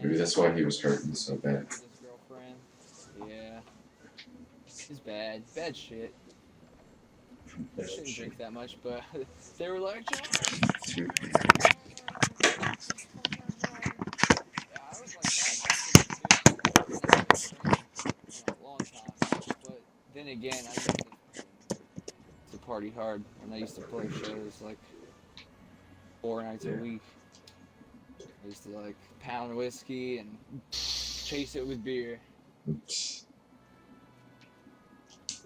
Maybe that's why he was hurting so bad. His girlfriend. Yeah. It's bad. Bad shit. Shouldn't drink that much, but they were like, Too- yeah, I was like baptized too. I haven't drank in a long time, but then again, I used to party hard, and I used to play shows like 4 nights a Yeah. week. I used to like pound whiskey and chase it with beer.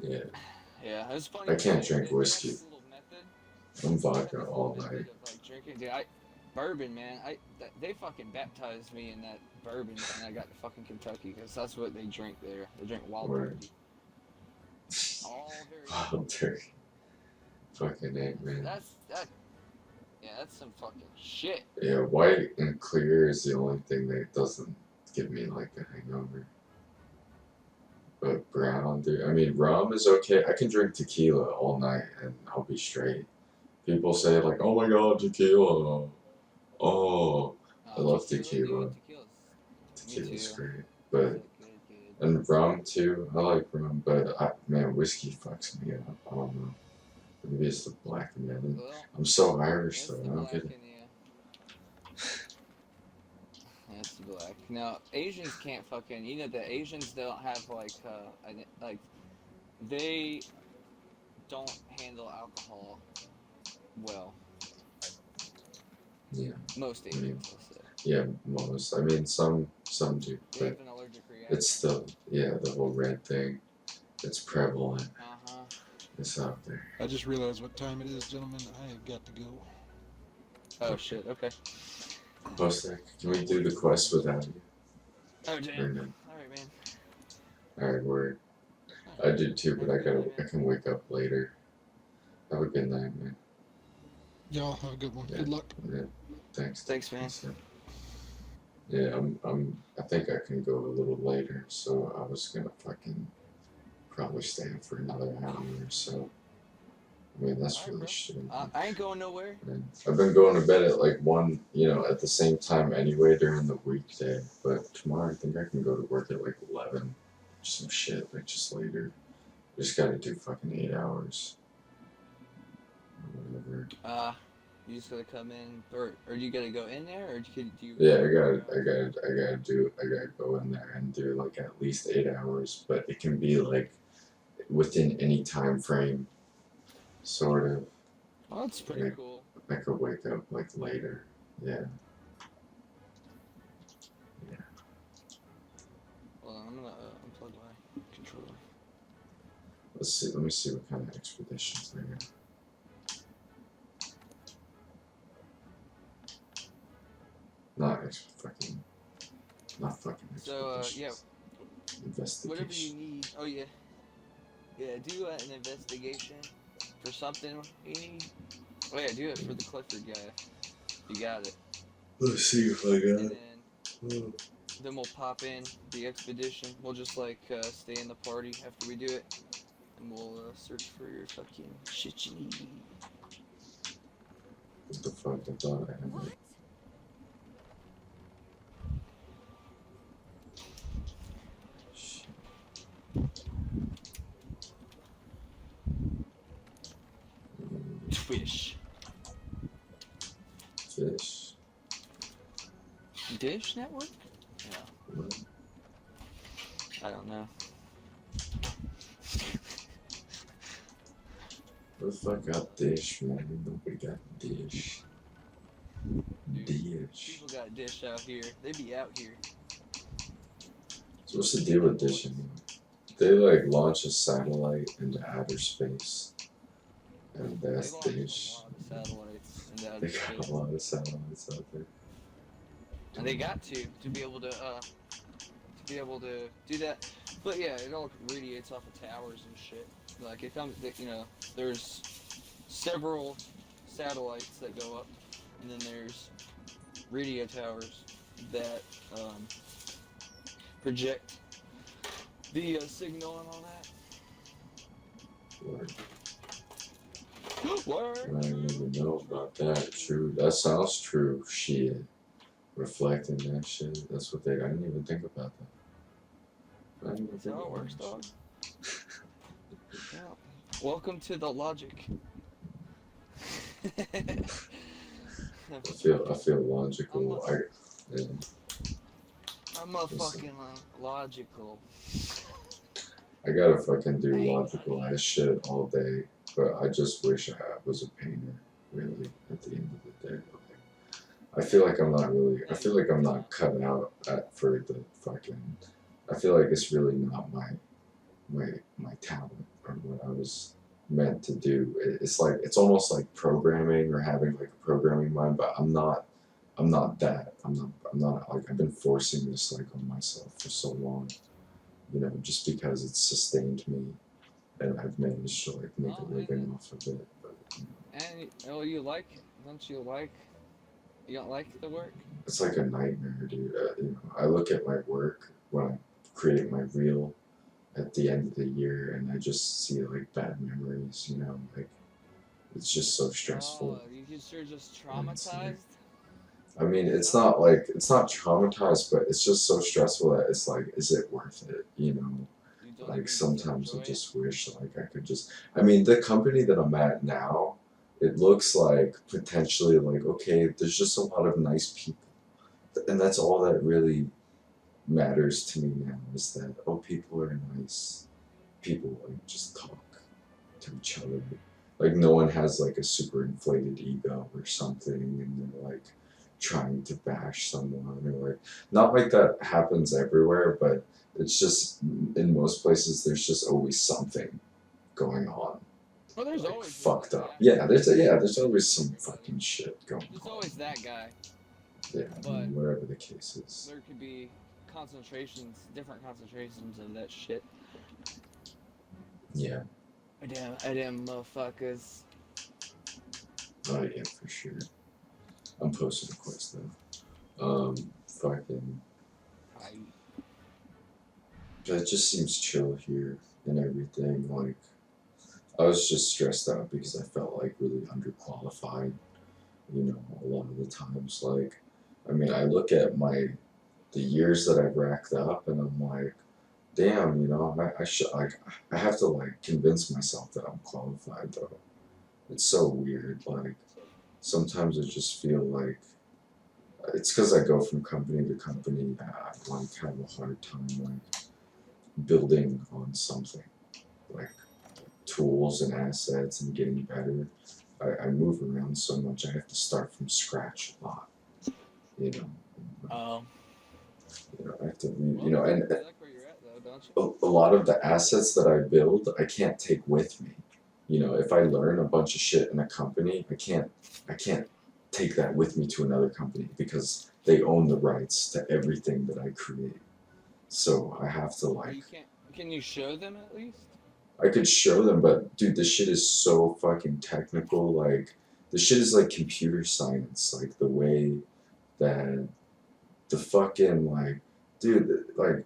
Yeah. Yeah, it was funny. I can't They drink they had whiskey. this little method. I'm They had vodka this all little night. method of like drinking. Dude, bourbon, man. They fucking baptized me in that bourbon when I got to fucking Kentucky because that's what they drink there. They drink wild Word. turkey. All very. Wild turkey. Fucking egg, man. That. Yeah, that's some fucking shit. Yeah, white and clear is the only thing that doesn't give me like a hangover. But brown, dude. I mean, rum is okay. I can drink tequila all night and I'll be straight. People say like, "Oh my God, tequila." Oh, I love tequila. Dude, tequila's. Me Tequila's too. great, but Good. and rum too. I like rum, but man, whiskey fucks me up. I don't know. Maybe it's the black man. Well, I'm so Irish it's though. the I don't black get and it. That's the black. Now Asians can't fucking. You know the Asians don't have like they don't handle alcohol well. Yeah. Most I mean, Asians, let's say. yeah, most. I mean, some do, They have but an allergic reaction. it's still the whole red thing. It's prevalent. Uh-huh. It's out there. I just realized what time it is, gentlemen. I have got to go. Oh shit. Okay. Buster, can we do the quest without you? Oh Or damn. no? All right, man. Alright, word. I do too, but I can wake up later. Have a good night, man. Y'all have a good one. Yeah. Good luck. Yeah. Thanks. Thanks, man. Yeah, I think I can go a little later, so I was gonna fucking probably stay up for another hour or so. I mean, that's Alright, really bro. shitty. I ain't going nowhere. Man. I've been going to bed at like 1, at the same time anyway during the weekday. But tomorrow I think I can go to work at like 11. Some shit, like just later. Just gotta do fucking 8 hours. Or whatever. You just gotta come in, or you gotta go in there, or do you? Yeah, I gotta go in there and do like at least 8 hours. But it can be like within any time frame, sort of. Oh, that's pretty Like, cool. I could wake up like later. Yeah. Hold on, I'm gonna unplug my controller. Let's see. Let me see what kind of expeditions they got. Not fucking So expeditions. yeah, Investigation. whatever you need. Oh yeah, do an investigation for something you need. Oh yeah, do it for the Clifford guy. You got it. Let's see if I got And it. then we'll pop in the expedition. We'll just like stay in the party after we do it, and we'll search for your fucking shit you need. What the fuck? I thought I had it. Fish. Fish. Dish Network? Yeah. What? I don't know. Who the fuck got Dish, man? Nobody got Dish. Dish. People got Dish out here. They be out here. So what's the deal with Dish anyway? They like launch a satellite into outer space. And that's They launched Dish. a lot of satellites into outer They got space. a lot of satellites out there. And they got to be able to do that. But yeah, it all radiates off of towers and shit. Like it comes, there's several satellites that go up, and then there's radio towers that project the signal and all that. Word. Word. I didn't even know about that. True. That sounds true. Shit. reflecting that shit. That's what they. I didn't even think about that. I didn't even That's think how it about works, that dog. shit. Yeah. Welcome to the logic. I feel logical. Yeah, I'm a listen, fucking logical. I gotta fucking do Hey, logical ass shit all day, but I just wish I was a painter. Really, at the end of the day, like, I feel like I'm not really. I feel like I'm not cut out for the fucking. I feel like it's really not my talent or what I was meant to do. It's like it's almost like programming or having like a programming mind, but I'm not. I'm not that. I'm not like I've been forcing this like on myself for so long. You know, just because it's sustained me and I've managed to like make a living off of it. But and oh, you like? Don't you like? You don't like the work? it's like a nightmare, dude. I look at my work when I create my reel at the end of the year, and I just see like bad memories. Like it's just so stressful. Oh, you're just And it's like, traumatized. I mean, it's not traumatized, but it's just so stressful that it's like, is it worth it? You don't Like even just sometimes I enjoy it. just wish like I could just. I mean, the company that I'm at now, it looks like potentially like okay, there's just a lot of nice people, and that's all that really matters to me now is that people are nice. People like just talk to each other. Like no one has like a super inflated ego or something, and they're like trying to bash someone or like not like that happens everywhere, but it's just in most places there's just always something going on, Well, there's like always just fucked that up. guy. There's always some fucking shit going There's on. always that guy, Yeah, I but mean, whatever the case is. there could be different concentrations of that shit. Yeah, Damn motherfuckers. oh yeah, for sure. I'm posting a quest though. Fucking. I, It just seems chill here and everything. Like, I was just stressed out because I felt like really underqualified, a lot of the times. Like, I mean, I look at the years that I've racked up and I'm like, damn, I should, like, I have to, like, convince myself that I'm qualified, though. It's so weird. Like, sometimes I just feel like it's because I go from company to company. I like have a hard time, like, building on something. Like, tools and assets and getting better. I move around so much. I have to start from scratch a lot. You know, oh. I have to, Well, and you like where you're at though, don't you? a lot of the assets that I build, I can't take with me. If I learn a bunch of shit in a company, I can't take that with me to another company because they own the rights to everything that I create. So I have to Or like you can't. Can you show them at least? I could show them, but dude, this shit is so fucking technical. Like, this shit is like computer science. Like, the way that the fucking, like, dude, like,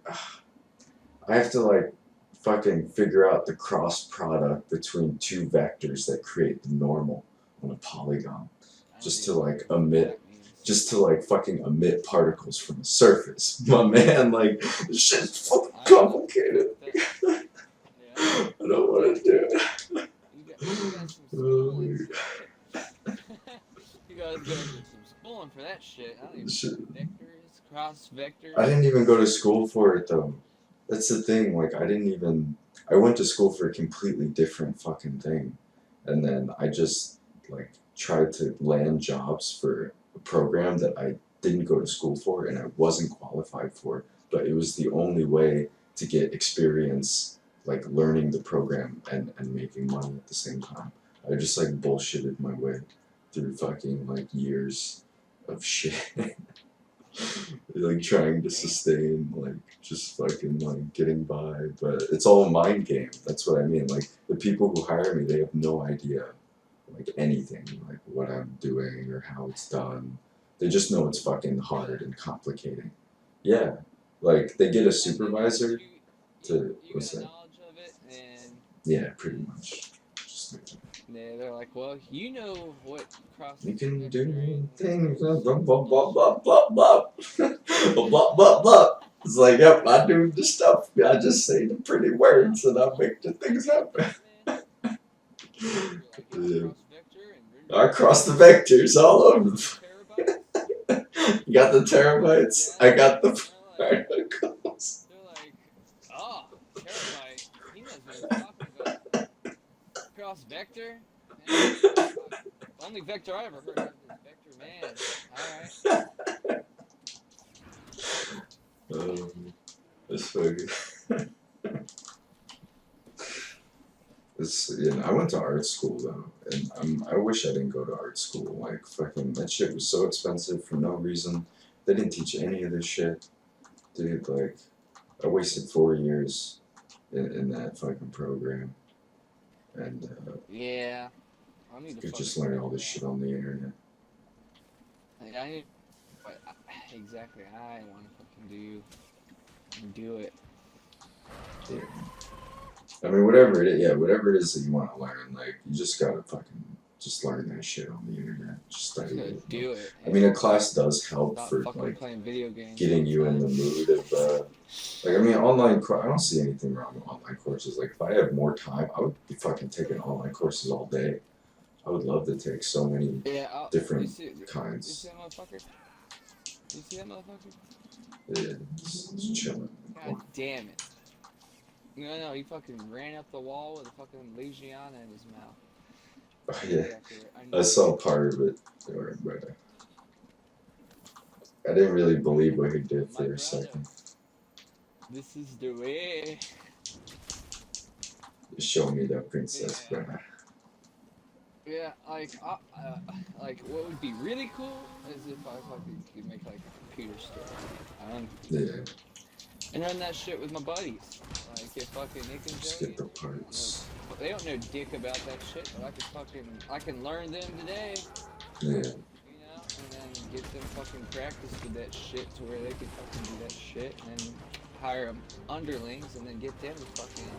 I have to, like, fucking figure out the cross product between two vectors that create the normal on a polygon I don't just to, even know like, what emit. that means. Just to, like, fucking emit particles from a surface. My man, like, this shit's fucking complicated. Yeah, I don't want to do it. you got some Oh, schooling shit. You gotta go through some schooling for that shit. I don't even shit. know vectors, cross vectors. I didn't even go to school for it though. That's the thing. Like, I went to school for a completely different fucking thing, and then I just like tried to land jobs for a program that I didn't go to school for and I wasn't qualified for. But it was the only way to get experience, like learning the program and making money at the same time. I just like bullshitted my way through fucking like years of shit. Like trying to sustain, like just fucking like getting by, but it's all a mind game. That's what I mean. Like the people who hire me, they have no idea like anything, like what I'm doing or how it's done. They just know it's fucking hard and complicated. Yeah, like they get a supervisor You to got what's a that? knowledge of it, and Yeah, pretty much. Just like that. Yeah, they're like, well, you know what cross You can vectoring do is. things. Blah blah blah blah blah blah blah blah blah blah. It's like, yep, I do the stuff. I just say the pretty words and I make the things happen. Yeah. Cross vector and I cross the vectors all over. terabytes. You got the terabytes. I got the They're particles. like, oh, terabyte. He knows what he's talking about. Cross vector. Man, the only vector I ever heard of is Vector Man. All right. That's fucking. It's, you know, I went to art school though, and I wish I didn't go to art school. Like fucking, that shit was so expensive for no reason. They didn't teach any of this shit, dude. Like, I wasted 4 years in that fucking program, and Yeah. I need to could just fucking learn do all this that. shit on the internet. Like, I need. But exactly, I want to fucking do it. Yeah. I mean, whatever it is, yeah, whatever it is that you want to learn, like, you just gotta fucking just learn that shit on the internet. Just Just study gotta it. do it. I mean, a class does help Stop for fucking like playing video games. getting you in the mood of like, I mean, online I don't see anything wrong with online courses. Like, if I had more time, I would be fucking taking online courses all day. I would love to take so many different You kinds. see that motherfucker? You see that motherfucker? Yeah, just chilling. God damn it. No, he fucking ran up the wall with a fucking Legiana in his mouth. Oh, yeah, Exactly right. I saw part of it, but I didn't really believe what he did for a second. This is the way. Show me that princess, Yeah. bruh. Yeah, like what would be really cool is if I fucking could make like a computer store. Yeah, And run that shit with my buddies. Like if fucking Nick and just Joey, get the parts. they don't know dick about that shit, but I can learn them today. Yeah, You know, and then get them fucking practice with that shit to where they can fucking do that shit, and then hire them underlings, and then get them fucking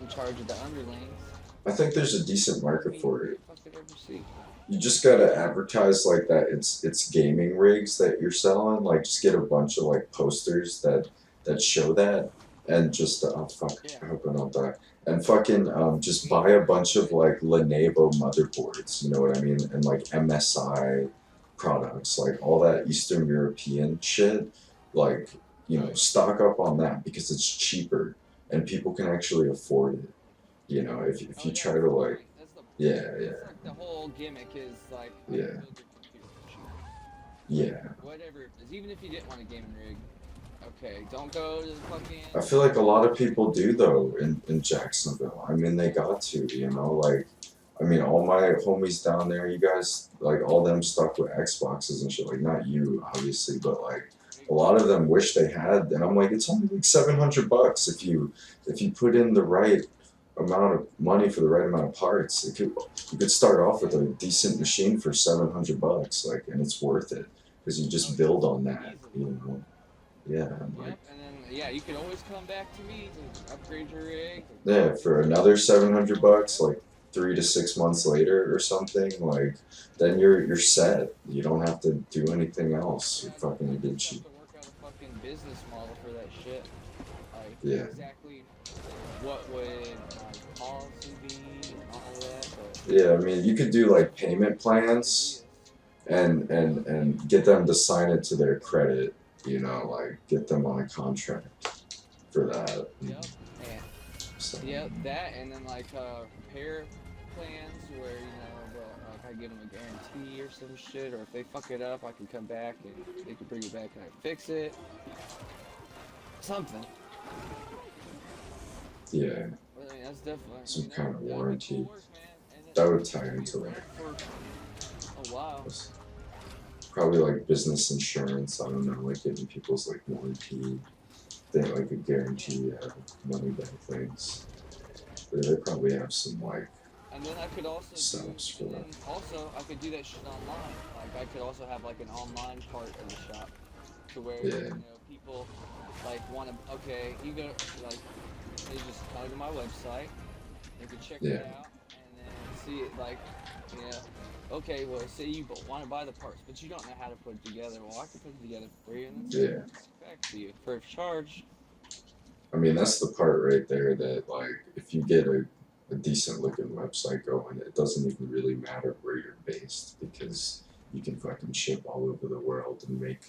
in charge of the underlings. I think there's a decent market for it. Fucking ever see. You just gotta advertise like that. It's gaming rigs that you're selling. Like, just get a bunch of like posters that show that, and just oh fuck, I hope I don't die. And fucking just buy a bunch of like Lenovo motherboards. You know what I mean? And like MSI products, like all that Eastern European shit. Like, you know, stock up on that because it's cheaper and people can actually afford it. You know, if you try to like, yeah. Like the whole gimmick is like, Yeah. build your computer cheap. Yeah. Whatever it is, even if you didn't want a gaming rig, okay, don't go to the fucking. I feel like a lot of people do though in Jacksonville. I mean, they got to, you know, like, I mean, all my homies down there, you guys, like, all them stuck with Xboxes and shit. Like, not you, obviously, but like, a lot of them wish they had. And I'm like, it's only like $700 if you put in the right amount of money for the right amount of parts. You could start off with a decent machine for $700, like, and it's worth it because you just build on that, you know. Yeah, like, Yep, and then you can always come back to me to upgrade your rig. yeah, for another $700, like 3 to 6 months later or something, like, then you're set. You don't have to do anything else. You're fucking good Just cheap. have to work out a fucking business model for that shit. Like Yeah. exactly what would my policy be and all of that. But Yeah, I mean, you could do like payment plans and get them to sign it to their credit. You know, like, get them on a contract for that. Yep. And So, yep, that and then like repair plans where like I give them a guarantee or some shit, or if they fuck it up, I can come back and they can bring it back and I fix it. Something. yeah, Well, I mean, that's definitely Some kind of that'd be warranty. cool work, man. And then that would tie into be like around for a while. probably like business insurance. I don't know, like getting people's like warranty, they like a guarantee money back things. They probably have some like And then I could also setups for that. I could do that shit online. Like I could also have like an online part of the shop, to where Yeah. people like want to. Okay, you go like they just go to my website, they can check it Yeah. out, and then see it like, you know, okay, well, say you want to buy the parts, but you don't know how to put it together. Well, I can put it together for you, and Yeah. it's back to you for a charge. I mean, that's the part right there that, like, if you get a decent looking website going, it doesn't even really matter where you're based because you can fucking ship all over the world and make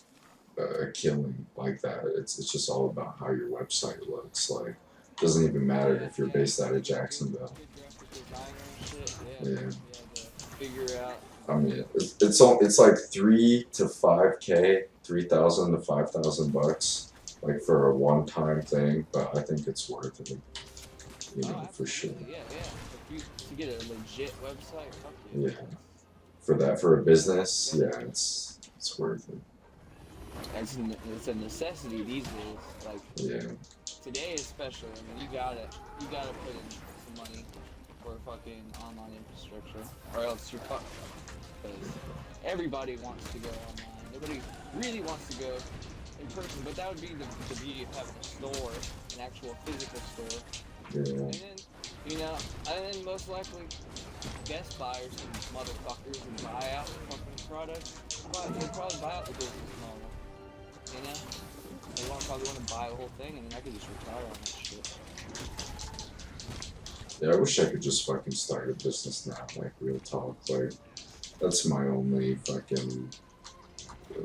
a killing like that. It's just all about how your website looks. Like, it doesn't even matter if you're based out of Jacksonville. Good graphic designer and shit. Yeah. Yeah. You had to figure out. I mean, it's like 3 to 5K, 3,000 to 5,000 bucks, like for a one-time thing. But I think it's worth it, you know, for sure. Yeah, yeah. If you to get a legit website, fuck Yeah, for a business, yeah, it's worth it. It's a necessity these days. Like Yeah, today, especially. I mean, you gotta put in some money for fucking online infrastructure, or else you're fucked. Because everybody wants to go online. Nobody really wants to go in person. But that would be the beauty of having a store, an actual physical store. yeah. And then, you know, and then most likely Best Buy or some motherfuckers would buy out the fucking product. They'd probably buy out the business model. You know? They probably want to buy the whole thing, and then I could just retire on that shit. Yeah, I wish I could just fucking start a business now, like real talk. Like, that's my only fucking,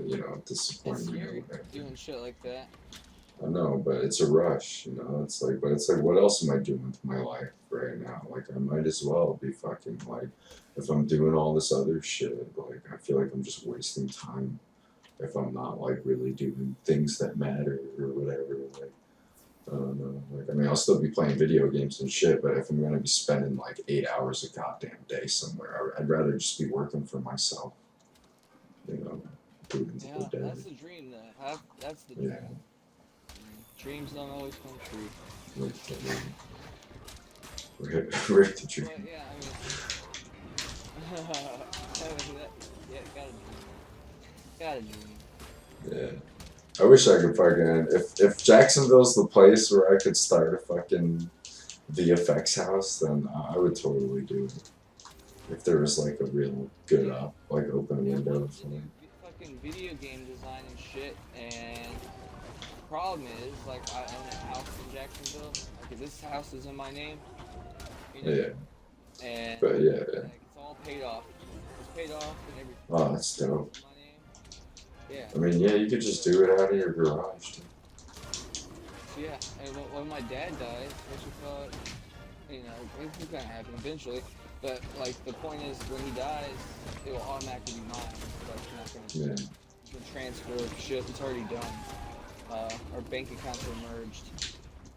you know, It's disappointment. scary or whatever. doing shit like that. I know, but it's a rush, you know. It's like, what else am I doing with my life right now? Like, I might as well be fucking like, if I'm doing all this other shit, like, I feel like I'm just wasting time if I'm not like really doing things that matter or whatever. Like, I don't know. Like, I mean, I'll still be playing video games and shit, but if I'm gonna be spending like 8 hours a goddamn day somewhere, I'd rather just be working for myself. You know, doing Yeah, the day. that's the dream, though. That's the Yeah. dream. Dreams don't always come true. Like, we're at the dream. But yeah, I mean, yeah, gotta dream. Yeah. I wish I could fucking if Jacksonville's the place where I could start a fucking VFX house, then I would totally do it. If there was like a real good like open Yeah, window look, for me. fucking video game design and shit, and the problem is, like, I own a house in Jacksonville. Like, this house is in my name. You know? Yeah. And But yeah. like, it's all paid off. It's paid off and everything. Oh, that's dope. It's in my name. Yeah. I mean, yeah, you could just do it out of your garage. Too. So yeah, and when my dad dies, what you call it, you know, it's gonna happen eventually. But like the point is, when he dies, it will automatically be mine. So it's not gonna Yeah. the transfer of shit. It's already done. Our bank accounts are merged,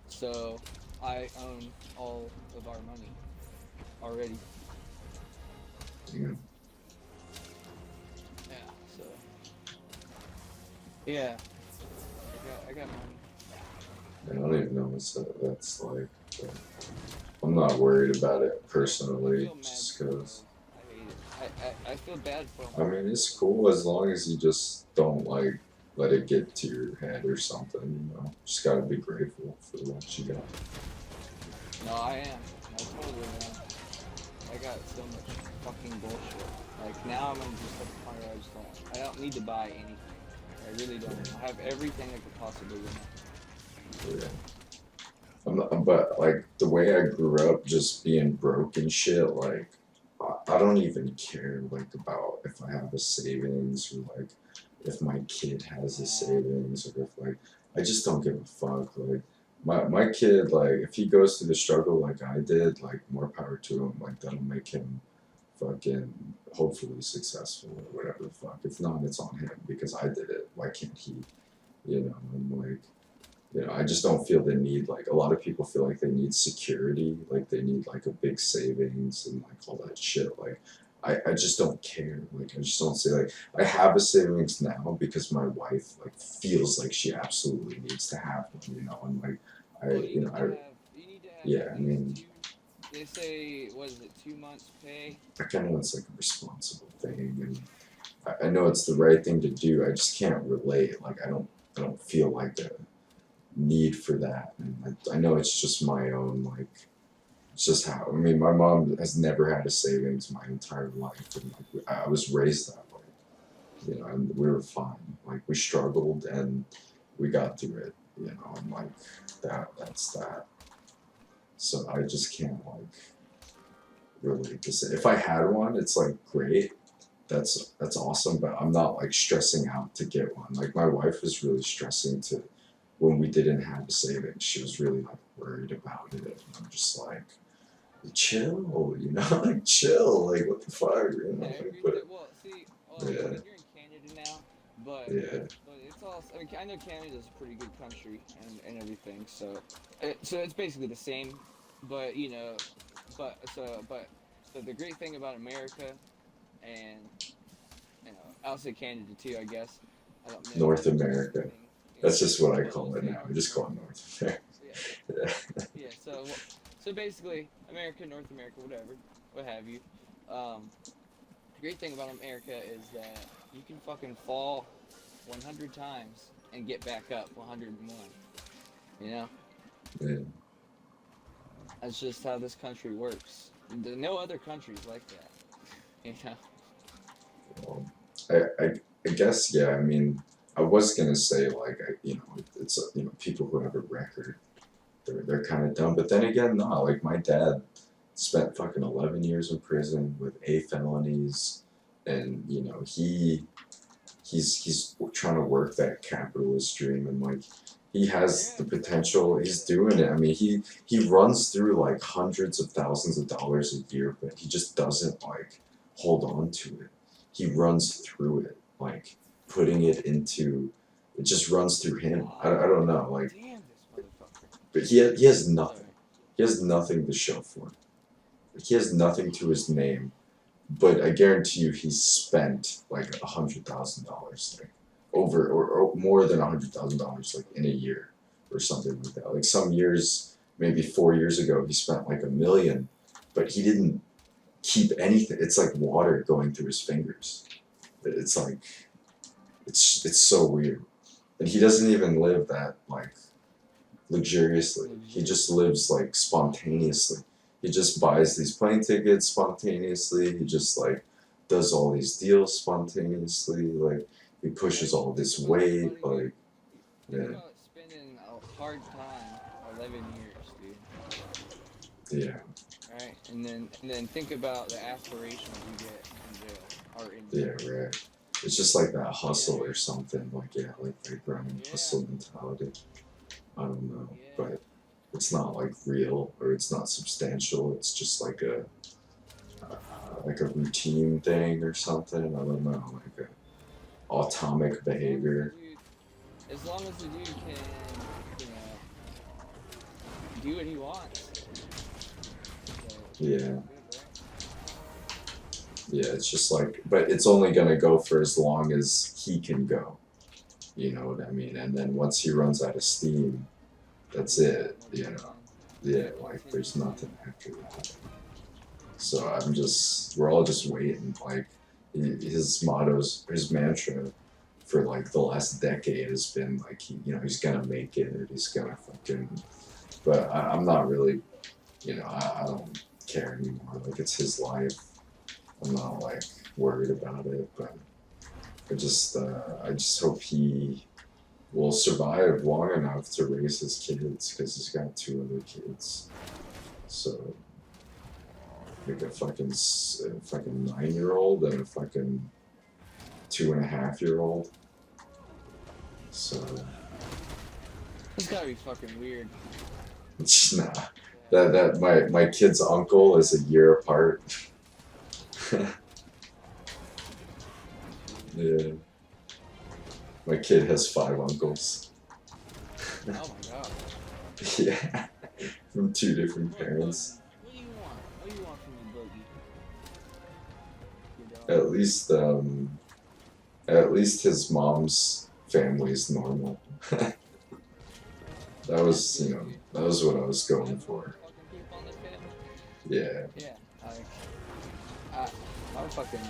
so I own all of our money already. Yeah. Yeah. So yeah, I got money. I don't even know what that's like. But I'm not worried about it personally, just because. I hate it. I feel bad for him. I mean, it's cool as long as you just don't like let it get to your head or something. You know, just gotta be grateful for what you got. No, I am. I totally am. I got so much fucking bullshit. Like now I'm just at the point where I don't need to buy anything. I really don't. I have everything I could possibly want. Yeah. But like the way I grew up, just being broke and shit, like I don't even care like about if I have a savings or like if my kid has a savings or if like I just don't give a fuck. Like my kid, like if he goes through the struggle like I did, like more power to him. Like that'll make him fucking hopefully successful or whatever the fuck. If not, it's on him because I did it. Why can't he? You know, I'm like. You know, I just don't feel the need, like, a lot of people feel like they need security, like, they need, like, a big savings and, like, all that shit. Like, I just don't care. Like, I just don't say, like, I have a savings now because my wife, like, feels like she absolutely needs to have one, you know, and, like, You need to have yeah, I mean, they say, what is it, 2 months pay? I kind of know it's, like, a responsible thing, and I know it's the right thing to do. I just can't relate. Like, I don't feel like a need for that, and I know it's just my own like It's just how. I mean, my mom has never had a savings my entire life, and like I was raised that way. You know, and we were fine. Like we struggled and we got through it. You know, and like that's that. So I just can't like really just if I had one, it's like great. That's awesome, but I'm not like stressing out to get one. Like my wife was really stressing to when we didn't have a savings. She was really like worried about it. And I'm just like chill, you know, like chill, like what the fuck, you know, Yeah, like, but well, see, yeah, you're in Canada now, yeah, but it's also. I mean, I know Canada's a pretty good country and everything, so it's basically the same, but you know, but the great thing about America and I'll say Canada too, I guess. I don't know North the rest of America. the thing, That's just what I but call we'll it say now. I just call it North America. Yeah. yeah. So basically, America, North America, whatever, what have you. The great thing about America is that you can fucking fall 100 times and get back up 101. You know, Yeah. that's just how this country works. No other country's like that. You know. Well, I guess yeah. I mean, I was gonna say like you know it's you know people who have a record they're kind of dumb, but then again no. Like my dad spent fucking 11 years in prison with 8 felonies, and you know he's trying to work that capitalist dream and like he has the potential. He's doing it. I mean he runs through like hundreds of thousands of dollars a year, but he just doesn't like hold on to it. He runs through it, like putting it into. It just runs through him. I don't know, like, Damn this motherfucker. but he has nothing. Sorry. He has nothing to show for it. Like, he has nothing to his name, but I guarantee you he's spent like $100,000, like or more than $100,000, like in a year or something like that. Like some years, maybe 4 years ago, he spent like $1 million, but he didn't keep anything. It's like water going through his fingers. It's like it's so weird, and he doesn't even live that like luxuriously. He just lives like spontaneously. He just buys these plane tickets spontaneously. He just like does all these deals spontaneously. Like he pushes all this weight. Like Think yeah, about spending a hard time 11 years, dude. yeah, Right? And then think about the aspirations you get in jail or in yeah, jail. right. It's just like that hustle or something. Like yeah, like that grind Yeah. hustle mentality. I don't know, Yeah. but it's not like real or it's not substantial. It's just like a routine thing or something. I don't know, like a atomic behavior. As long as the dude can, you know, do what he wants. So, Yeah, good, right? yeah. It's just like, but it's only gonna go for as long as he can go. You know what I mean? And then once he runs out of steam, that's it. You know? Yeah, like there's nothing after that. So we're all just waiting. Like his mottos, his mantra for like the last decade has been like you know, he's gonna make it. He's gonna fucking. But I'm not really, you know, I don't care anymore. Like it's his life. I'm not like worried about it. But I just hope he will survive long enough to raise his kids because he's got 2 other kids. So like a fucking 9-year-old and a fucking 2.5-year-old. So It's gotta be fucking weird. nah. That my kid's uncle is a year apart. Yeah. My kid has 5 uncles. Oh my god. Yeah. From 2 different parents. What do you want? What do you want from me, Boogie? You know? At least his mom's family is normal. That was, you know, that was what I was going for. Fucking people in the family? Yeah. Yeah, my fucking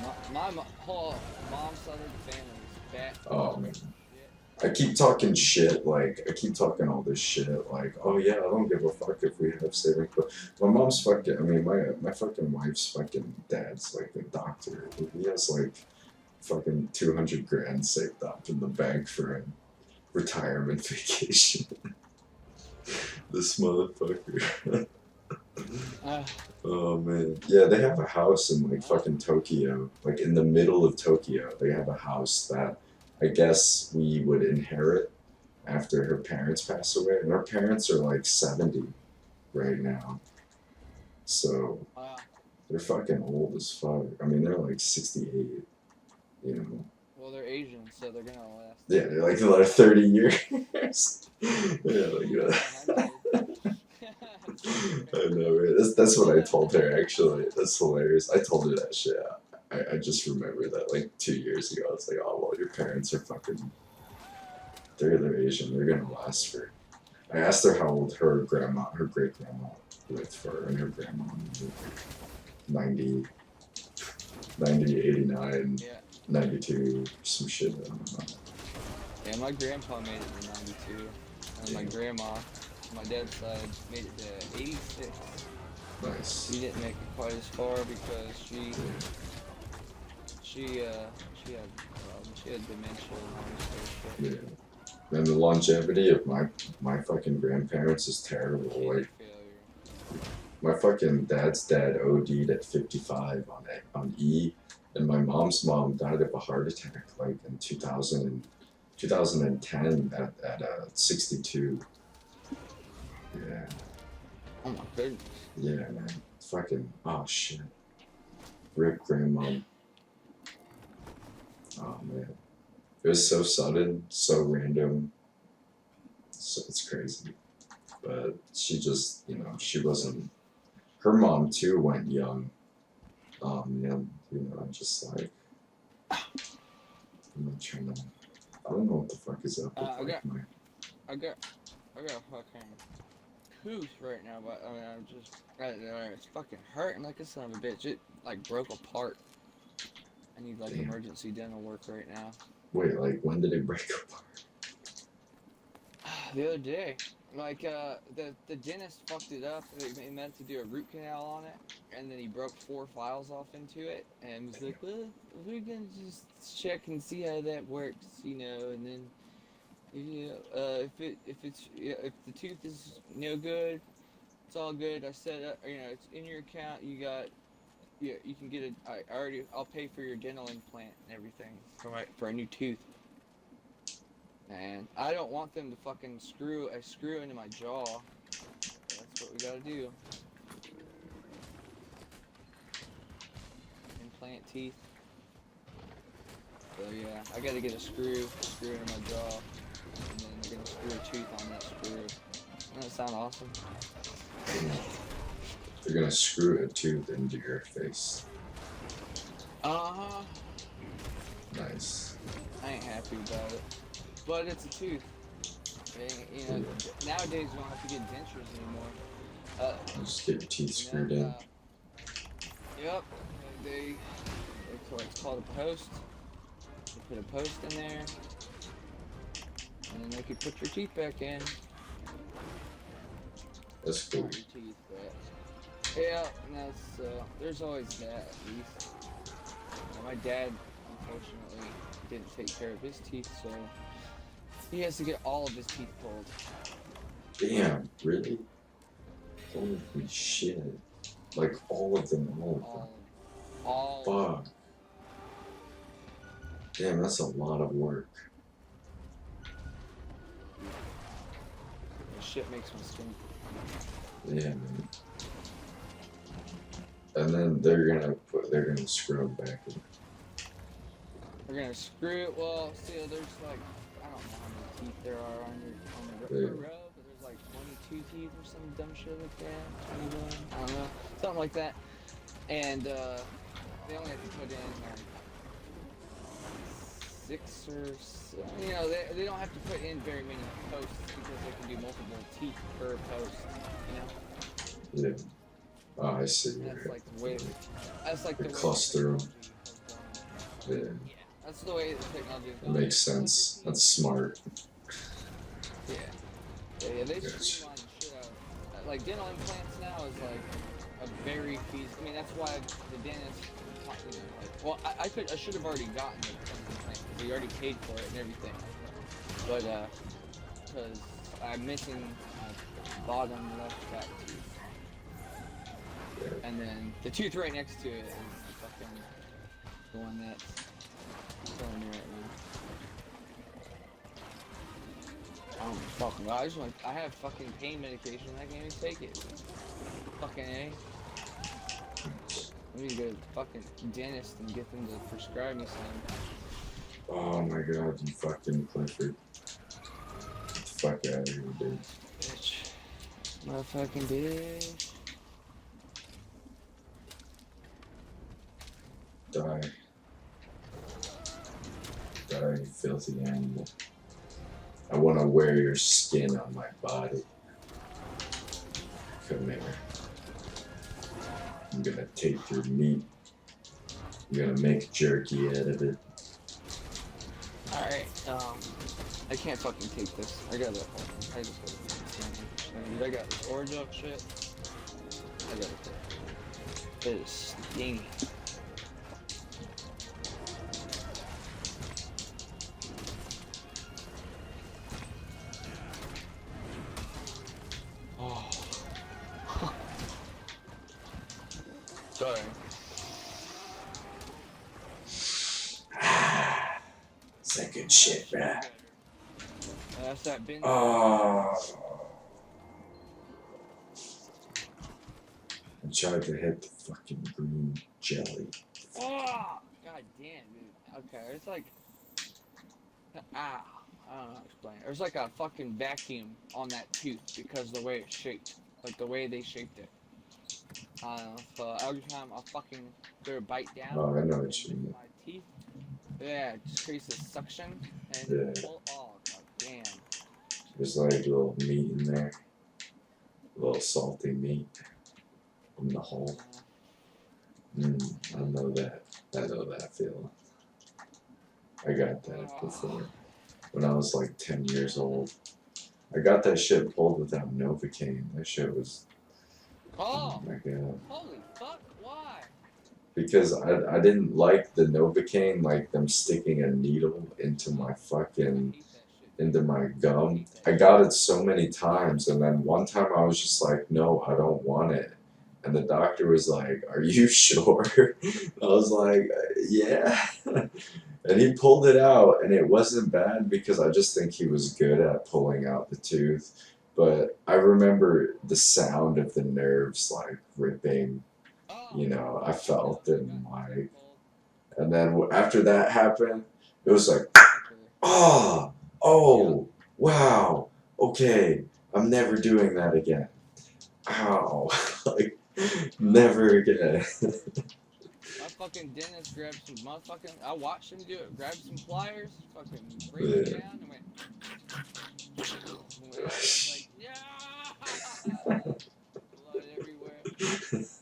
whole mom's side of the family is fat. Oh man. I keep talking shit, like, I keep talking all this shit, like, oh yeah, I don't give a fuck if we have savings, but my mom's fucking, I mean, my fucking wife's fucking dad's, like, a doctor. He has, like, fucking 200 grand saved up in the bank for a retirement vacation. This motherfucker. Uh, Oh man. Yeah, they have a house in like fucking Tokyo. Like in the middle of Tokyo. They have a house that I guess we would inherit after her parents pass away. And her parents are like 70 right now. So wow. they're fucking old as fuck. I mean, they're like 68, you know. Well, they're Asian, so they're gonna last. Yeah, they're like another 30 years. Yeah, like, I know, right? That's what I told her, actually. That's hilarious. I told her that shit. I just remember that, like, 2 years ago. I was like, oh, well, your parents are fucking... They're Asian. They're gonna last for... I asked her how old her great-grandma lived for, and her grandma lived like 90, 89, Yeah. 92, some shit. I don't know. Yeah, my grandpa made it to 92, and my grandma, my dad's side, made it to 86. Nice. She didn't make it quite as far because she had dementia and all this other shit. Yeah. And the longevity of my fucking grandparents is terrible. Kidney Like, failure. my fucking dad's dad OD'd at 55 on E, and my mom's mom died of a heart attack like in 2010 at 62. Yeah, Oh my goodness. yeah, man. Fucking, oh shit. Rip grandmom. Oh man. It was so sudden, so random. So it's crazy. But she just, you know, she wasn't. Her mom too went young. Man, you know, I'm just like, I'm not trying to. I don't know what the fuck is up with I like my. I got a fucking tooth right now, but I mean, it's fucking hurting like a son of a bitch. It like broke apart. I need like Damn. emergency dental work right now. Wait, like when did it break apart? The other day, like the dentist fucked it up. He meant to do a root canal on it, and then he broke 4 files off into it, and was like, "Well, we're gonna just check and see how that works, you know." And then, if the tooth is no good, it's all good. I said, it's in your account. You can get it. I'll pay for your dental implant and everything for a new tooth. And I don't want them to fucking screw a screw into my jaw. That's what we gotta do. Implant teeth. So yeah, I gotta get a screw into my jaw, and then they're gonna screw a tooth on that screw. Doesn't that sound awesome? They're gonna screw a tooth into your face. Uh-huh. Nice. I ain't happy about it. But it's a tooth. And, nowadays you don't have to get dentures anymore. Just get your teeth screwed in. Yep. It's called a post. They put a post in there, and then they can put your teeth back in. That's cool. Your teeth, but yeah, and that's there's always that at least. My dad, unfortunately, didn't take care of his teeth, so he has to get all of his teeth pulled. Damn, really? Holy shit. Like all of them, All. Fuck. Damn, that's a lot of work. Shit makes my skin. Yeah, man. And then they're gonna screw them back in. We're gonna screw it. Well, see, there's like, I don't know how many teeth there are on the row, but there's like 22 teeth or some dumb shit like that. 21, I don't know, something like that. And they only have to put in like 6 or they don't have to put in very many posts because they can do multiple teeth per post. Yeah. Oh, I see. That's like the way. That's like the way cluster. technology has gone. Yeah. That's the way the technology is That going. makes sense. That's smart. Yeah. Yeah, they Gotcha. streamline the shit out. Like dental implants now is like a very feasible. I mean, that's why the dentist, you know, like, well, I should have already gotten the dental implant because he already paid for it and everything. But because I'm missing my bottom left back tooth, and then the tooth right next to it is fucking the one that's killing me right now. Oh fucking god, I have fucking pain medication and I can't even take it. Fucking A. I need to go to the fucking dentist and get them to prescribe me some. Oh my god, you fucking Clifford. Get the fuck out of here, dude. Bitch. Motherfucking bitch. Die. Die, you filthy animal. I want to wear your skin on my body. Come here. I'm gonna take your meat. I'm gonna make jerky out of it. Alright, I can't fucking take this. I just gotta dude, I got this Oreo shit. I gotta take it. It is stinky. Oh. Sorry. It's that good shit, bruh. That's that bin. Oh. I tried to hit the fucking green jelly. Oh! God damn, dude. Okay, it's like. Ah. I don't know how to explain it. There's like a fucking vacuum on that tooth because of the way it's shaped. Like the way they shaped it. I don't know. So every time I fucking do a bite down, Oh, I know what you and mean. my teeth, yeah, it just creates this suction and Yeah. oh god damn. There's like a little meat in there. A little salty meat from the hole. I know that. I know that feeling. I got that before. When I was like 10 years old. I got that shit pulled without Novocaine. That shit was. Oh my god. Holy fuck, why? Because I didn't like the Novocaine, like them sticking a needle into my fucking. Into my gum. I got it so many times, and then one time I was just like, no, I don't want it. And the doctor was like, are you sure? I was like, yeah. And he pulled it out, and it wasn't bad because I just think he was good at pulling out the tooth. But I remember the sound of the nerves like ripping. You know, I felt it in my. And then after that happened, it was like, oh, wow, okay, I'm never doing that again. Ow, like, never again. My fucking dentist grabbed some motherfucking. I watched him do it. Grabbed some pliers, fucking break it down, and went. And I was like, yeah! Blood everywhere.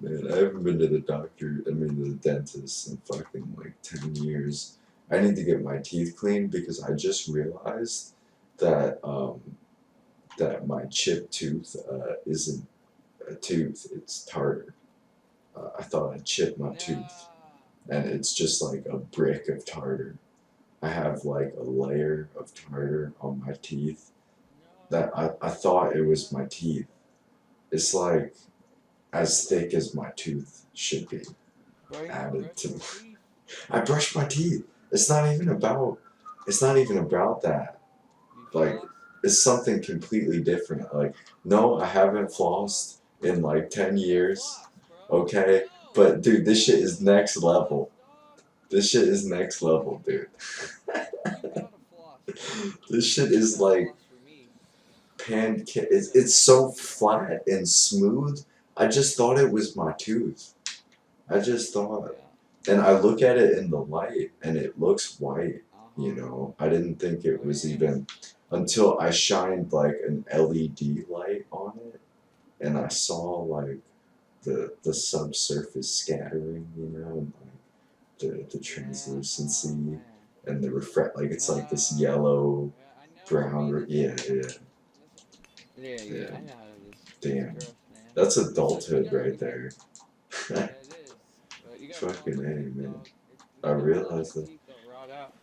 Man, I haven't been to the doctor, to the dentist in fucking like 10 years. I need to get my teeth cleaned because I just realized that, that my chipped tooth, isn't a tooth, it's tartar. I thought I chipped my tooth, and it's just like a brick of tartar. I have like a layer of tartar on my teeth that I thought it was my teeth. It's like as thick as my tooth should be added to. I brush my teeth. It's not even about that. Like, it's something completely different. Like, no, I haven't flossed in like 10 years. Okay? But dude, this shit is next level. This shit is next level, dude. This shit is like pancake. It's so flat and smooth. I just thought it was my tooth. I just thought. And I look at it in the light and it looks white, you know. I didn't think it was even until I shined like an LED light on it and I saw like the subsurface scattering, you know, and like the translucency man. and the reflect. Like it's like this No. yellow, Yeah, I know. brown. Yeah, yeah, Yeah, yeah. I know how it is. Damn, It's gross, man. that's But you adulthood gotta, right there. yeah, it is. But you gotta floss Fucking your A, teeth, man. dog. I If you don't floss realize your that. teeth, they'll rot out.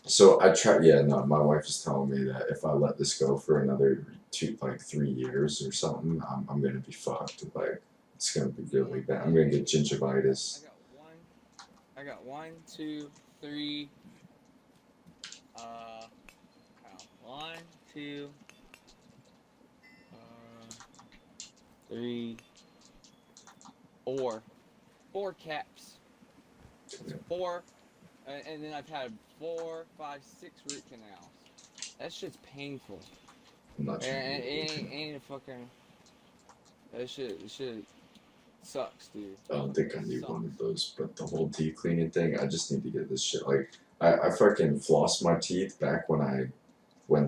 So I try. Yeah, no. My wife is telling me that if I let this go for another 3 years or something, I'm gonna be fucked. Like it's gonna be really bad. I'm gonna get gingivitis. I got one, two, three. One, two, three, four. Four caps. Yeah. Four, and then I've had 4, 5, 6 root canals. That shit's painful. I'm not trying And to it get ain't a fucking. That shit sucks, dude. I don't think I need one of those, but the whole teeth cleaning thing, I just need to get this shit. Like, I fucking flossed my teeth back when when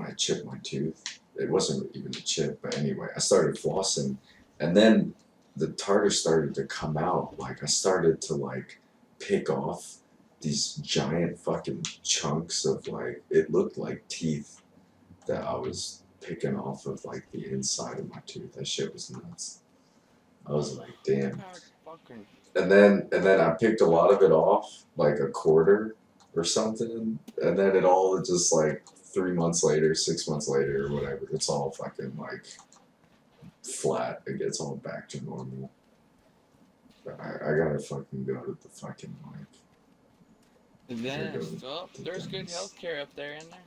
I chipped my tooth. It wasn't even a chip, but anyway, I started flossing, and then the tartar started to come out. Like, I started to like pick off these giant fucking chunks of like it looked like teeth that I was picking off of like the inside of my tooth. That shit was nuts. I was like, damn. Fucking. And then I picked a lot of it off, like a quarter or something, and then it all just like 3 months later, 6 months later, or whatever, it's all fucking like flat. It gets all back to normal. But I gotta fucking go to the fucking like. Dentist. Well, there's good healthcare up there, isn't there?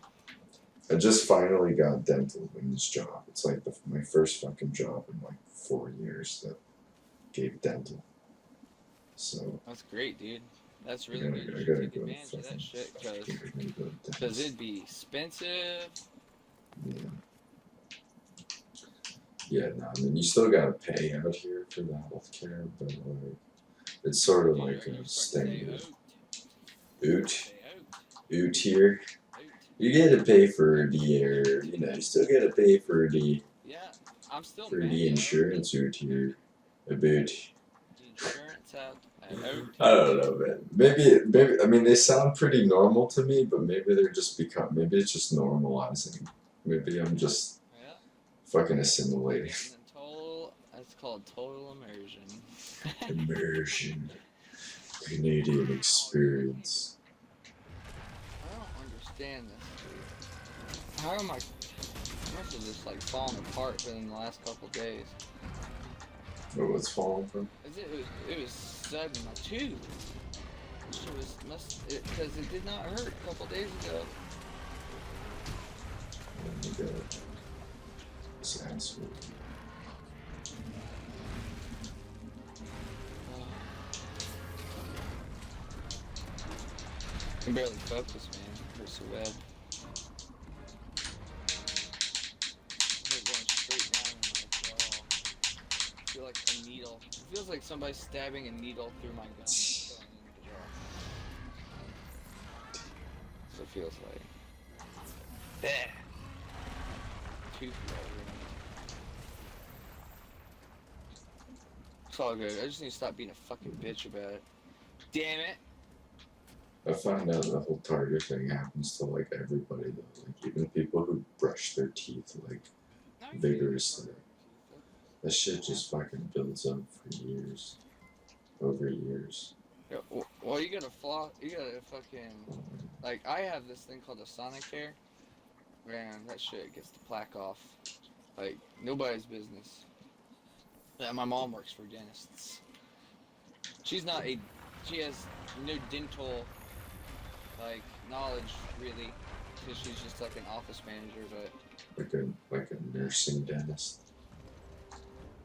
I just finally got dental in this job. It's like my first fucking job in like 4 years that gave dental. So That's great, dude. That's I really gotta, good. I You should gotta take go to advantage of that shit, I gotta go to because dentist. it'd be expensive. Yeah. Yeah, no, I mean, you still gotta pay out here for the healthcare, but like, it's sort of like a standard. Oot, oot here. You gotta pay for the, you still gotta pay for the, Yeah, I'm still for mad, the yo. insurance out here. A bit. The insurance out. I don't know, man. Maybe. I mean, they sound pretty normal to me, but maybe they're just maybe it's just normalizing. Maybe I'm just Yeah. fucking assimilating. That's called total immersion. Immersion. Canadian experience. I don't understand this. How am I? I must have just like fallen apart within the last couple days. But what's falling from? It was sudden. My tooth. Shit was because it did not hurt a couple days ago. Let me go. This asshole. I can barely focus, man. It hurts so bad. It's going straight down in my jaw. I feel like a needle. It feels like somebody's stabbing a needle through my gum. Going into the jaw. That's what it feels like. Yeah. Tooth fairy. It's all good. I just need to stop being a fucking bitch about it. Damn it. I find out the whole tartar thing happens to like everybody though. Like even people who brush their teeth like vigorously. That shit just fucking builds up for years. Over years. Yeah, well, you gotta fucking, like, I have this thing called a Sonicare, and that shit gets the plaque off, like, nobody's business. Yeah, my mom works for dentists. She has no dental, like, knowledge, really, because she's just, like, an office manager, but... Like a nursing dentist.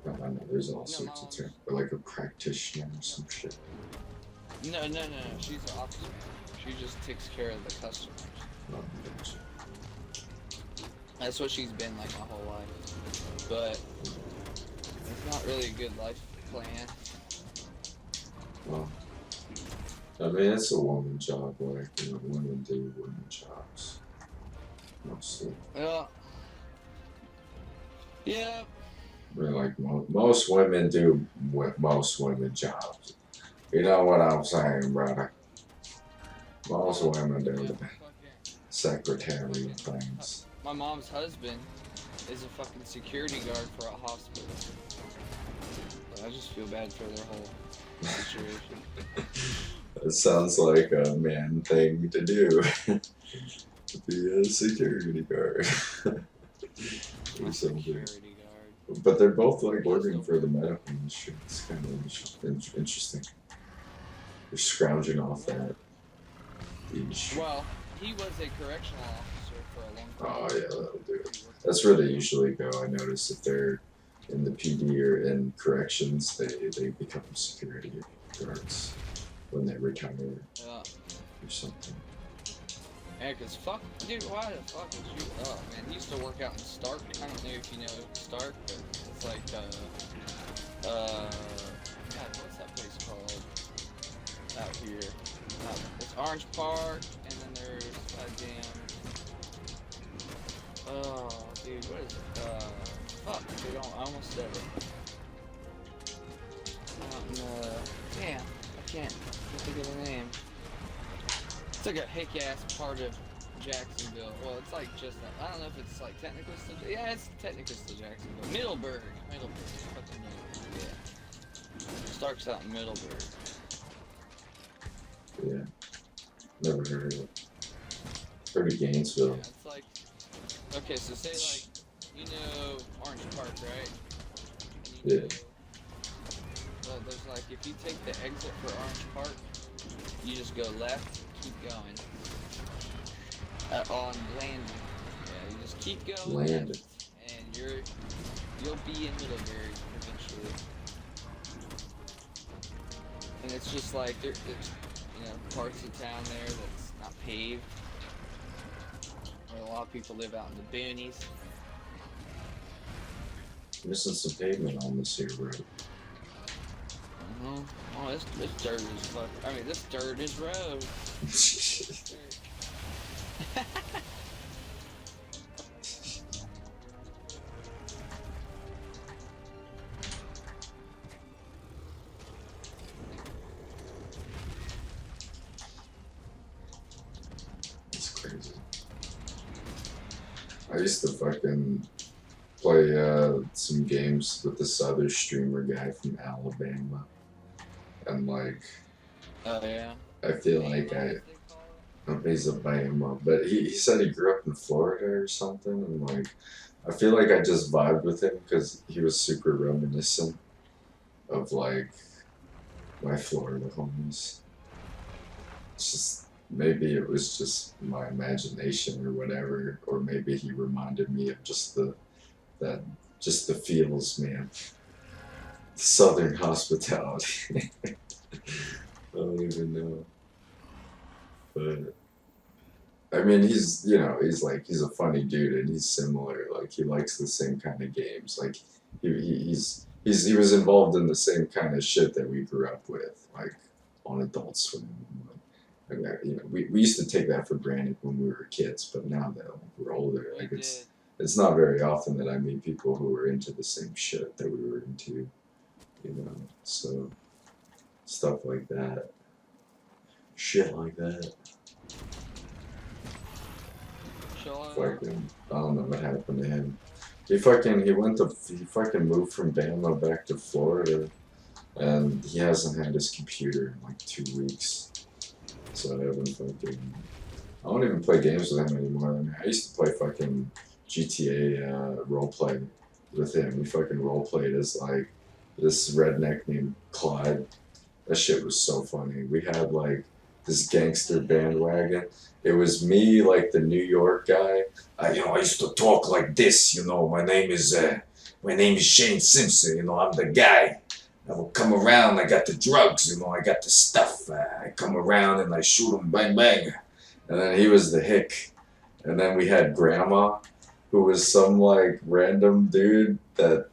I know there's all sorts of terms. Or like a practitioner or some shit. No, she's an office manager. She just takes care of the customers. Oh, gotcha. That's what she's been like my whole life. But it's not really a good life plan. Well, I mean, it's a woman job. Like, women do women jobs. Mostly. Well, yeah. I mean, like most women do what most women jobs. You know what I'm saying, brother? Most women do Yeah, the fucking. secretary things. My mom's husband is a fucking security guard for a hospital. But I just feel bad for their whole situation. It sounds like a man thing to do. To be a security guard. A Or something. security guard. But they're both like working for the medical industry. It's kind of interesting. They're scrounging off that. Well, he was a correctional officer for a long Oh time. yeah, that'll do it. That's where they usually go. I notice if they're in the PD or in corrections, they become security guards when they retire Yeah. or something. Yeah, cause fuck, dude, why the fuck is you? Oh man, he used to work out in Stark. I don't know if you know Stark, but it's like God, what's that place called out here? It's Orange Park, and then there's oh, dude, what is it? Fuck, dude, I almost said it. Damn, I can't think of the name. It's like a hick ass part of Jacksonville. Well, it's like just I don't know if it's like technically still. Yeah, it's technically still Jacksonville. Middleburg. Fucking Middleburg. Yeah. Starks out in Middleburg. Yeah, never heard of it. Heard of Gainesville. Yeah, it's like okay, so say like you know Orange Park, right? And you know, well, there's like if you take the exit for Orange Park, you just go left, keep going. On Landing. Yeah, you just keep going. Landing. Left, and you'll be in Middlebury eventually. And it's just like there's parts of town there that's not paved. Where a lot of people live out in the boonies. Missing some pavement on this here road. Oh, this dirt is fuck. I mean, this dirt is road. It's crazy. I used to fucking play some games with this other streamer guy from Alabama, and like Oh yeah. I feel like he's a Bama, but he said he grew up in Florida or something, and like I feel like I just vibed with him because he was super reminiscent of like my Florida homies. It's just maybe it was just my imagination or whatever, or maybe he reminded me of just the feels, man. Southern hospitality. I don't even know. But I mean he's a funny dude and he's similar. Like he likes the same kind of games. Like he was involved in the same kind of shit that we grew up with, like on Adult Swim. And, we used to take that for granted when we were kids, but now that we're older, like it's not very often that I meet people who are into the same shit that we were into, so stuff like that. Shit like that. Fucking, I don't know what happened to him. He fucking moved from Bama back to Florida, and he hasn't had his computer in like 2 weeks. So I don't even play games with him anymore. I mean, I used to play fucking GTA roleplay with him. We fucking roleplayed as like this redneck named Clyde. That shit was so funny. We had like this gangster bandwagon. It was me, like the New York guy. I used to talk like this. My name is Shane Simpson. I'm the guy. I will come around. I got the drugs. I got the stuff. I come around and I shoot them, bang bang. And then he was the hick. And then we had Grandma, who was some like random dude that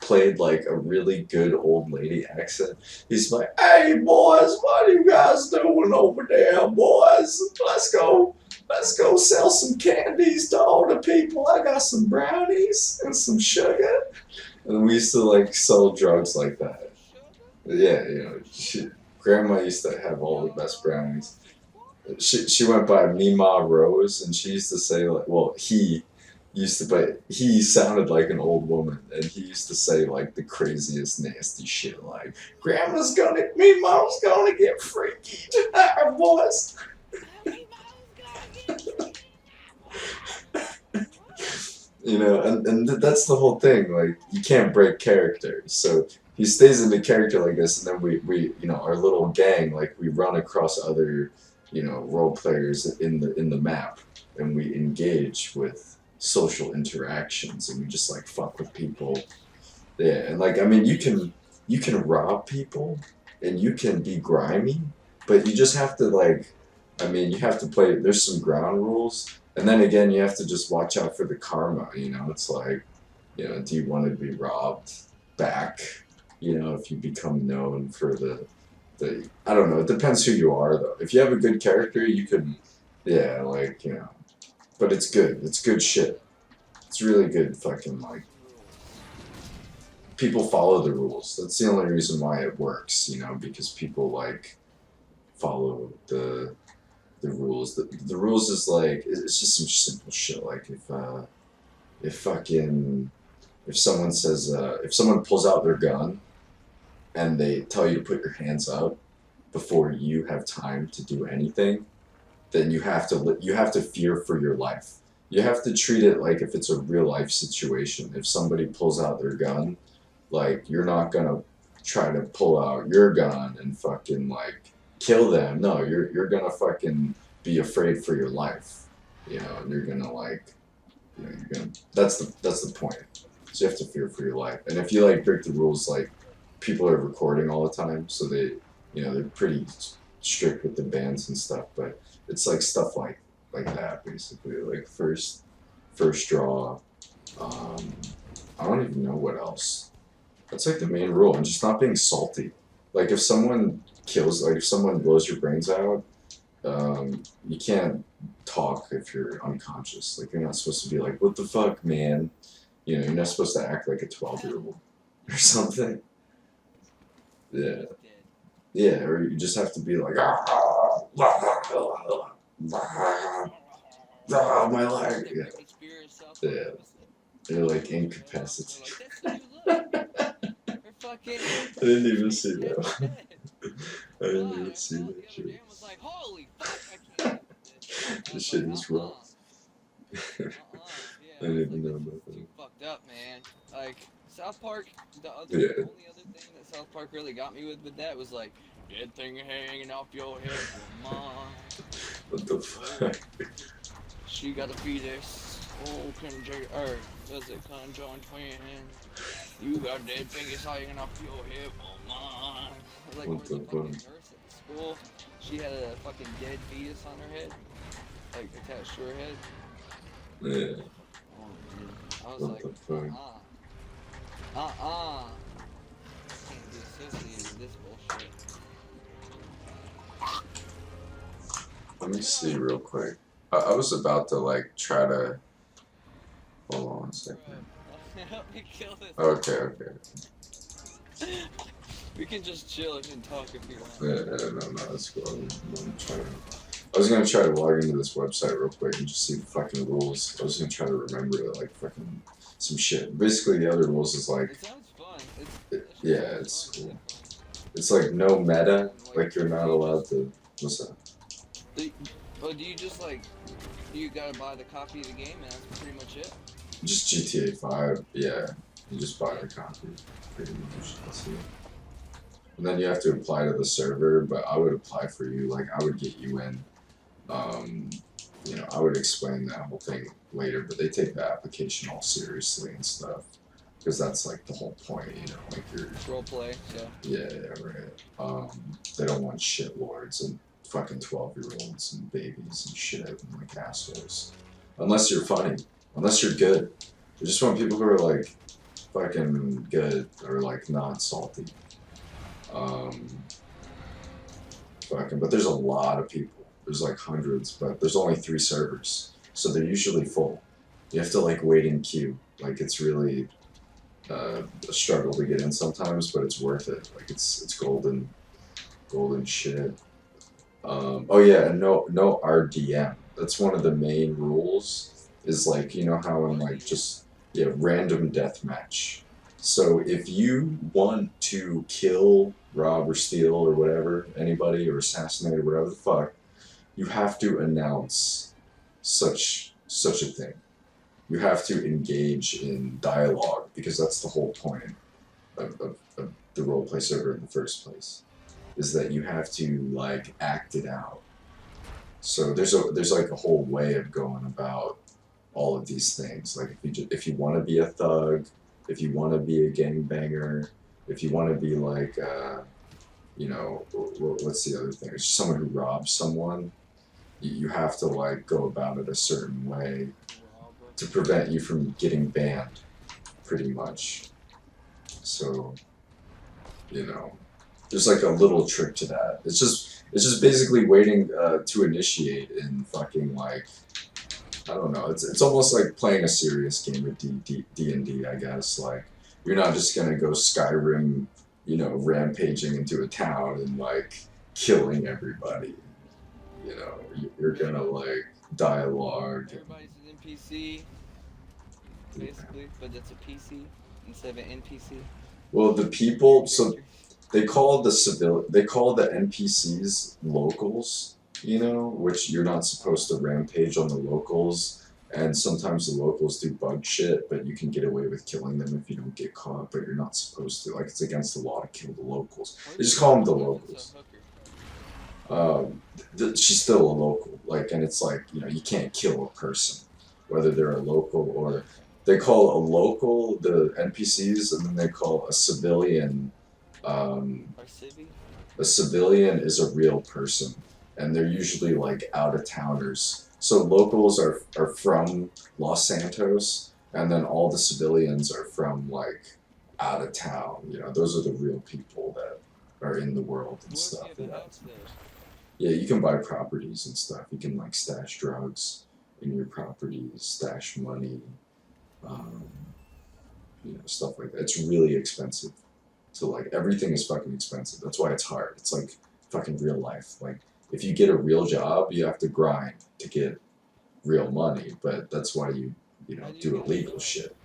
played like a really good old lady accent. He's like, "Hey boys, what are you guys doing over there, boys? Let's go sell some candies to all the people. I got some brownies and some sugar." And we used to like sell drugs like that. Yeah, grandma used to have all the best brownies. She went by Mima Rose, and she used to say like, well, he used to, but he sounded like an old woman, and he used to say like the craziest nasty shit, like Mima's gonna get freaky tonight, boys. That's the whole thing. Like, you can't break character. So he stays in the character like this, and then our little gang, like, we run across other, role players in the map, and we engage with social interactions, and we just like fuck with people. Yeah, and like, I mean, you can rob people, and you can be grimy, but you just have to like, I mean, you have to play. There's some ground rules, and then again, you have to just watch out for the karma. It's like, do you want to be robbed back? If you become known for the I don't know. It depends who you are, though. If you have a good character, you could, yeah, like But it's good. It's good shit. It's really good. Fucking like people follow the rules. That's the only reason why it works. Because people like follow the rules. The rules is like, it's just some simple shit. Like if someone says if someone pulls out their gun and they tell you to put your hands up before you have time to do anything, then you have to fear for your life. You have to treat it like if it's a real life situation. If somebody pulls out their gun, like, you're not gonna try to pull out your gun and fucking like kill them. No, you're gonna fucking be afraid for your life. And you're gonna like, you're gonna. That's the point. So you have to fear for your life. And if you like break the rules, like, people are recording all the time, so they're pretty strict with the bans and stuff. But it's like stuff like that, basically. Like first draw. I don't even know what else. That's like the main rule, and just not being salty. Like, if someone blows your brains out, you can't talk if you're unconscious. Like, you're not supposed to be like, "What the fuck, man?" You're not supposed to act like a 12-year-old or something. Yeah, yeah, or you just have to be like, my leg. Yeah, they're like incapacitated. I didn't even see that. I didn't even see that shit. This shit is wrong. I didn't even know about that. Fucked up, man. Like, South Park, the Yeah. only other thing that South Park really got me with that was like, dead thing hanging off your head, mom. What the fuck? She got a fetus. Oh, conjoined twin. You got dead fingers hanging off your head, mama. Like, What the fucking fuck? nurse at school, she had a fucking dead fetus on her head, like attached to her head. Yeah. Oh, man. I was What like, the fuck? Can't be associated with this bullshit. Let me see real quick. I was about to like try to. Hold on one second. Help me kill this. Okay. We can just chill and talk if you want. No, that's cool. I was gonna try to log into this website real quick and just see the fucking rules. I was gonna try to remember like fucking some shit. Basically, the other rules is like, It sounds fun. it's cool. It's like no meta. Like, you're not allowed to. What's that? But do you just like, you gotta buy the copy of the game and that's pretty much it? Just GTA 5. Yeah, you just buy the copy. Pretty much. That's it. And then you have to apply to the server, but I would apply for you. Like, I would get you in. I would explain that whole thing later, but they take the application all seriously and stuff, because that's like the whole point, like you're Role play, so. Yeah, right. They don't want shitlords and fucking 12-year-olds and babies and shit and like assholes. Unless you're funny, unless you're good. They just want people who are like fucking good or like not salty. But there's a lot of people. There's like hundreds, but there's only 3 servers, so they're usually full. You have to like wait in queue. Like, it's really, a struggle to get in sometimes, but it's worth it. Like it's golden shit. Oh yeah, and no RDM. That's one of the main rules. Is like you know how in like just random deathmatch. So if you want to kill, rob, or steal or whatever anybody or assassinate or whatever the fuck, you have to announce such a thing. You have to engage in dialogue because that's the whole point of the roleplay server in the first place. Is that you have to like act it out. So there's like a whole way of going about all of these things. Like if you want to be a thug, if you want to be a gangbanger, if you want to be like what's the other thing? It's just someone who robs someone. You have to like go about it a certain way to prevent you from getting banned, pretty much. So you know, there's like a little trick to that. It's just basically waiting to initiate in fucking like I don't know. It's almost like playing a serious game of D&D, I guess. Like you're not just gonna go Skyrim, rampaging into a town and like killing everybody. You're gonna like dialogue. Everybody's an NPC, basically, but that's a PC instead of an NPC. Well, the people. So they call the NPCs locals, which you're not supposed to rampage on the locals. And sometimes the locals do bug shit, but you can get away with killing them if you don't get caught. But you're not supposed to. Like it's against the law to kill the locals. They just call them the locals. She's still a local. Like, and it's like you can't kill a person, whether they're a local or they call a local the NPCs, and then they call a civilian. A civilian is a real person, and they're usually like out of towners. So locals are from Los Santos, and then all the civilians are from like out of town. Those are the real people that are in the world and stuff. Yeah, you can buy properties and stuff. You can like stash drugs in your properties, stash money, stuff like that. It's really expensive. So like everything is fucking expensive. That's why it's hard. It's like fucking real life. Like if you get a real job, you have to grind to get real money. But that's why you do illegal shit.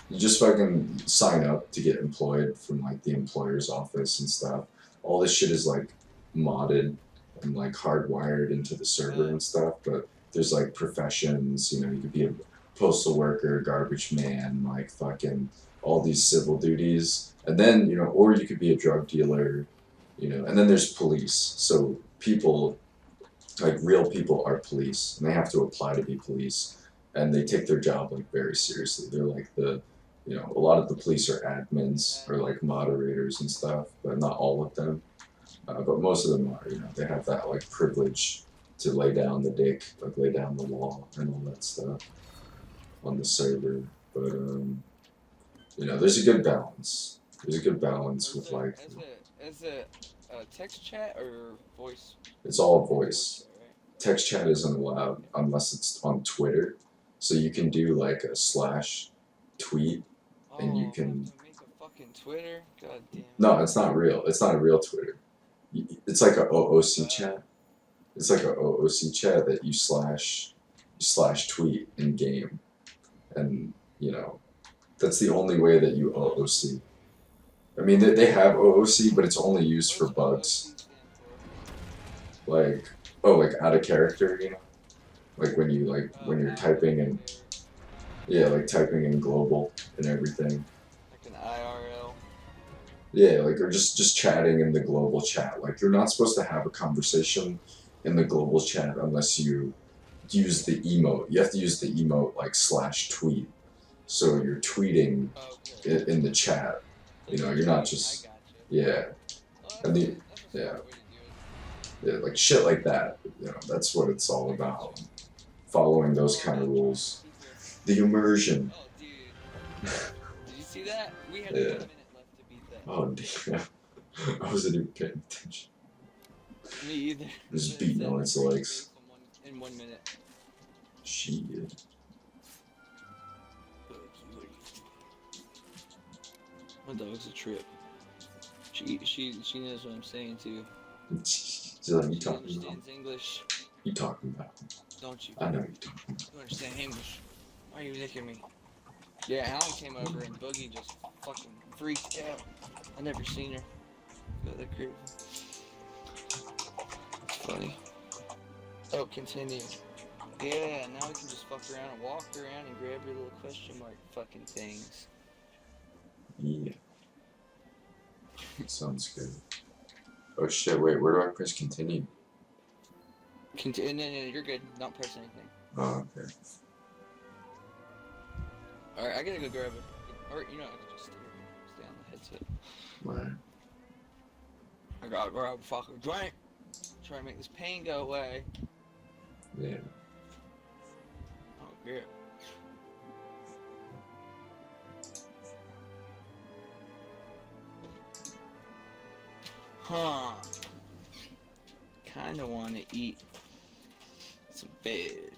You just fucking sign up to get employed from like the employer's office and stuff. All this shit is like modded and like hardwired into the server and stuff. But there's like professions. You could be a postal worker, garbage man, like fucking all these civil duties. And then, or you could be a drug dealer, and then there's police. So people, like real people are police, and they have to apply to be police, and they take their job like very seriously. They're like a lot of the police are admins or like moderators and stuff, but not all of them. But most of them are, they have that like privilege to lay down the dick, like lay down the law and all that stuff on the server. But, there's a good balance. There's a good balance with like. Is it text chat or voice? It's all voice. Text chat isn't allowed unless it's on Twitter. So you can do like a /tweet, and you can. Make a fucking Twitter. God damn. No, it's not real. It's not a real Twitter. It's like a OOC chat. It's like a OOC chat that you slash tweet in game, and that's the only way that you OOC. I mean, they have OOC, but it's only used for bugs. Like, like out of character, like when you're typing and like typing in global and everything. Like an IRL. Yeah, like or just chatting in the global chat. Like you're not supposed to have a conversation in the global chat unless you use the emote. You have to use the emote like /tweet. So you're tweeting in the chat. You're not just and like shit like that. That's what it's all about. Following those kind of rules. The immersion. Oh, dude. Did you see that? We had 1 minute left to beat that. Oh damn. I wasn't even paying attention. Me either. Just beating on its legs. In 1 minute. Shit. My dog's a trip. She knows what I'm saying too. She's like, you She talking about? understands English, You talking about? don't you? I know you talking about. You understand English. Why are you licking me? Yeah, Alan came over and Boogie just fucking freaked out. I never seen her go that crazy. It's funny. Oh, continue. Yeah, now we can just fuck around and walk around and grab your little question mark fucking things. Yeah. Sounds good. Oh shit, wait, where do I press continue? Continue. No, you're good. Not press anything. Oh, okay. Alright, I gotta go grab it. Or, you know, I can just stay on the headset. Right. I gotta grab a fucking drink. Try to make this pain go away. Yeah. Oh, yeah. Huh. Kinda wanna eat some food.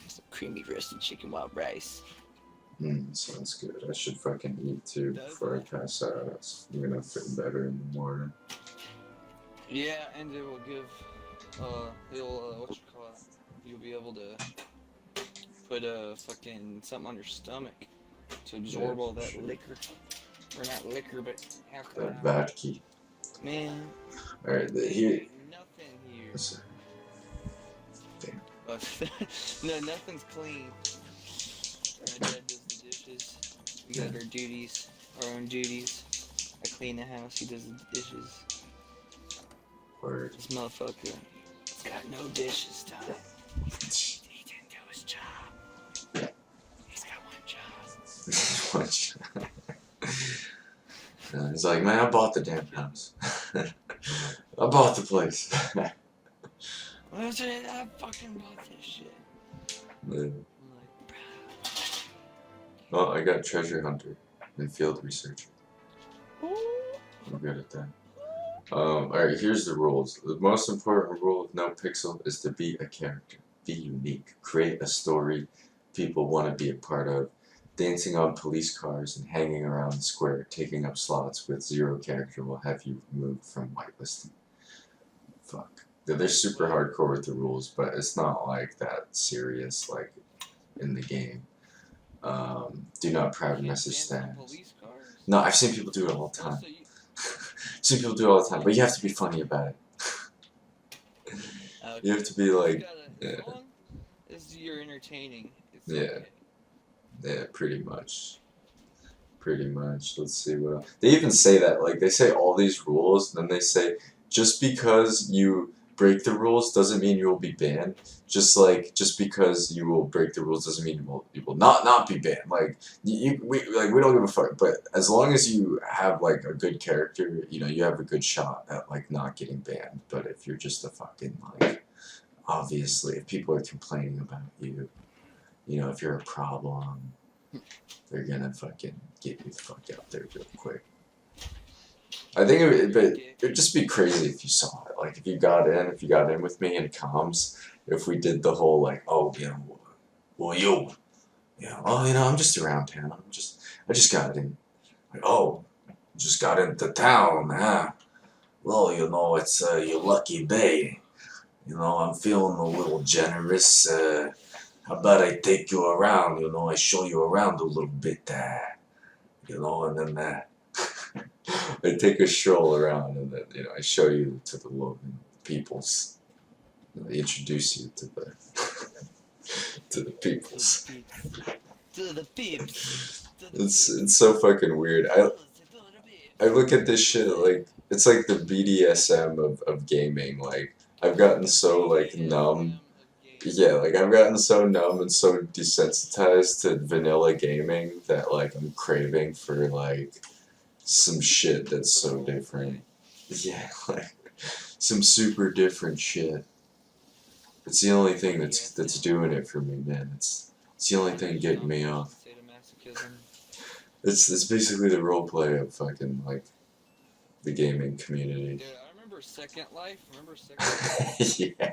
Some creamy roasted chicken wild rice. Sounds good. I should fucking eat too before I pass out. I'm gonna feel better in the morning. Yeah, and it will give, you'll be able to put fucking something on your stomach to absorb all that shit. liquor. Or not liquor, but alcohol. That vodka. Man. Alright, here. Ain't nothing here. Listen. No, nothing's clean. My dad does the dishes. We got our duties, our own duties. I clean the house, he does the dishes. Word. This motherfucker, he's got no dishes time. He didn't do his job. He's got one job. He's like, man, I bought the damn house. I bought the place. I fucking bought this shit. Yeah. I'm like, bruh. Oh, I got treasure hunter and field researcher. Ooh. I'm good at that. Alright, here's the rules. The most important rule of No Pixel is to be a character. Be unique. Create a story people want to be a part of. Dancing on police cars and hanging around the square, taking up slots with 0 character will have you removed from whitelisting. Fuck. They're super hardcore with the rules, but it's not like that serious, like, in the game. Do not private message stands. No, I've seen people do it all the time. I've seen people do it all the time, but you have to be funny about it. You have to be like, yeah. As long as you're entertaining, it's Yeah. okay. Yeah, pretty much. Pretty much. Let's see what else. They even say that, like, they say all these rules, and then they say, just because you break the rules doesn't mean you will be banned. Just because you will break the rules doesn't mean you will not be banned. Like, we don't give a fuck. But as long as you have, like, a good character, you know, you have a good shot at, like, not getting banned. But if you're just a fucking, like, obviously, if people are complaining about you, you know, if you're a problem, they're gonna fucking get you the fuck out there real quick. I think it'd just be crazy if you saw it. Like, if you got in with me in comms, if we did the whole, like, oh, you know, well, you know, oh, you know, I'm just around town. I just got in. Like, oh, just got into town, huh? Well, you know, it's your lucky day. You know, I'm feeling a little generous. How about I take you around, you know, I show you around a little bit, you know, and then I take a stroll around and then, you know, I show you to the local peoples. You know, I introduce you to the to the peoples. To the peeps. It's so fucking weird. I look at this shit like it's like the BDSM of gaming. Like, I've gotten so like numb. Yeah, like, I've gotten so numb and so desensitized to vanilla gaming that, like, I'm craving for, like, some shit that's so different. Yeah, like, some super different shit. It's the only thing that's doing it for me, man. It's the only thing getting me off. It's basically the roleplay of fucking, like, the gaming community. Dude, I remember Second Life. Yeah.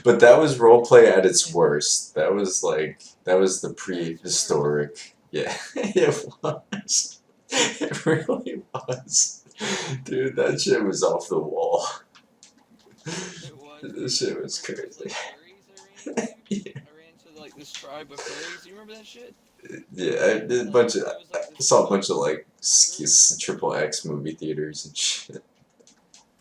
But that was roleplay at its worst. That was the prehistoric. Yeah, it was. It really was. Dude, that shit was off the wall. It was. This Dude. shit was Remember those crazy. like furries I ran to? Yeah, I ran to like this tribe of furries. You remember that shit? I did a Like bunch of. it was like I this saw a one bunch of like group. triple X movie theaters and shit.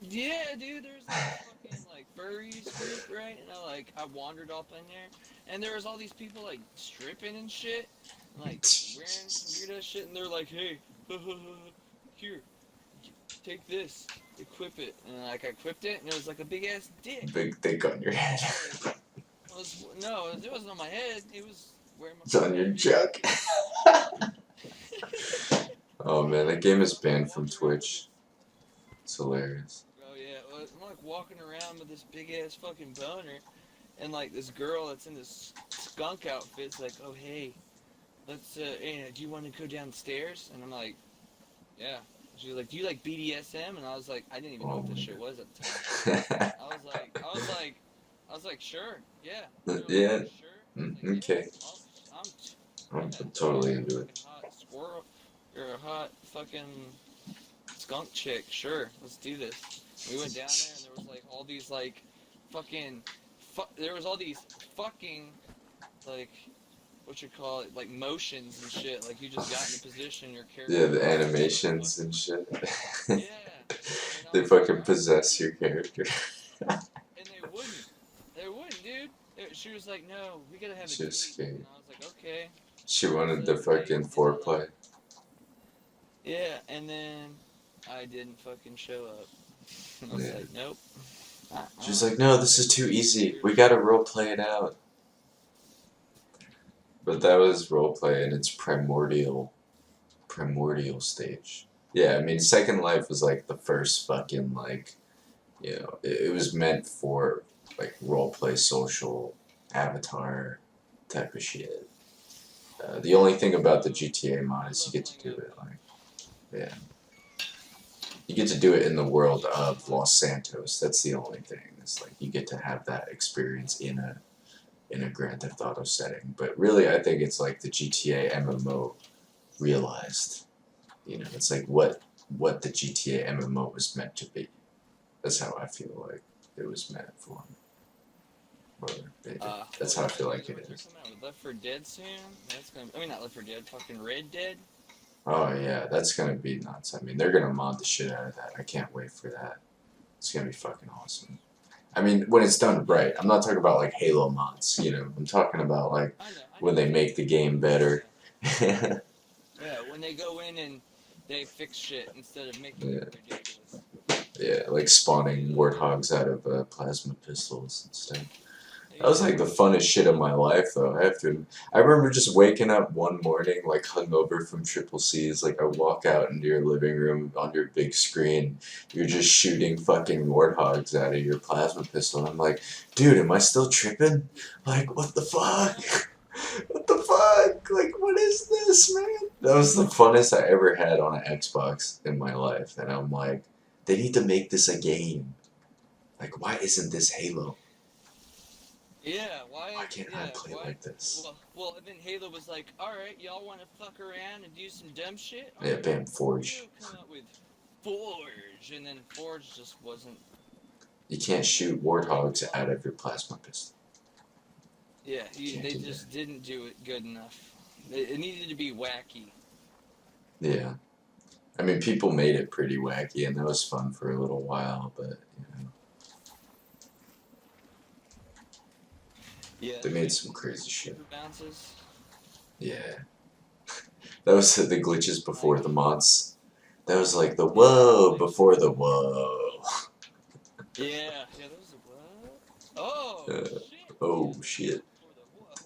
Yeah, dude. There's like this fucking like furries group, right? And I wandered up in there, and there was all these people like stripping and shit, and, like wearing some weird ass shit, and they're like, hey, here, take this, equip it, and like I equipped it, and it was like a big ass dick. Big dick on your head. It wasn't on my head. It was wearing my It's on your junk. Oh man, that game is banned from Twitch. It's hilarious. Oh yeah, well, I'm like walking around with this big ass fucking boner, and like this girl that's in this skunk outfit's like, oh hey, let's hey, do you want to go downstairs? And I'm like, yeah. She was like, do you like BDSM? And I was like, I didn't even know what this shit was at the time. I was like, sure, yeah. They were like, Yeah, "You sure?" I was like, okay. I'm yeah, totally you're a into it. fucking hot squirrel. You're a hot fucking skunk chick. Sure, let's do this. We went down there and there was like all these like fucking there was all these fucking like what you call it, like motions and shit. Like you just got in a position, your character. Yeah, the animations and shit. Yeah. They fucking possess your character. And they wouldn't, dude. She was like, no, we gotta have a She date. was scared. And I was like, okay. She wanted the fucking foreplay. Yeah, and then I didn't fucking show up. I was Yeah. like, nope. She's like, no, this is too easy. We gotta roleplay it out. But that was roleplay in its primordial stage. Yeah, I mean, Second Life was like the first fucking like, you know, it was meant for like roleplay, social, avatar type of shit. The only thing about the GTA mod is you get to do it like, yeah, you get to do it in the world of Los Santos. That's the only thing. It's like you get to have that experience in a Grand Theft Auto setting. But really, I think it's like the GTA MMO realized. You know, it's like what the GTA MMO was meant to be. That's how I feel like it was meant for. Or that's how I feel like it is. Coming out with Left 4 Dead soon. That's gonna. I mean, not Left 4 Dead. Fucking Red Dead. Oh yeah, that's gonna be nuts. I mean, they're gonna mod the shit out of that. I can't wait for that. It's gonna be fucking awesome. I mean, when it's done right. I'm not talking about like Halo mods, you know. I'm talking about like I know. when they make the game better. Yeah, when they go in and they fix shit instead of making it ridiculous. Yeah, like spawning warthogs out of plasma pistols and stuff. That was like the funnest shit of my life, though. I have to. I remember just waking up one morning, like hungover from Triple C's. Like I walk out into your living room on your big screen, you're just shooting fucking warthogs out of your plasma pistol. And I'm like, dude, am I still tripping? Like, what the fuck? What the fuck? Like, what is this, man? That was the funnest I ever had on an Xbox in my life. And I'm like, they need to make this a game. Like, why isn't this Halo? Yeah, why can't I play like this? Well, and then Halo was like, alright, y'all want to fuck around and do some dumb shit? Yeah, Alright, bam, Forge. we'll come up with Forge, and then Forge just wasn't. You can't shoot warthogs out of your plasma pistol. Yeah, Can't they do just didn't do it good enough. It needed to be wacky. Yeah. I mean, people made it pretty wacky, and that was fun for a little while, but, you know. Yeah, They made some crazy shit. super bounces. Yeah. That was the glitches before the mods. That was like the whoa before the whoa. Yeah, that was a what? Oh, shit. Oh, shit.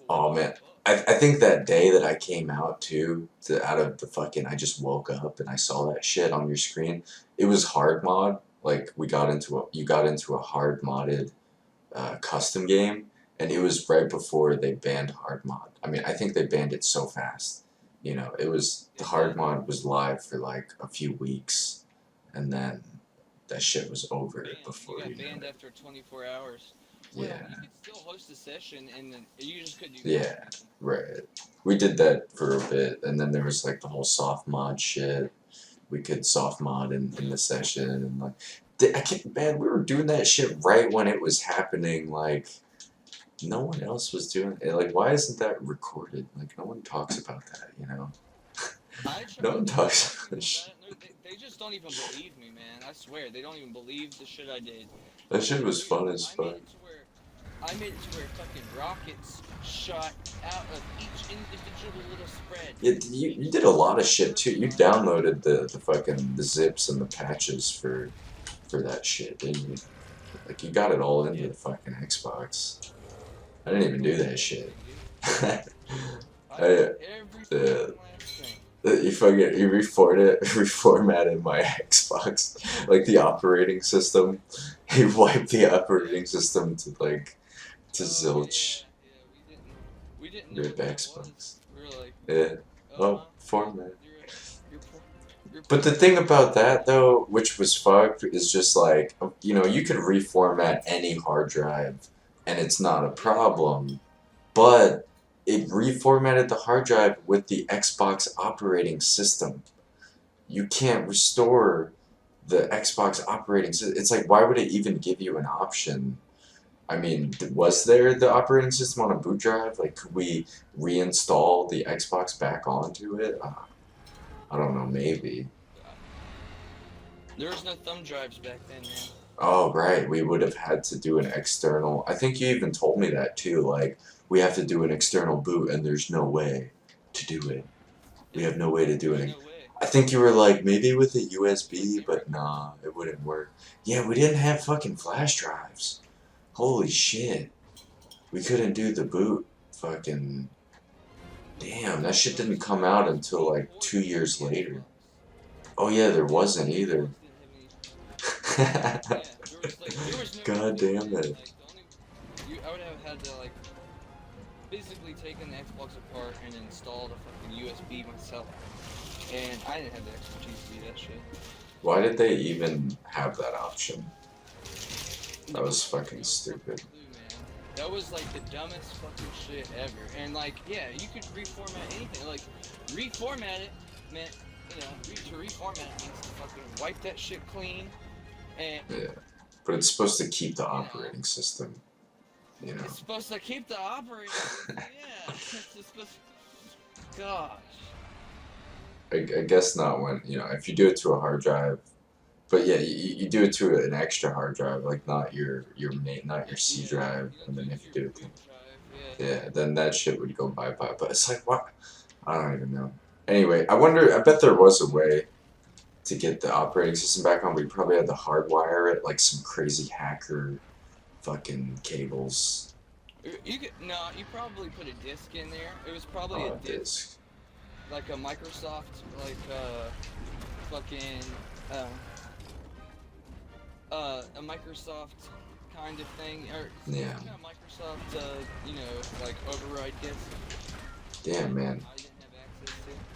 Oh, man. I think that day that I came out out of the fucking, I just woke up and I saw that shit on your screen. It was hard mod. Like you got into a hard modded custom game, and it was right before they banned hard mod. I mean, I think they banned it so fast. You know, the hard mod was live for like a few weeks, and then that shit was over before you you got know banned it. after 24 hours. Well, Yeah. you could still host a session, and then you just could do. Yeah. Right. We did that for a bit, and then there was like the whole soft mod shit. We could soft mod in the session, and like, I can't, man, we were doing that shit right when it was happening. Like, no one else was doing it. Like, why isn't that recorded? Like, no one talks about that, you know? I No one tried talks talking about to this shit. them about it. They just don't even believe me, man. I swear, they don't even believe the shit I did. That shit was Dude, fun as I fuck. made it to where fucking rockets shot out of each individual little spread. You did a lot of shit too. You downloaded the fucking the zips and the patches for that shit, didn't you? Like, you got it all into the fucking Xbox. I didn't even do that shit. I I, did every the fucking last thing. you reformatted my Xbox, like the operating system. You wiped the operating system to like to zilch. Yeah, we didn't know Rip what that Xbox. was. We were like, Yeah. Oh, format. You're But the thing about that though, which was fucked, is just like, you know, you could reformat any hard drive and it's not a problem, but it reformatted the hard drive with the Xbox operating system. You can't restore the Xbox operating system. It's like, why would it even give you an option? I mean, was there the operating system on a boot drive? Like, could we reinstall the Xbox back onto it? I don't know, maybe. There was no thumb drives back then, man. Oh, right. We would have had to do an external. I think you even told me that too. Like, we have to do an external boot, and there's no way to do it. We have no way to do There's it. no way. I think you were like, maybe with a USB, but nah, it wouldn't work. Yeah, we didn't have fucking flash drives. Holy shit. We couldn't do the boot. Fucking. Damn, that shit didn't come out until like 2 years later. Oh, yeah, there wasn't either. God damn it. I would have had to like physically take an Xbox apart and install the fucking USB myself. And I didn't have the expertise to do that shit. Why did they even have that option? That was fucking stupid. That was like the dumbest fucking shit ever. And like, yeah, you could reformat anything. Like, reformat it meant, you know, to reformat means to fucking wipe that shit clean. And yeah, but it's supposed to keep the operating system. You know. It's supposed to keep the operating system. Yeah. It's just supposed. Gosh. I guess not when, you know, if you do it to a hard drive, but yeah, you do it to an extra hard drive, like not your main, not your C drive, and then if you do it to, yeah, then that shit would go bye-bye. But it's like, what? I don't even know. Anyway, I bet there was a way to get the operating system back on, but you probably had to hardwire it, like some crazy hacker fucking cables. You probably put a disc in there. It was probably a disc. Like a Microsoft, like fucking a Microsoft kind of thing, or yeah. Microsoft, you know, like override disc. Damn, man.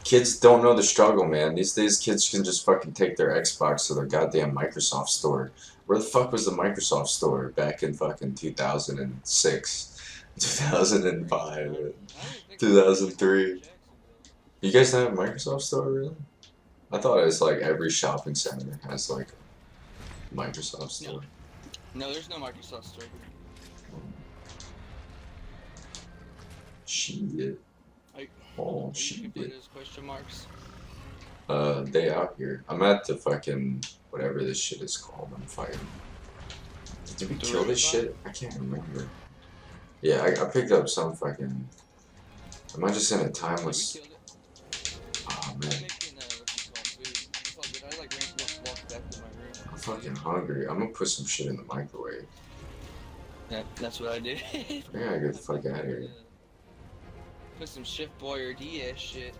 Kids don't know the struggle, man. These days, kids can just fucking take their Xbox to their goddamn Microsoft store. Where the fuck was the Microsoft store back in fucking 2006, 2005, 2003? You guys have a Microsoft store, really? I thought it was like every shopping center has like a Microsoft store. No, there's no Microsoft store. Shit. Oh, shit. Question marks. They out here. I'm at the fucking whatever this shit is called. I'm fighting. Did we kill this shit? I can't remember. Yeah, I picked up some fucking. Am I just in a timeless? Oh man. I'm fucking hungry. I'm gonna put some shit in the microwave. Yeah, that's what I did. I gotta get the fuck out of here. Put some Shift Boyardee ass shit.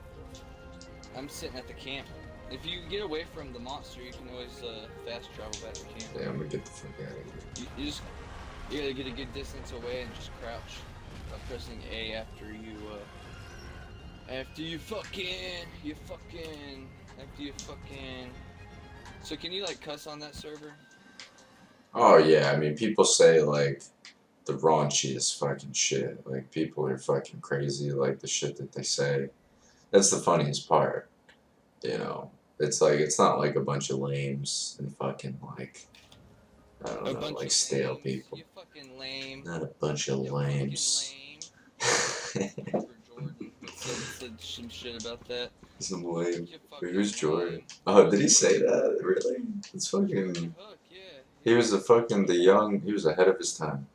I'm sitting at the camp. If you get away from the monster, you can always fast travel back to camp. Yeah, I'm gonna get the fuck out of here. You gotta get a good distance away and just crouch by pressing A after you fucking. So can you like cuss on that server? Oh yeah, I mean people say like the raunchiest fucking shit. Like, people are fucking crazy, like, the shit that they say. That's the funniest part, you know? It's like, it's not like a bunch of lames and fucking, like, I don't A know, bunch like of stale lames. people. You fucking lame. Not a bunch of You fucking lames. lame. Remember Jordan said some shit about that. Some lame. You fucking Who's Jordan? lame. Oh, did he say that? Really? It's Jordan fucking. Hook, yeah. He was the young. He was ahead of his time.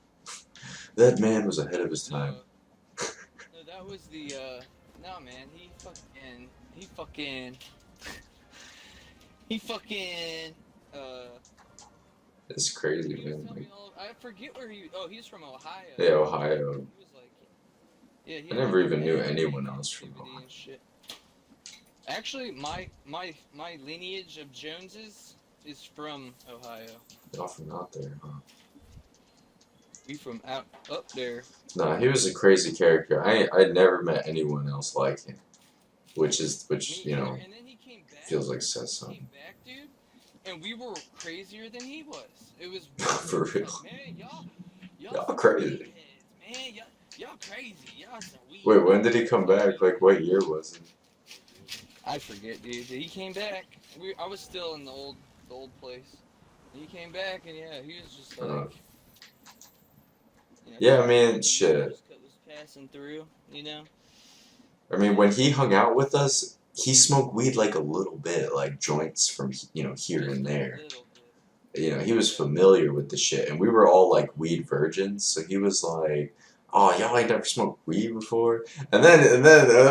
That man was ahead of his time. No, that was the, no, man, he fucking, It's crazy, he was man. telling me Like, all, I forget where he's from Ohio. yeah, Ohio. He was like, yeah, he I had never like even knew mad anyone else from activity Ohio. and shit. Actually, my lineage of Joneses is from Ohio. Y'all from out there, huh? We from up there. Nah, he was a crazy character. I never met anyone else like him, which Me you either. know And then he came back. feels like says He something. came back, dude, and we were crazier than he was. It was For real. like, man, y'all Y'all some crazy. meatheads, man. Y'all crazy. Y'all some weed. Wait, when did he come back? Like, what year was it? I forget, dude. He came back. I was still in the old place. He came back, and yeah, he was just like, you know, Yeah, I mean, was shit. passing through, you know. I mean, when he hung out with us, he smoked weed like a little bit, like joints from, you know, here Just and a there. little bit. You know, he was familiar with the shit, and we were all like weed virgins, so he was like, "Oh, y'all ain't never smoked weed before," and then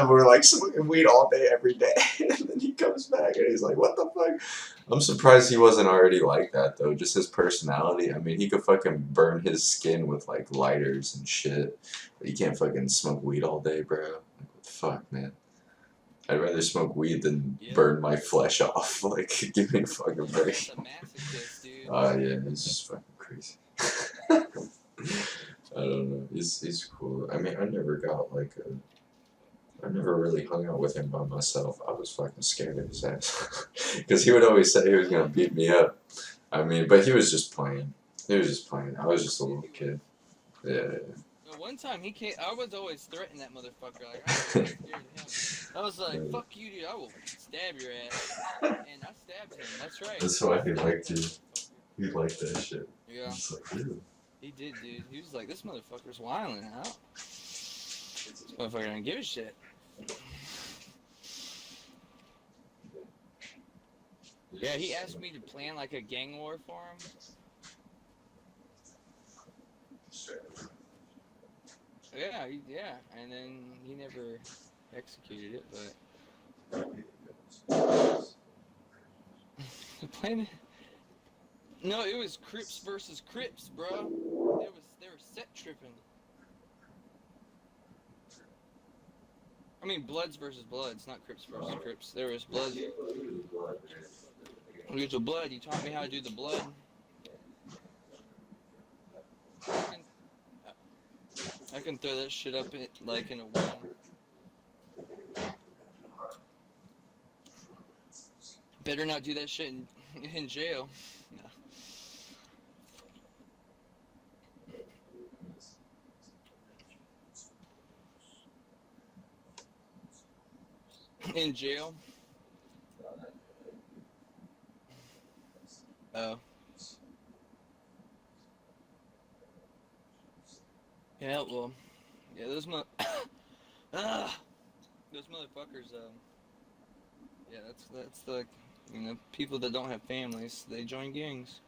we're like smoking weed all day, every day, and then he comes back and he's like, "What the fuck?" I'm surprised he wasn't already like that though. Just his personality. I mean, he could fucking burn his skin with like lighters and shit, but you can't fucking smoke weed all day, bro. Like, what the fuck, man? I'd rather smoke weed than burn my flesh off. Like, give me a fucking break. That's a masochist, dude. Oh yeah, he's just fucking crazy. I don't know. He's cool. I mean, I never got like I never really hung out with him by myself. I was fucking scared of his ass because he would always say he was gonna beat me up. I mean, but he was just playing. He was just playing. I was just a little kid. Yeah. One time he came, I was always threatening that motherfucker. Like, I was scared of him. I was like, "Fuck you, dude! I will stab your ass." And I stabbed him. That's right. That's why he liked you. He liked that shit. Yeah. It's like, dude. He did, dude. He was like, "This motherfucker's wilding out. This motherfucker don't give a shit." Yeah, he asked me to plan like a gang war for him. Yeah, and then he never executed it, but the plan. No, it was Crips versus Crips, bro. They were set tripping. I mean, Bloods versus Bloods, not Crips versus Crips. There was Blood. There's a Blood. You taught me how to do the Blood. I can throw that shit up in, like in a wall. Better not do that shit in jail. No. In jail? Oh. Yeah, well, yeah, those motherfuckers, yeah, that's the, you know, people that don't have families, they join gangs.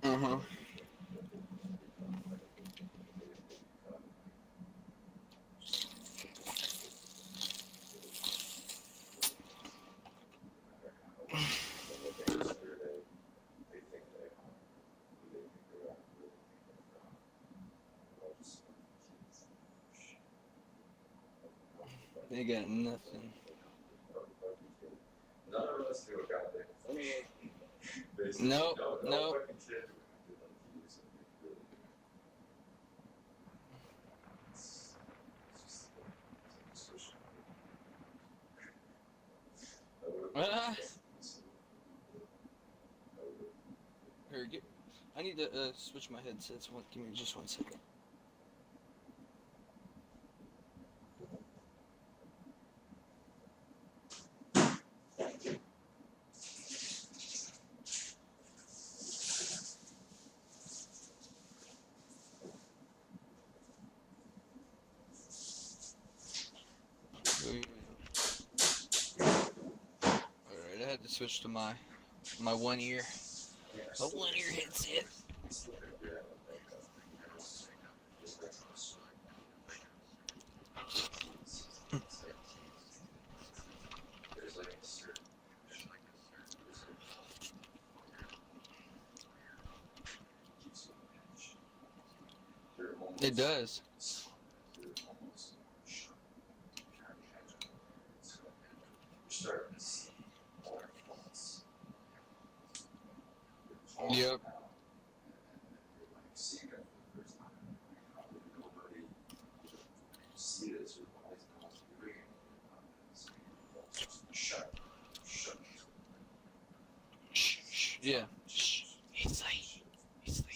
Uh-huh. They got nothing. None of us do a goddamn. No. need to switch my headsets. Give me just 1 second. Alright, I had to switch to my one ear. A one ear headset. It does. Yep. Shh. Yeah. Shh. He's late. He's late.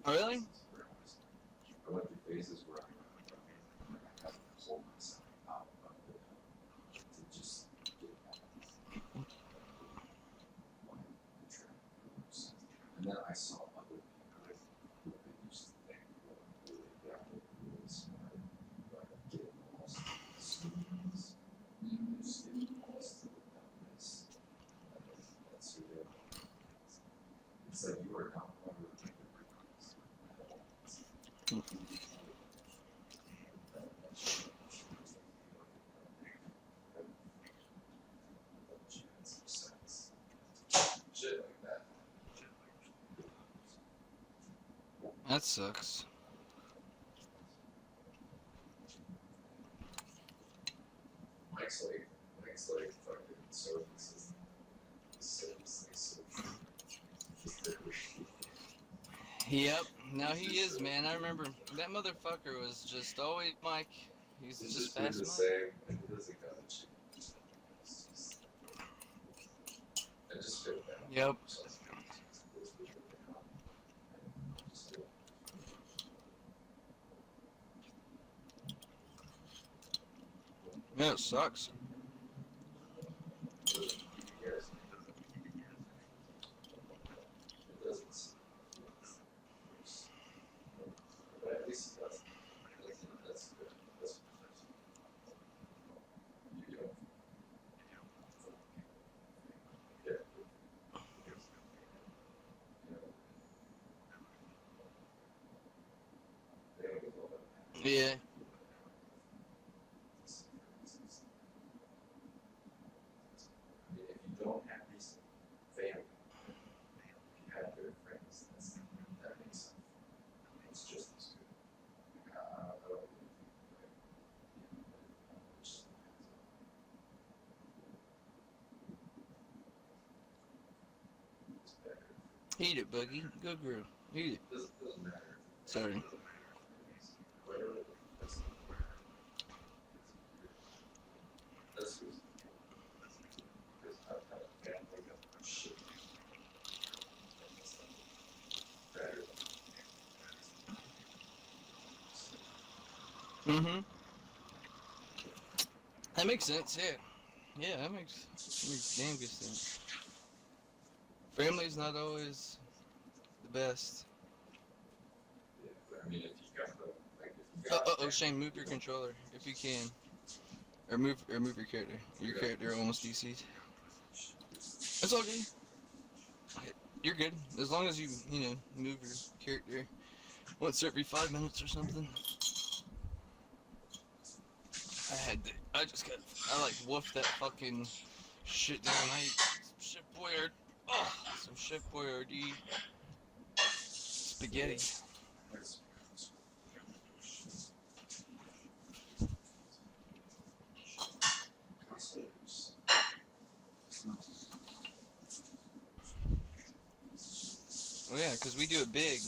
Oh, really? I went through phases where I had to pull myself out of it to just get back. And then I saw other people who used to think really smart, but getting lost in the students, just getting lost in the dumbness. That's who they are. It's like you are not one of the shit like that. That sucks. Mike's like fucking so consistent. So Yep. Now he is, man. I remember that motherfucker was just always Mike. He's it's just been fast the Mike. same, and it doesn't gotta change. I just feel bad. Yep. Yeah, it sucks. But at least he does. That's good. That's you don't. Yeah. They don't get a little bit. Yeah. If you don't have these family, if you have good friends, that makes sense. It's just as good. I don't really think it's better. Eat it, Boogie. Good girl. Eat it. Doesn't matter. Sorry. Whatever. That's who's. Because I've had a family of shit. Better. Mm-hmm. That makes sense, yeah. Yeah, that makes damn good sense. Family's not always the best. Yeah, but I mean, if you got the like, if you got. Oh, Shane, move your controller if you can, or move your character. Your character almost DC'd. It's all good. You're good as long as you move your character once every 5 minutes or something. I like woofed that fucking shit down. I ate some Chef Boyardee. Some Chef Boyardee spaghetti. Oh yeah, because we do it big.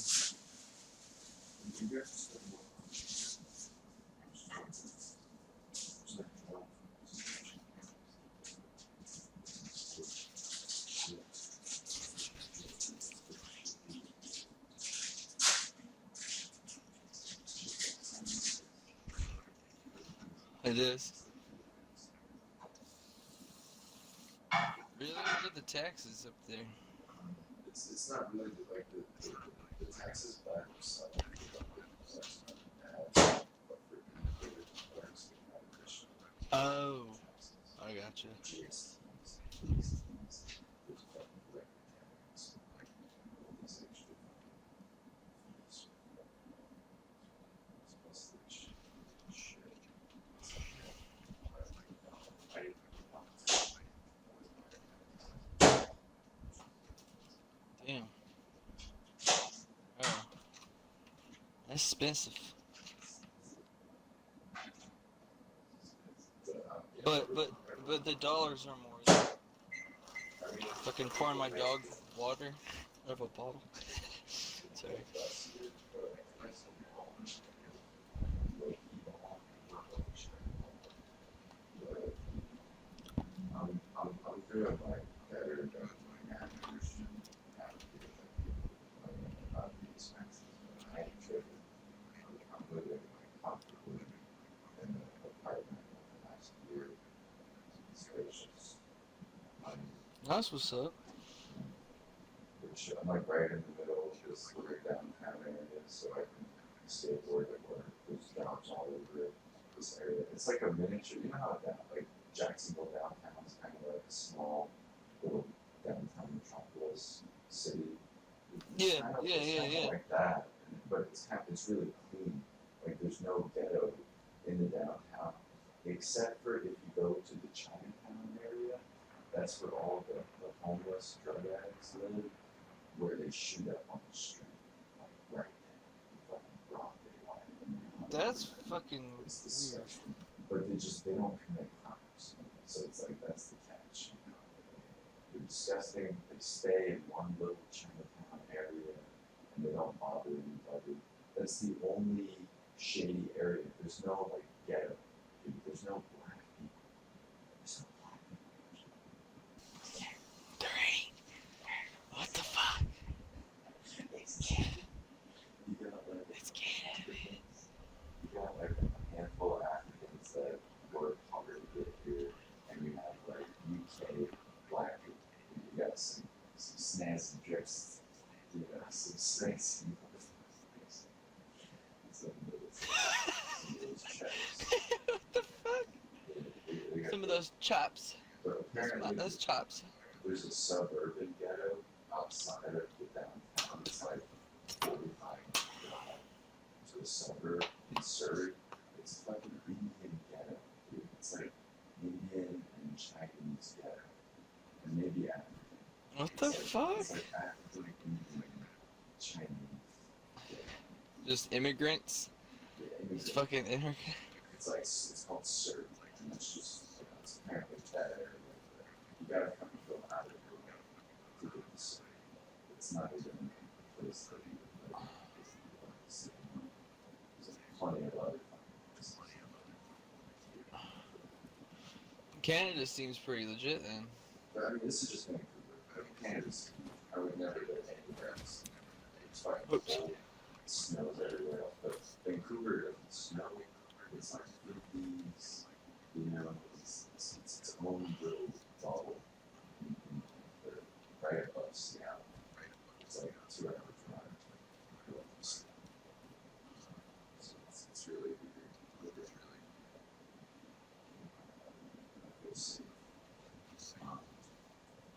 It is. Really? What are the taxes up there? It's not really like the taxes by themselves. Oh, I gotcha. Damn. Oh, that's expensive. But the dollars are more. If I can pour my dog water out of a bottle. Sorry. I'm doing like better than my average about the expenses, but I ain't tripping. I'm living like comfortably in an apartment for the last year. It's spacious. I'm, That's what's up. which I'm like right in the middle of this little downtown area, so I can skateboard at work. There's jobs all over it. This area, it's like a miniature. You know how that like Jacksonville downtown is kind of like a small little downtown metropolis city. It's Yeah, kind of, yeah, it's yeah, kind yeah. of like that, but it's really clean. Like there's no ghetto in the downtown, except for if you go to the Chinatown area. That's where all the homeless drug addicts live, where they shoot up on the street, like right there, fucking broad daylight. That's fucking It's weird. disgusting. But they don't commit crimes. So it's like that's the catch. They're disgusting. They stay in one little Chinatown area and they don't bother anybody. That's the only shady area. There's no like ghetto. Dude. There's no black people. There's no black people. There ain't. What the fuck? It's Canada. You got like It's Canada. you got like a handful of Africans that work hard to get here, and you have like UK black people. You got some snazzy drips, you know, some snakes. Some of those chaps. What the fuck? They got Some of those chops. but apparently Those chops. there's a suburban ghetto outside of the downtown. It's like 45 drive to a suburb in Surrey. It's fucking Indian ghetto, dude. It's like Indian and Chinese ghetto. And maybe African. What the fuck? It's like African, Indian, Chinese. Just immigrants? Yeah, Just fucking immigrants? it's called Surrey. And it's just, it's apparently that area. You gotta come from out of your way to get to Surrey. It's not even a place that you would live. There's plenty of other places. Canada seems pretty legit then. But I mean, this is just Vancouver. I mean, Canada's, I would never go anywhere else. It's fucking Oops. cold. It snows everywhere else. But Vancouver doesn't snow. It's like 50s, you know, it's its own little bubble. Right above Seattle. It's like a 2-hour drive. So it's really weird. We'll see.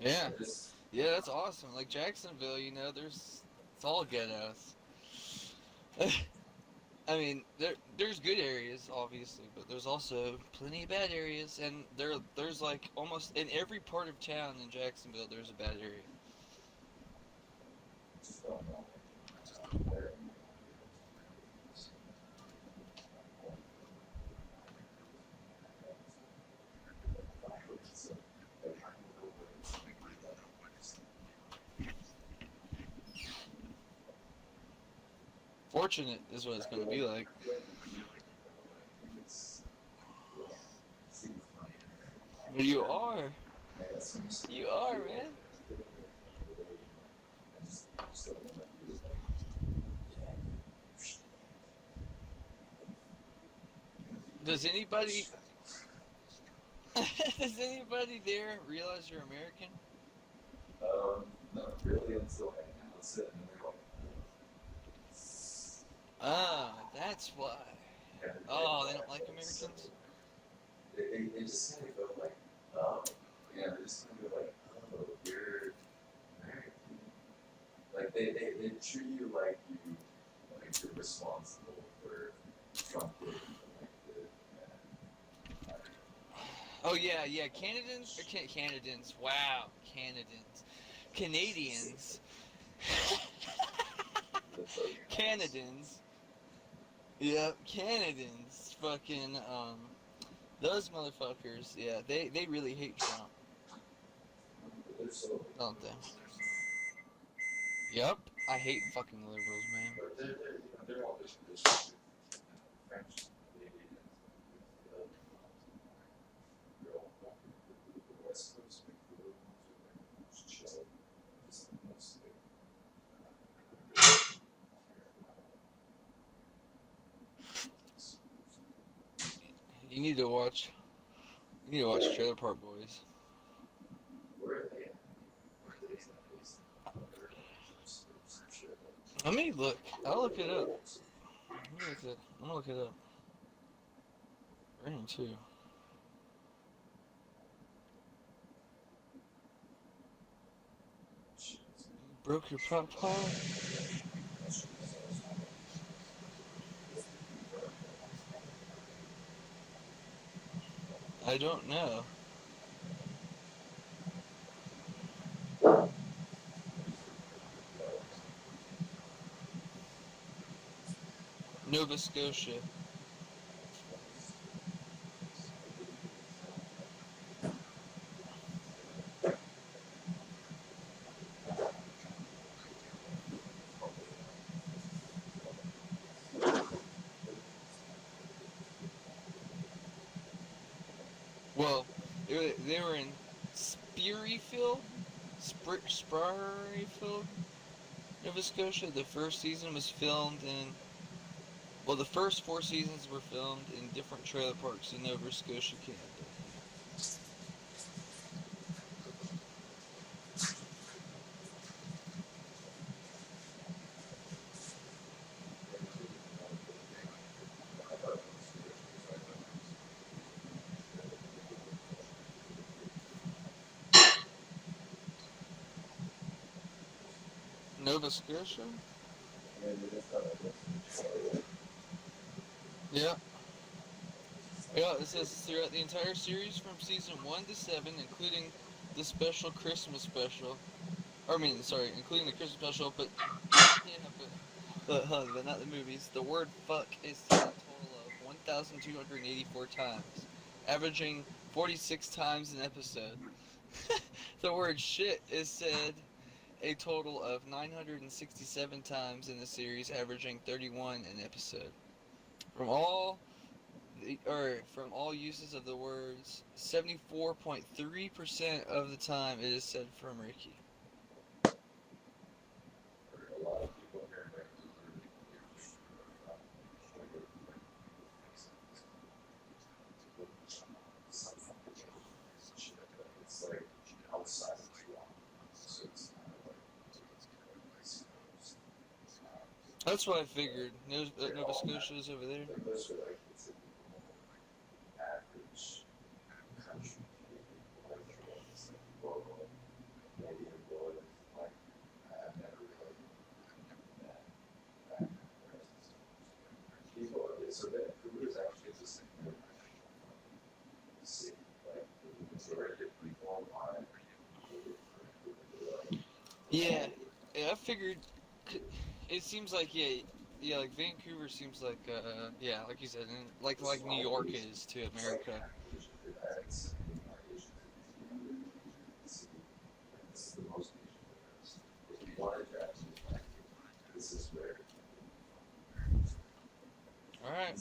Yeah. This, Yeah, that's awesome. Like Jacksonville, you know, it's all ghettos. I mean, there's good areas, obviously, but there's also plenty of bad areas, and there's like almost in every part of town in Jacksonville, there's a bad area. just don't know. Fortunate is what it's gonna be like. You are. You are, man. Does anybody does anybody there realize you're American? Not really until I announce it, and they're like, Ah, that's why. yeah, Oh, they don't like Americans? they just kind of go like, oh, yeah, they just kind of go like, oh, you're American. Like they treat you like you're responsible for something like the Oh yeah, yeah. Canadians or Canadians. Wow, Canadians. Canadians. Yeah, Canadians. Fucking those motherfuckers. Yeah, they really hate Trump, don't they? Yep. I hate fucking liberals, man. they're all just French Canadians. They're all the West Coast, the ones chill. Just mostly. You need to watch. You need to watch Trailer Park Boys. Where are they at? Where are they at? Let me look. I'll look it up. I'm gonna look it up. Rain too. Broke your pop pile? I don't know. Nova Scotia. Well, they were in Spurreyfield, Sprareyfield, Nova Scotia. The first season was filmed in. Well, the first 4 seasons were filmed in different trailer parks in Nova Scotia, Canada. Nova Scotia? Yeah. Yeah, it says throughout the entire series from season 1 to 7, including the special Christmas special. Including the Christmas special, but but not the movies. The word fuck is said a total of 1,284 times, averaging 46 times an episode. The word shit is said a total of 967 times in the series, averaging 31 an episode. From all uses of the words, 74.3% of the time it is said from Ricky. It's like outside of Toronto, so it's kind of like That's what I figured. Nova Scotia is over there. like those are like the typical average country it's like local Canadian boys. Like I've never really met that kind of person. People, so Vancouver is actually just like the city. Like the majority of people on Yeah, I figured. It seems like like Vancouver seems like like you said, and like New York is to America. All right,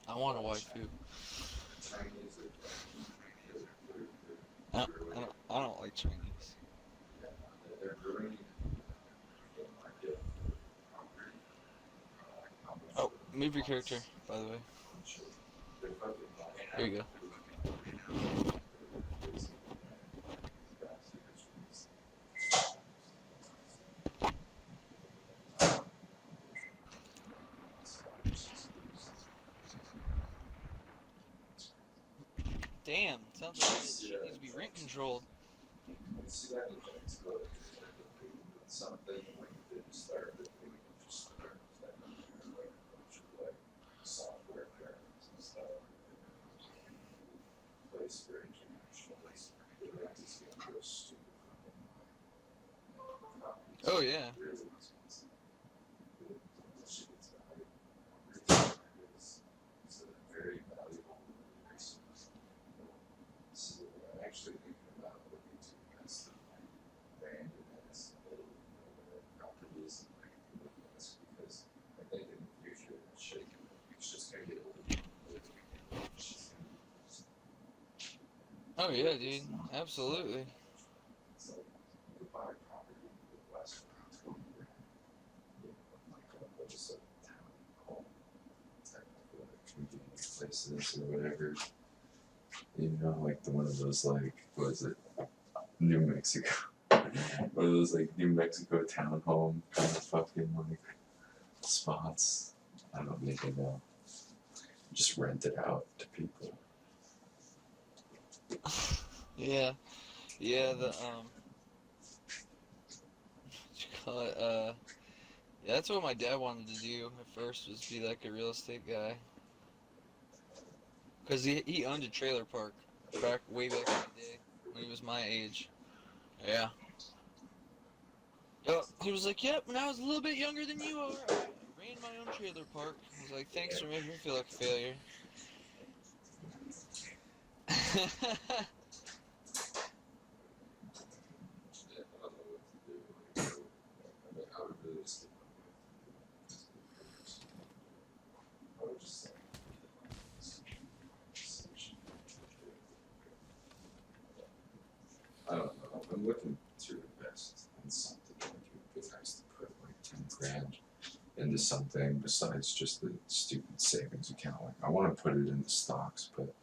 I want a waifu. I don't like Chinese. Move your character, by the way. Here you go. Damn, sounds like that shit needs to be rent controlled. Oh yeah. Oh yeah, dude. Absolutely. Places or whatever. You know, like one of those like what is it? New Mexico. One of those like New Mexico townhome kind of fucking like spots. I don't even know. Just rent it out to people. Yeah. Yeah, the what you call it, yeah, that's what my dad wanted to do at first, was be like a real estate guy. Cause he owned a trailer park way back in the day when he was my age. Yeah. He was like, yep, when I was a little bit younger than you are, I ran my own trailer park. I was like, thanks for making me feel like a failure. I don't know. I'm looking to invest in something. Like it would be nice to put like 10 grand into something besides just the stupid savings account. Like I want to put it into stocks, but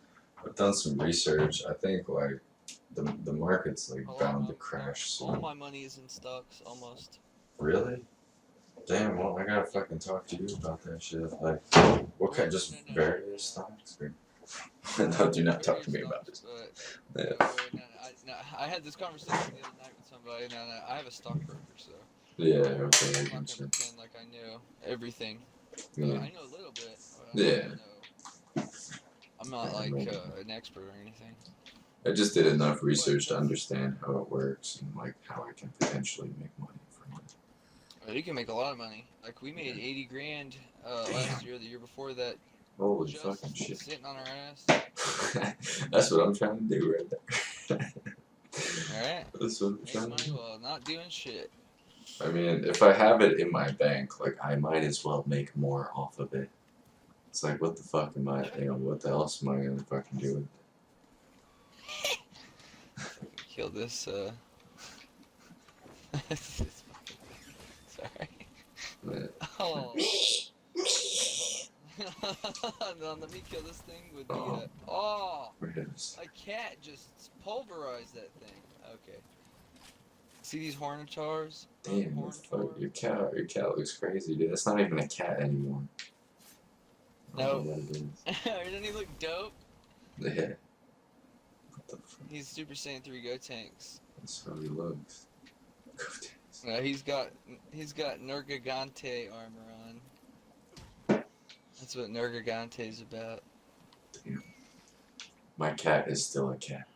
I've done some research. I think like the market's like bound to crash All soon. my money is in stocks, almost. Really? Damn. Well, I gotta fucking talk to you about that shit. Like, what kind? Just No. various stocks? Or... no, do not talk to me about it. Yeah. I had this conversation the other night with somebody, and I have a stockbroker, so Yeah. I'm Okay. not gonna pretend like I know everything. Yeah. I know a little bit. But I Yeah. know. I'm not like an expert or anything. I just did enough research to understand how it works and like how I can potentially make money from it. You can make a lot of money. Like we made 80 grand last year, the year before that. Holy Just fucking shit. sitting on our ass. That's what I'm trying to do right there. Alright. That's what I'm Make trying money to do. while not doing shit. I mean, if I have it in my bank, like I might as well make more off of it. It's like, what the fuck am I, what the else am I gonna fucking do with it? Kill this, Sorry. Yeah. Oh. No, let me kill this thing with the, oh! A cat just pulverized that thing. Okay. See these Hornitars? Damn, what the fuck? Your cat looks crazy, dude. That's not even a cat anymore. No. Doesn't he look dope? Yeah. What the fuck? He's Super Saiyan 3 Gotenks. That's how he looks. Gotenks. No, he's got Nergigante armor on. That's what Nergigante's about. Damn. My cat is still a cat.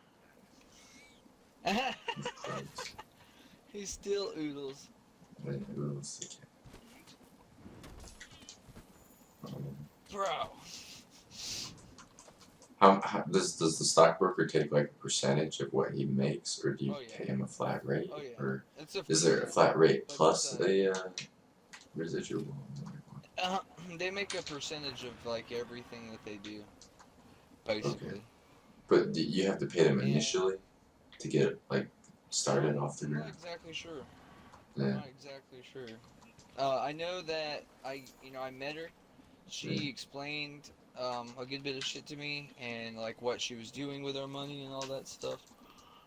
He's still Oodles. Yeah, Oodles the cat. Bro. How does the stockbroker take like a percentage of what he makes, or do you pay him a flat rate, or is there a flat rate plus a residual? They make a percentage of like everything that they do, basically. Okay. But you have to pay them initially to get like started off the ground. I'm not exactly sure. Yeah. I'm not exactly sure. I know that I met her. she explained a good bit of shit to me, and like what she was doing with our money and all that stuff,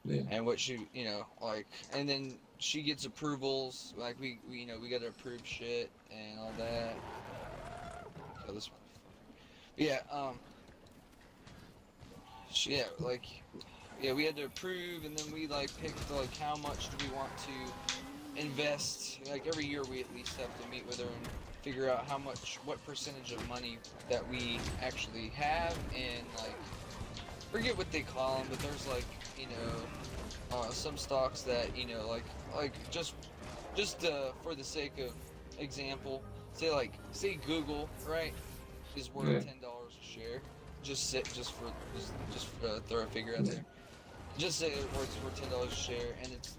Yeah. and what she, like, and then she gets approvals, like we got to approve shit and all that. Oh, this motherfucker. Yeah, yeah, we had to approve, and then we like picked like how much do we want to invest. Like every year, we at least have to meet with her and figure out what percentage of money that we actually have, and like forget what they call them, but there's like some stocks that like just for the sake of example, say Google, right, is worth Yeah. $10 a share. Just for throw a figure out there. Just say it works for $10 a share, and it's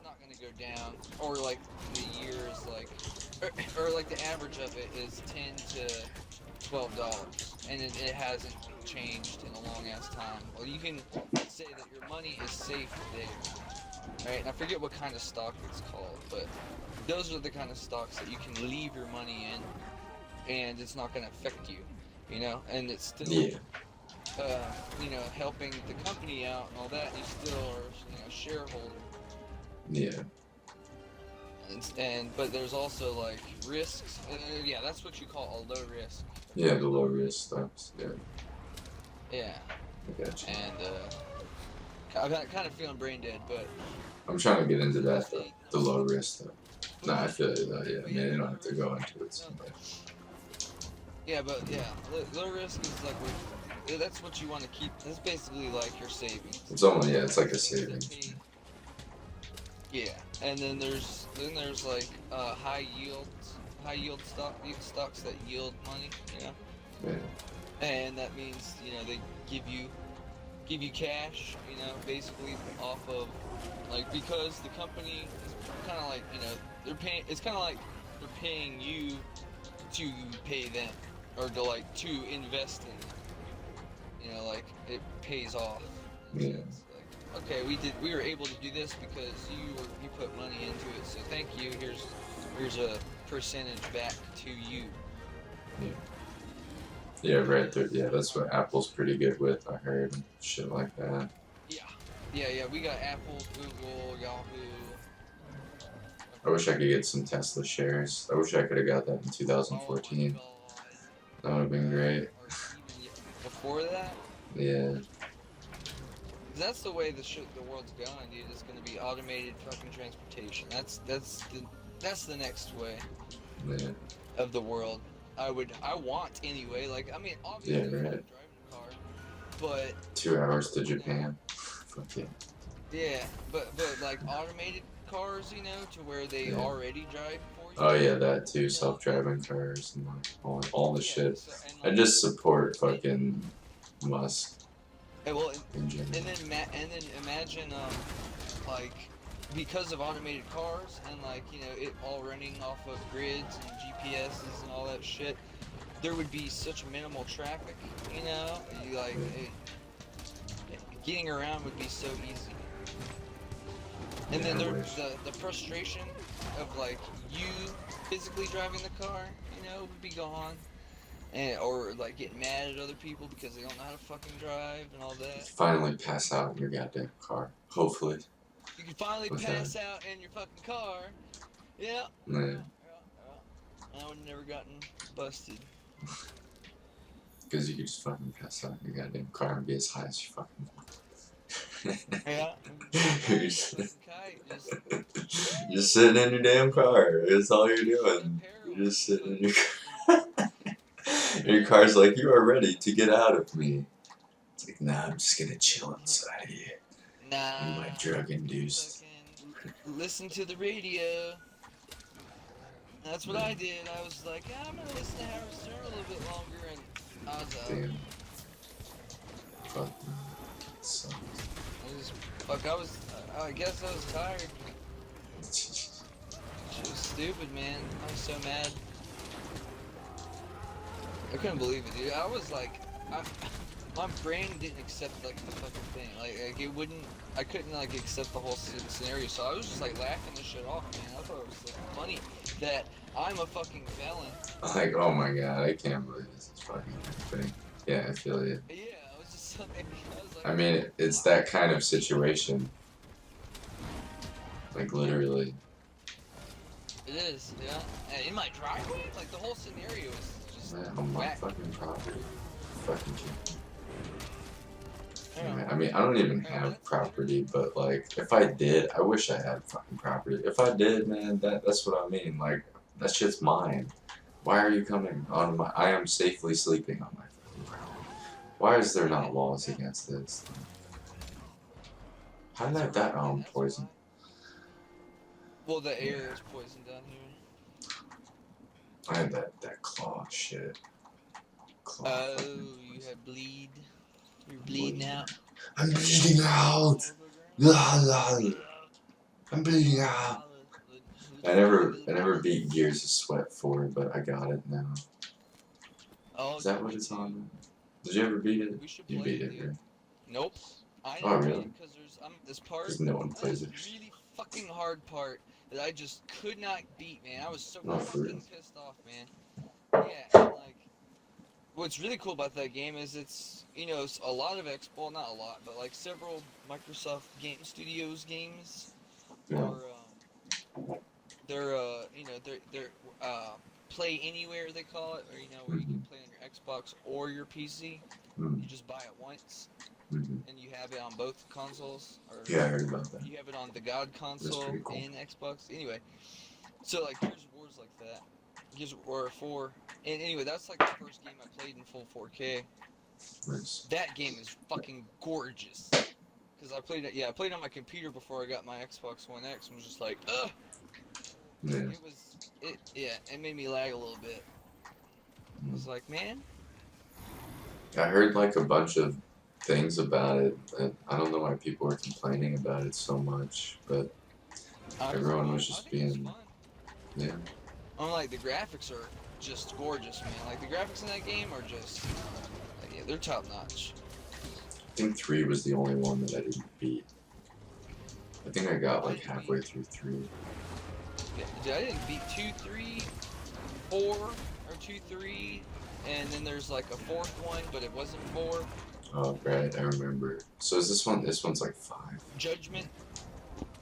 not going to go down, or like the year is like, or like the average of it is $10 to $12, and it hasn't changed in a long ass time. Well, you can say that your money is safe there, right? And I forget what kind of stock it's called, but those are the kind of stocks that you can leave your money in, and it's not going to affect you, and it's still. Yeah. Helping the company out and all that, and you still are, a shareholder. Yeah. But there's also like risks. Yeah, that's what you call a low risk. Yeah, the low risk stocks. Yeah. Yeah. I got you. And I'm kind of feeling brain dead, but I'm trying to get into that though. The low risk stuff. No, I feel it though. Yeah. I mean, you don't have to go into it. So much. Yeah, but yeah, low risk is like that's what you want to keep. That's basically like your savings. It's only it's like a savings. Yeah, and then there's like high yield stocks that yield money, Yeah. and that means they give you cash, basically off of like, because the company is kind of like they're paying. It's kind of like they're paying you to pay them, or to invest in them. Like it pays off. Yeah. It's like, okay, we were able to do this because you put money into it, so thank you. Here's a percentage back to you. Yeah. Yeah, right there. Yeah, that's what Apple's pretty good with, I heard, and shit like that. Yeah. We got Apple, Google, Yahoo. I wish I could get some Tesla shares. I wish I could have got that in 2014. That would have been great. Or even before that. Yeah. That's the way the world's going, dude. It's gonna be automated fucking transportation. That's the next way Yeah. of the world. I want anyway. Like, I mean, obviously, Yeah, right. driving a car, but 2 hours to Japan. Fuck yeah. yeah, but like automated cars, to where they Yeah. already drive for you. Oh yeah, that too. Self-driving cars and like all the Yeah, shit. so, and, I just support fucking Musk and, well, in general. and then imagine like, because of automated cars and like it all running off of grids and GPSs and all that shit, there would be such minimal traffic. Getting around would be so easy. And Yeah, then I wish. the frustration of like you physically driving the car, would be gone. Or like getting mad at other people because they don't know how to fucking drive and all that. Finally pass out in your goddamn car. Hopefully. You can finally What's pass out in your fucking car. Yeah. Yeah. I would have never gotten busted. Because you could just fucking pass out in your goddamn car and be as high as you fucking want. Yeah. You're just, Kite, just sitting in your damn car. That's all you're doing. You're just sitting in your car. Your car's like, you are ready to get out of me. It's like, nah, I'm just gonna chill inside of you. Nah. You like drug induced. Fucking listen to the radio. That's what I did. I was like, I'm gonna listen to Howard Stern a little bit longer, and I was out. Damn. Fuck. Sucks. I guess I was tired. She was stupid, man. I was so mad. I couldn't believe it, dude. I was like, my brain didn't accept like the fucking thing. Like it wouldn't. I couldn't like accept the whole scenario. So I was just like laughing this shit off, man. I thought it was like, funny that I'm a fucking felon. Like, oh my god, I can't believe this is fucking happening. Yeah, I feel you. Yeah, I was just like, I was like, I mean, it's that kind of situation. Like, literally. it is, yeah. And in my driveway, like the whole scenario is just Man, on my whack. fucking property. Fucking shit. Yeah. I mean, I don't even have property, but like, if I did, I wish I had fucking property. If I did, man, that's what I mean. Like, that shit's mine. Why are you coming on my? I am safely sleeping on my fucking property. Why is there not laws against this? How did I have that poison? Well, the air is poisoned down here. I had that claw shit. Claw. Oh, fucking you poison. had bleed. You're bleeding out. I'm bleeding out. La, la, la. I'm bleeding out. I never beat Gears of Sweat 4, but I got it now. Oh, Is that what it's on? Did you ever beat it? We should You play beat it, dude. right? Nope. I Oh, didn't really? because there's this part. Because no one plays it. This really fucking hard part that I just could not beat, man. I was so Oh, for real? fucking pissed off, man. Yeah, and, like what's really cool about that game is it's it's a lot of well, not a lot, but like several Microsoft Game Studios games Yeah. are they're play anywhere they call it, or where you can play on your Xbox or your PC. Mm. You just buy it once. Mm-hmm. And you have it on both consoles, or Yeah, I heard about that. you have it on the God console pretty cool. and Xbox. Anyway, so like Gears of War's like that. Gears of War 4. And anyway, that's like the first game I played in full 4K. Nice. That game is fucking gorgeous. Cause I played it on my computer before I got my Xbox One X, and was just like, ugh. Yeah. It made me lag a little bit. I was like, man. I heard like a bunch of things about it, and I don't know why people were complaining about it so much, but everyone was just being, yeah. Unlike the graphics are just gorgeous, man. Like the graphics in that game are just, like, yeah, they're top notch. I think 3 was the only one that I didn't beat. I think I got like halfway through 3. Yeah, dude, I didn't beat 2, 3, 4, or 2, 3, and then there's like a fourth one, but it wasn't 4. Oh, right, I remember. So is this one? This one's like 5. Judgment.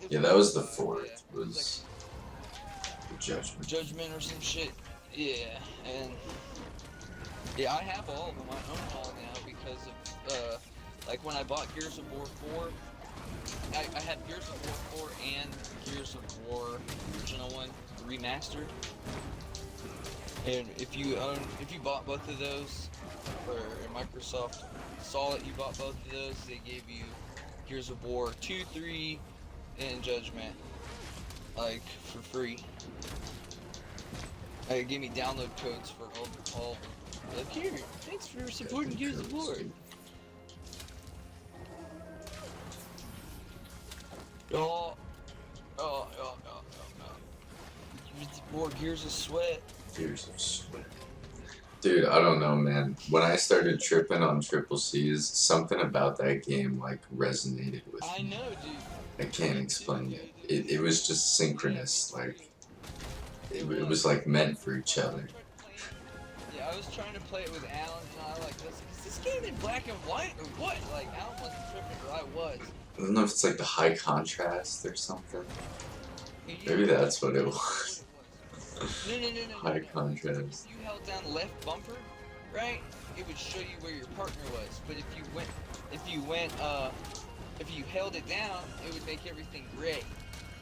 Yeah, that was the 4th. Yeah, Was the Judgment. Judgment or some shit. Yeah, and yeah, I have all of them. I own them all now because of like when I bought Gears of War 4. I had Gears of War 4 and Gears of War original one remastered. And if you bought both of those, or Microsoft saw that you bought both of those, they gave you Gears of War 2, 3, and Judgment, like, for free. It gave me download codes for all of them. Like, here, thanks for supporting Gears of War. More Gears of Sweat. Gears of Sweat. Dude, I don't know, man. When I started tripping on Triple C's, something about that game like resonated with me. I know, dude. I can't explain it. It was just synchronous, like it was like meant for each other. Yeah, I was trying to play it with Alan, and I like this. Is this game in black and white or what? Like Alan wasn't tripping, but I was. I don't know if it's like the high contrast or something. Maybe that's what it was. No. High contrast. If you held down the left bumper, right, it would show you where your partner was. But if you held it down, it would make everything gray,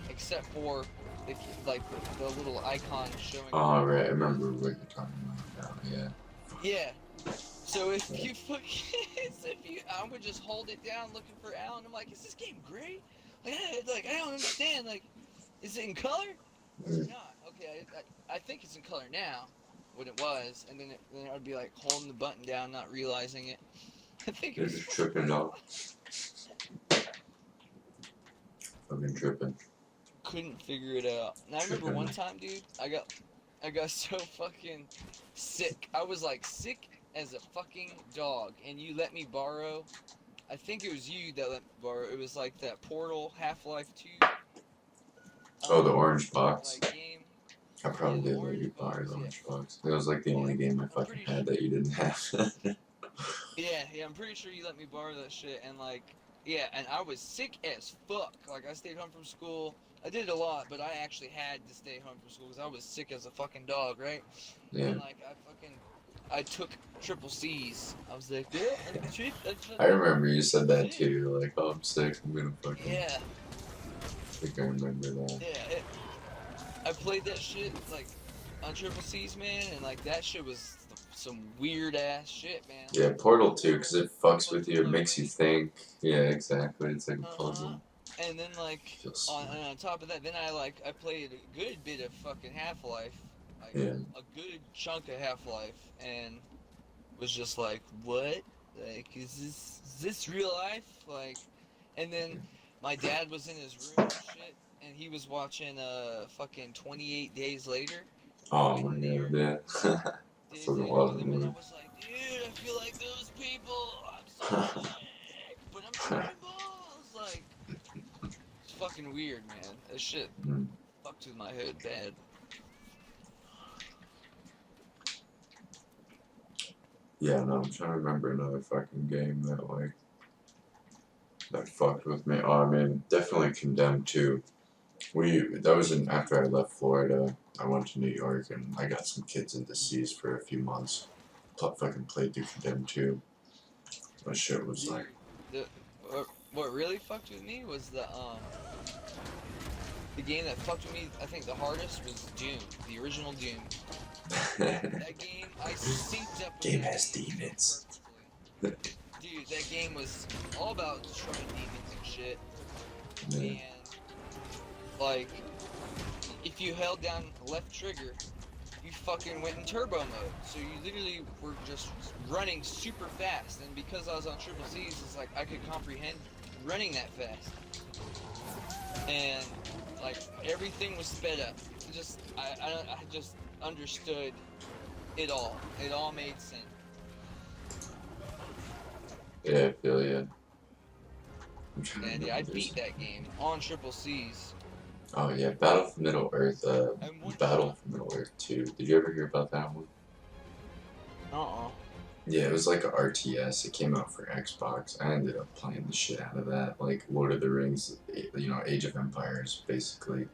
except for the little icon showing. Oh right, I remember what you're talking about now. Yeah. Yeah. So if I would just hold it down looking for Alan. I'm like, is this game gray? Like I don't understand. Like, is it in color or not? Okay, I think it's in color now, what it was, and then I'd be like holding the button down, not realizing it. I think You're just tripping up. Fucking tripping. Couldn't figure it out. And I remember one time, dude, I got so fucking sick. I was like sick as a fucking dog, and you let me borrow. I think it was you that let me borrow. It was like that Portal Half-Life 2. Oh, the orange box. Like game. I probably Yeah, the did let orange you borrow box, the yeah. orange box. It was like the only game I I'm fucking pretty had that you didn't have. Yeah, I'm pretty sure you let me borrow that shit, and like, yeah, and I was sick as fuck. Like, I stayed home from school. I did a lot, but I actually had to stay home from school because I was sick as a fucking dog, right? Yeah. And like, I took triple C's. I was like, yeah, I remember you said that too. You're like, oh, I'm sick. I'm gonna fucking. yeah, I think I remember that. yeah. I played that shit like on triple C's, man, and like that shit was some weird ass shit, man. Yeah, Like, Portal 2, because it fucks with you. It my makes you brain. think. Yeah, exactly. It's like a puzzle. And then like Feels smart. on top of that, then I played a good bit of fucking Half-Life, like Yeah. a good chunk of Half-Life, and was just like, what? Like, is this real life? Like, and then my dad was in his room and shit, and he was watching fucking 28 Days Later. Oh my god, yeah. Days For the Later, love and of then when I me. was like, dude, I feel like those people. I'm so sick, but I'm tripping balls. Like, it's fucking weird, man. That shit Mm. fucked with my head bad. Yeah, no, I'm trying to remember another fucking game that, like, that fucked with me. Oh, I mean, definitely Condemned 2. That was after I left Florida. I went to New York and I got some kids into C's for a few months. Fucking played through Condemned 2. That shit was like. What really fucked with me was the game that fucked with me. I think the hardest was Doom, the original Doom. That game, I synced up with Game that has game demons. so perfectly. Dude, that game was all about destroying demons and shit. Yeah. And like, if you held down left trigger, you fucking went in turbo mode. So you literally were just running super fast. And because I was on triple C's, it's like I could comprehend running that fast. And like everything was sped up. I just understood it all. It all made sense. Yeah, I feel ya. And yeah, I beat that game on triple C's. Oh yeah, Battle for Middle Earth. Battle for Middle Earth 2. Did you ever hear about that one? Yeah, it was like a RTS. It came out for Xbox. I ended up playing the shit out of that. Like Lord of the Rings, you know, Age of Empires, basically,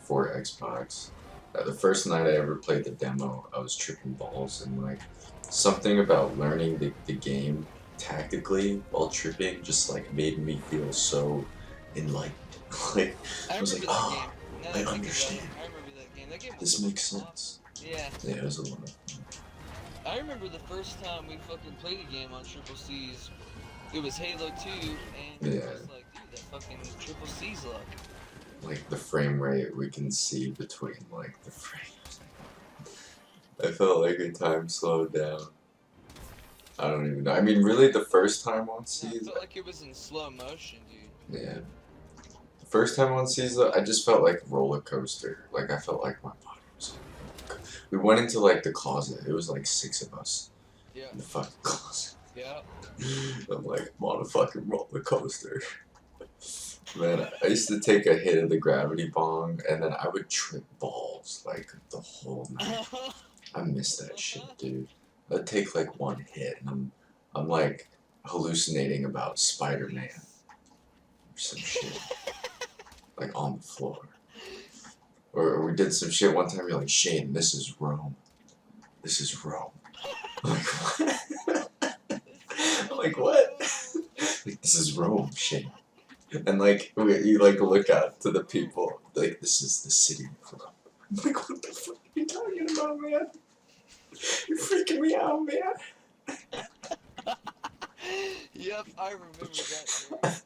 for Xbox. The first night I ever played the demo, I was tripping balls, and like something about learning the game tactically while tripping just like made me feel so enlightened. Like I was like, oh, I understand. I remember that game. That game was This makes sense. Yeah. Yeah, it was a lot of fun. I remember the first time we fucking played a game on triple C's. It was Halo 2, and it was like, dude, that fucking triple C's luck. Like the frame rate we can see between like the frames. I felt like a time slowed down. I don't even know. I mean, really, the first time on C's. I felt like it was in slow motion, dude. Yeah. The first time on C's, I just felt like a roller coaster. Like I felt like my body was. We went into like the closet. It was like 6 of us. Yeah. In the fucking closet. Yeah. I'm like, I'm on a fucking roller coaster. Man, I used to take a hit of the gravity bong, and then I would trip balls like the whole night. I miss that shit, dude. I'd take like one hit, and I'm like hallucinating about Spider-Man or some shit, like on the floor. Or we did some shit one time. You're like, Shane, this is Rome. This is Rome. I'm like, what? I'm like, what? Like, this is Rome, Shane. And like you like look out to the people like this is the city of Rome. I'm like, what the fuck are you talking about, man? You're freaking me out, man. Yep, I remember that.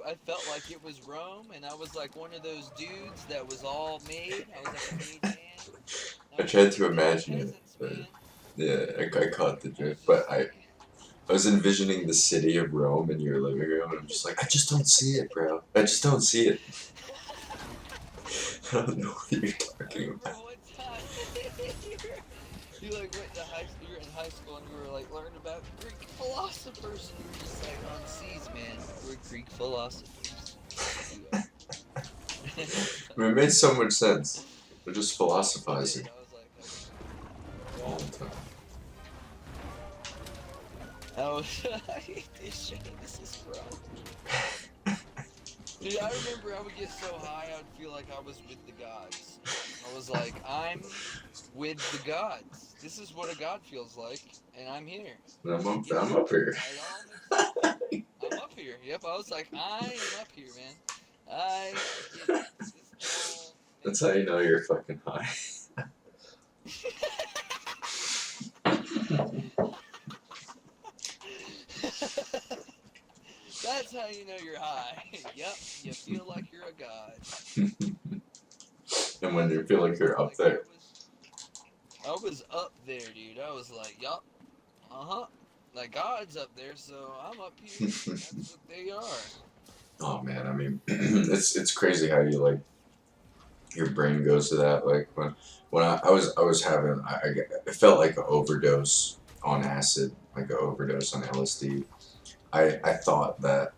I felt like it was Rome, and I was like one of those dudes that was all made. I was like a made man. I tried to imagine it, but yeah, I caught the drift. But I was envisioning the city of Rome in your living room, and I'm just like, I just don't see it, bro. I just don't see it. I don't know what you're talking about. You like went to high. You were in high school and you were like learning about Greek philosophers, and you were just like on seas, man. We're Greek philosophers. You are. I mean, it made so much sense. They're just It philosophizing did. I was like, all the time. I hate this shit. This is wrong. Dude, I remember I would get so high, I would feel like I was with the gods. I was like, I'm with the gods. This is what a god feels like, and I'm here. I'm up here. It all makes sense. I'm up here. Yep, I was like, I am up here, man. I get it. This all That's how you know you're fucking high. That's how you know you're high. Yep, you feel like you're a god. And when you feel like you're up there. I was up there, dude. I was like, yup, like God's up there, so I'm up here. That's what they are. Oh man, I mean, it's crazy how you like your brain goes to that. Like when I was having I felt like an overdose on acid, like an overdose on LSD. I thought that,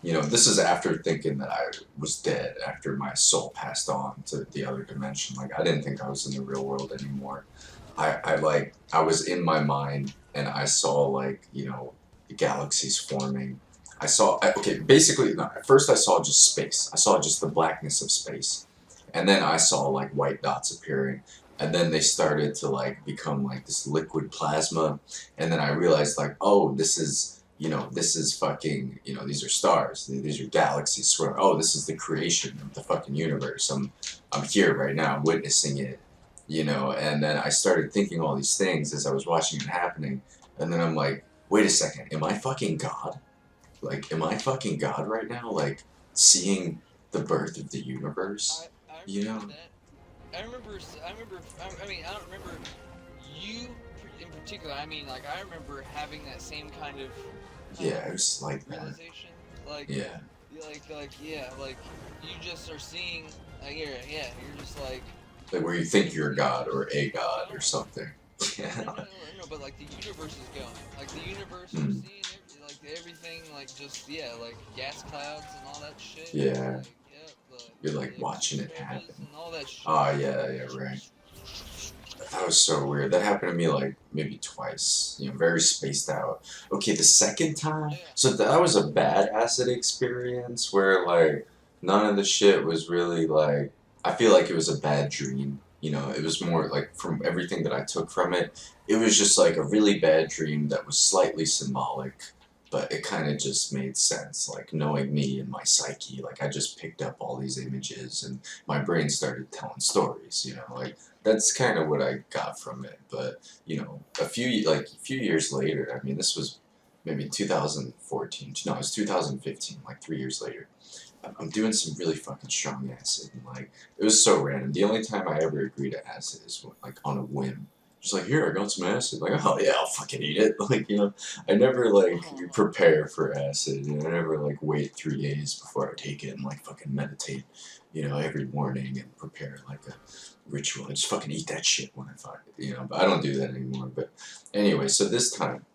you know, this is after thinking that I was dead, after my soul passed on to the other dimension. Like I didn't think I was in the real world anymore. I was in my mind and I saw like, you know, galaxies forming. Basically, no, at first I saw just space. I saw just the blackness of space. And then I saw like white dots appearing. And then they started to like become like this liquid plasma. And then I realized like, oh, this is fucking, you know, these are stars. These are galaxies. Oh, this is the creation of the fucking universe. I'm here right now. I'm witnessing it, you know. And then I started thinking all these things as I was watching it happening. And then I'm like, wait a second, am I fucking God? Like, am I fucking God right now? Like, seeing the birth of the universe, you know? That. I remember. I mean, I don't remember you in particular. I mean, like, I remember having that same kind of Yeah, it was like that. realization. Like, Yeah. like you just are seeing. You're just like. Like where you think you're God or a God or something. Yeah. No, but like the universe is going. Like the universe, you're seeing like everything, like just like gas clouds and all that shit. Yeah. Like, You're like watching it happen. And all that shit. Oh yeah, right. That was so weird. That happened to me like maybe twice. You know, very spaced out. Okay, the second time, so that was a bad acid experience where like none of the shit was really like. I feel like it was a bad dream. You know, it was more like from everything that I took from it, it was just like a really bad dream that was slightly symbolic, but it kind of just made sense. Like knowing me and my psyche, like I just picked up all these images and my brain started telling stories. You know, like that's kind of what I got from it. But you know, a few years later, I mean, this was maybe 2014. No, it was 2015. Like 3 years later. I'm doing some really fucking strong acid, and like it was so random. The only time I ever agree to acid is like on a whim. Just like, here, I got some acid. Like, oh yeah, I'll fucking eat it. Like, you know, I never like prepare for acid. You know, I never like wait 3 days before I take it and like fucking meditate, you know, every morning and prepare like a ritual. I just fucking eat that shit when I find it, you know. But I don't do that anymore. But anyway, so this time,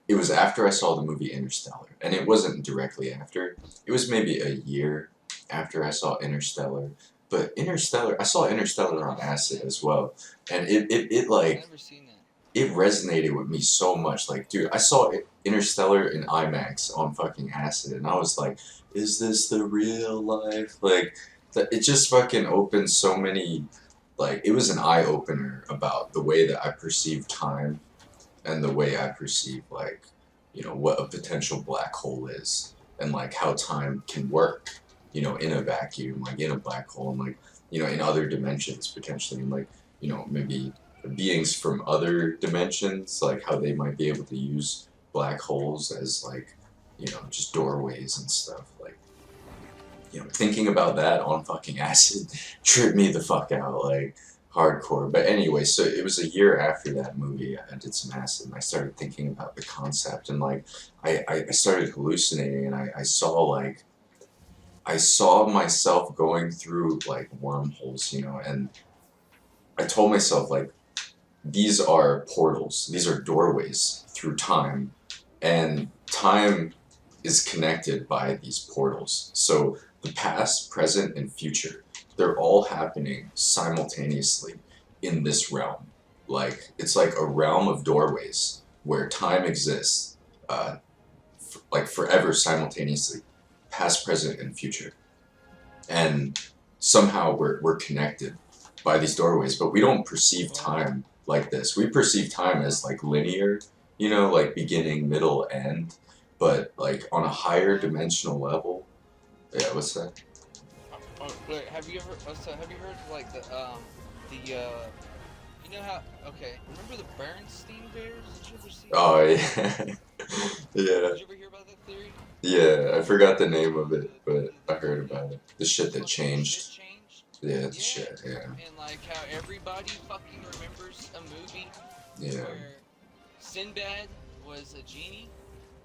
it was after I saw the movie Interstellar, and it wasn't directly after. It was maybe a year after I saw Interstellar. But I saw Interstellar on acid as well, and it like I've never seen that. it resonated with me so much. Like, dude, I saw Interstellar in IMAX on fucking acid, and I was like, is this the real life? Like, it just fucking opened so many. Like, it was an eye opener about the way that I perceive time and the way I perceive, like, you know, what a potential black hole is and like how time can work, you know, in a vacuum, like in a black hole, and like, you know, in other dimensions potentially, and like, you know, maybe beings from other dimensions, like how they might be able to use black holes as like, you know, just doorways and stuff. Like, you know, thinking about that on fucking acid tripped me the fuck out, like hardcore. But anyway, so it was a year after that movie I did some acid and I started thinking about the concept, and like I started hallucinating, and I saw myself going through like wormholes, you know, and I told myself like these are portals. These are doorways through time, and time is connected by these portals. So the past, present, and future, they're all happening simultaneously in this realm. Like it's like a realm of doorways where time exists, like forever simultaneously, past, present, and future. And somehow we're connected by these doorways, but we don't perceive time like this. We perceive time as like linear, like beginning, middle, end. But like on a higher dimensional level, yeah. What's that? Oh, wait, have you ever? So have you heard like you know how? Okay, remember the Bernstein Bears? Did you ever see Oh that? yeah, yeah, Did you ever hear about that theory? yeah. I forgot the name of it, but I heard The about it. The shit that fucking shit changed. changed. Yeah, the Yeah, shit. Yeah, and like how everybody fucking remembers a movie yeah. where Sinbad was a genie.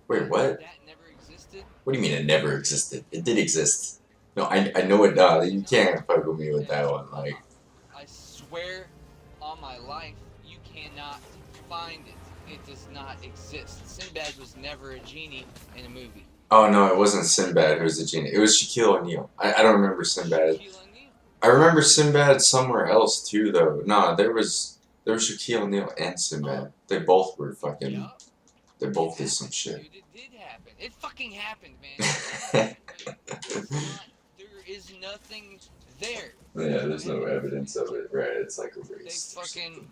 Wait, what? That never existed. What do you mean it never existed? It did exist. No, I know it does. You can't fuck with me with that one. Like, I swear on my life, you cannot find it. It does not exist. Sinbad was never a genie in a movie. oh no, it wasn't Sinbad who was the genie. It was Shaquille O'Neal. I don't remember Sinbad. Shaquille O'Neal. I remember Sinbad somewhere else too, though. Nah, there was Shaquille O'Neal and Sinbad. They both were fucking. Yup. They both It did some happened, shit. dude. It did happen. It fucking happened, man. It's not, there is nothing there. Yeah, there's no evidence of it, right? It's like They erased. fucking.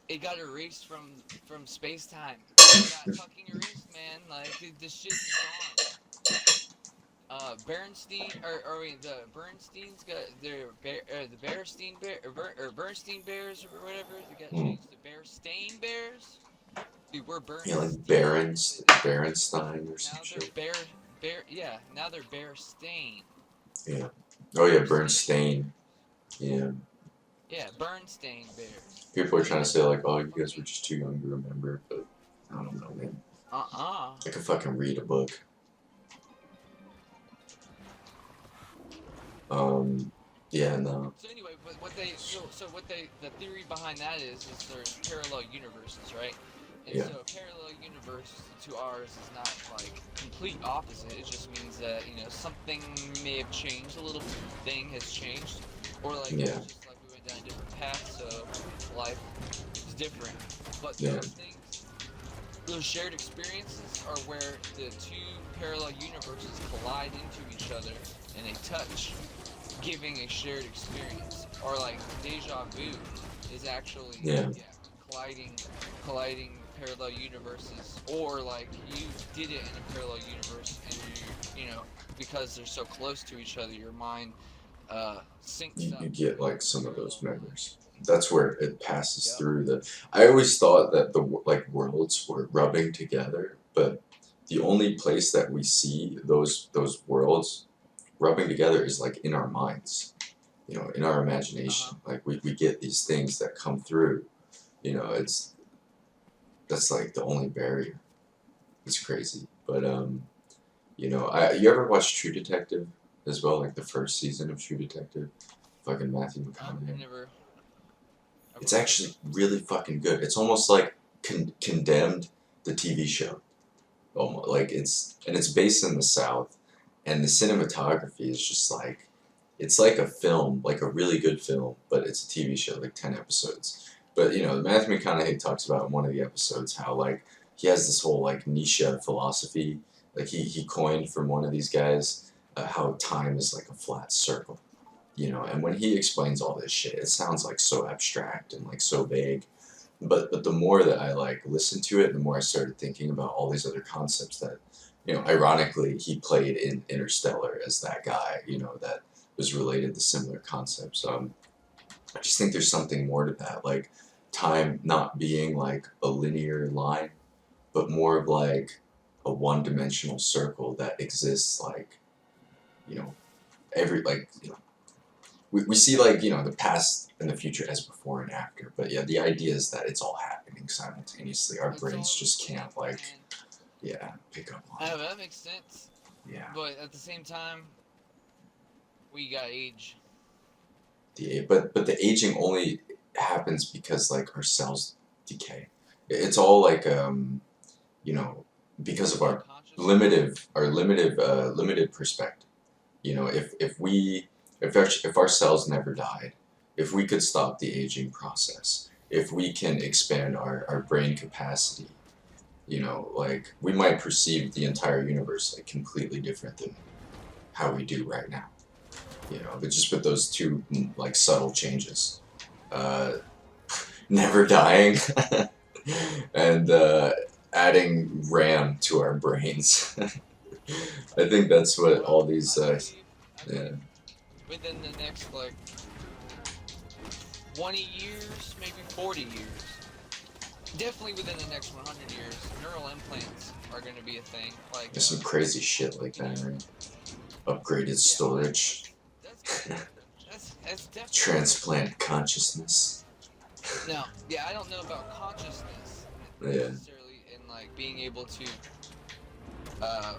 It got erased from space time. It got fucking erased, man. Like the shit is gone. Bernstein or wait, the Bernsteins got the Bernstein Bears or whatever. They got changed to Bearstain Bears. Dude, we're Yeah, like Bernstein. Berenstein or Now some they're shit. yeah. Now they're Bearstain. Yeah. Oh yeah, Bernstein. Yeah. Yeah, Bernstein Bears. People are trying to say like, oh, you guys were just too young to remember, but I don't know, man. I could fucking read a book. Yeah, no. So anyway, but the theory behind that is there's parallel universes, right? And Yeah. so a parallel universe to ours is not like complete opposite. It just means that something may have changed. A little thing has changed, or like Yeah. it's just like we went down a different path, so life is different. But Yeah. those things, those shared experiences, are where the two parallel universes collide into each other and they touch, giving a shared experience. Or like deja vu is actually Yeah. colliding parallel universes, or like you did it in a parallel universe and because they're so close to each other, your mind syncs up. You get like some of those memories. That's where it passes through the. I always thought that the like worlds were rubbing together, but the only place that we see those worlds rubbing together is like in our minds, in our imagination. Like we get these things that come through. That's like the only barrier. It's crazy, but you ever watch True Detective as well, like the first season of True Detective, fucking Matthew McConaughey. Never. It's actually really fucking good. It's almost like Condemned, the TV show. Almost like it's based in the South, and the cinematography is just like it's like a film, like a really good film, but it's a TV show, like 10 episodes. But Matthew McConaughey talks about in one of the episodes how like he has this whole like Nietzsche philosophy, like he coined from one of these guys how time is like a flat circle. And when he explains all this shit, it sounds like so abstract and like so vague. But the more that I like listened to it, the more I started thinking about all these other concepts that, ironically he played in Interstellar as that guy, that was related to similar concepts. I just think there's something more to that, like time not being like a linear line, but more of like a one-dimensional circle that exists like, every like we see like the past and the future as before and after, but yeah, the idea is that it's all happening simultaneously. Our brains just can't like pick up on it. That makes sense. Yeah. But at the same time, we got age. But the aging only happens because like our cells decay. It's all like you know, because of our limited perspective. You know, if our cells never died, if we could stop the aging process, if we can expand our brain capacity, you know, like we might perceive the entire universe like completely different than how we do right now. You know, but just with those two like subtle changes, uh, never dying, and adding RAM to our brains. I think that's what all these. I Yeah. believe within the next like 20 years, maybe 40 years, definitely within the next 100 years, neural implants are going to be a thing. Like, There's some crazy shit like that, right? Upgraded storage, that's definitely transplant consciousness. now. Yeah, I don't know about consciousness Yeah. necessarily, in like being able to uh,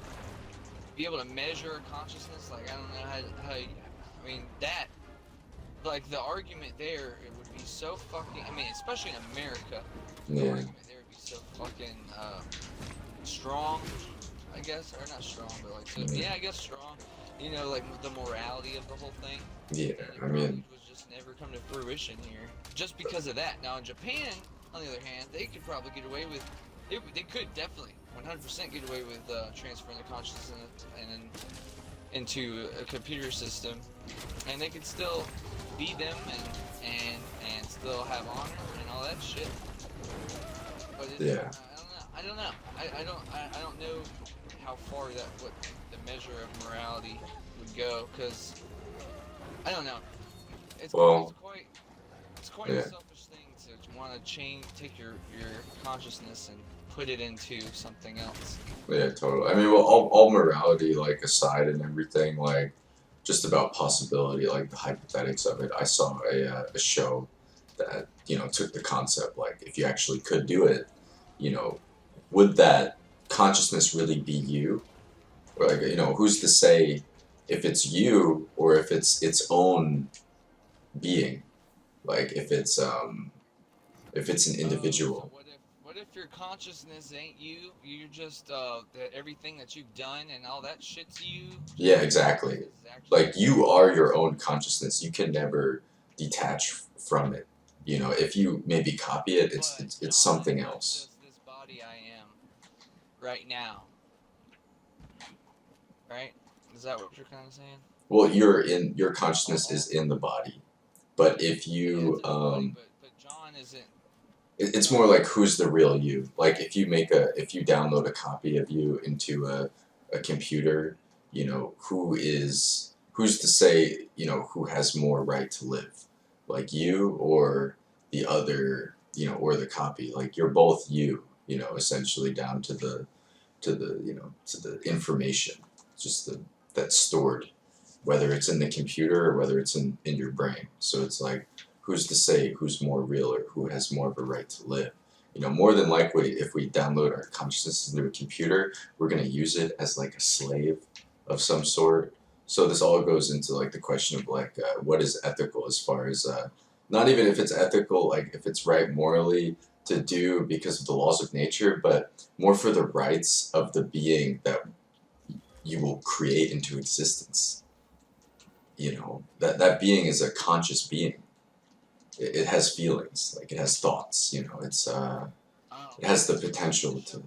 be able to measure consciousness. Like, I don't know how I mean that. Like the argument there, it would be so fucking. I mean, especially in America, the Yeah. argument there would be so fucking strong, I guess, or not strong, but like so, yeah, I guess strong. You know, like the morality of the whole thing. Yeah, And it I mean, was just never come to fruition here, just because of that. Now in Japan, on the other hand, they could probably get away with. They could definitely 100% get away with transferring the consciousness and into a computer system, and they could still be them and still have honor and all that shit. But it's, yeah. I don't know. I don't know how far what the measure of morality would go, because I don't know. Well, It's quite yeah. a selfish thing to want to take your consciousness and put it into something else. Yeah, totally. I mean, well, all morality, like, aside and everything, like, just about possibility, like, the hypothetics of it. I saw a show that, you know, took the concept, like, if you actually could do it, you know, would that consciousness really be you? Or, like, you know, who's to say if it's you or if it's its own being? Like, if it's an individual. So what if your consciousness ain't you? You're just everything that you've done and all that shit's you. Yeah, exactly. Like, you are your own consciousness. You can never detach from it. You know, if you maybe copy it, it's something else. Just this body I am right now, right? Is that what you're kind of saying? Well, your consciousness is in the body, but if you but John isn't. it's more like who's the real you. Like if you download a copy of you into a computer, you know, who's to say, you know, who has more right to live? Like you or the other, you know, or the copy. Like you're both you know, essentially down to the you know, to the information. Just that's stored, whether it's in the computer or whether it's in your brain. So it's like, who's to say who's more real or who has more of a right to live? You know, more than likely, if we download our consciousness into a computer, we're going to use it as like a slave of some sort. So this all goes into like the question of like, what is ethical as far as, not even if it's ethical, like if it's right morally to do because of the laws of nature, but more for the rights of the being that you will create into existence. You know, that being is a conscious being. It has feelings, like it has thoughts, you know, it has the potential to.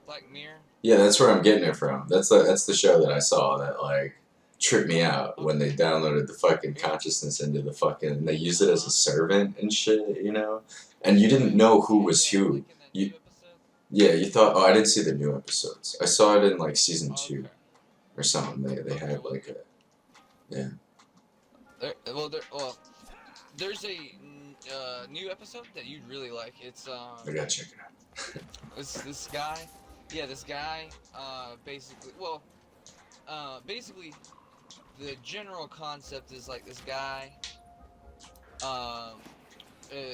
Black Mirror. Yeah, that's where I'm getting it from. That's the show that I saw that like tripped me out when they downloaded the fucking consciousness into the fucking, and they used it as a servant and shit, you know, and you didn't know who was who. You thought, oh, I didn't see the new episodes. I saw it in like season 2 or something. They had like a, yeah. There's a new episode that you'd really like. It's I gotta check it out. it's this guy. Yeah, this guy. Basically, the general concept is like this guy.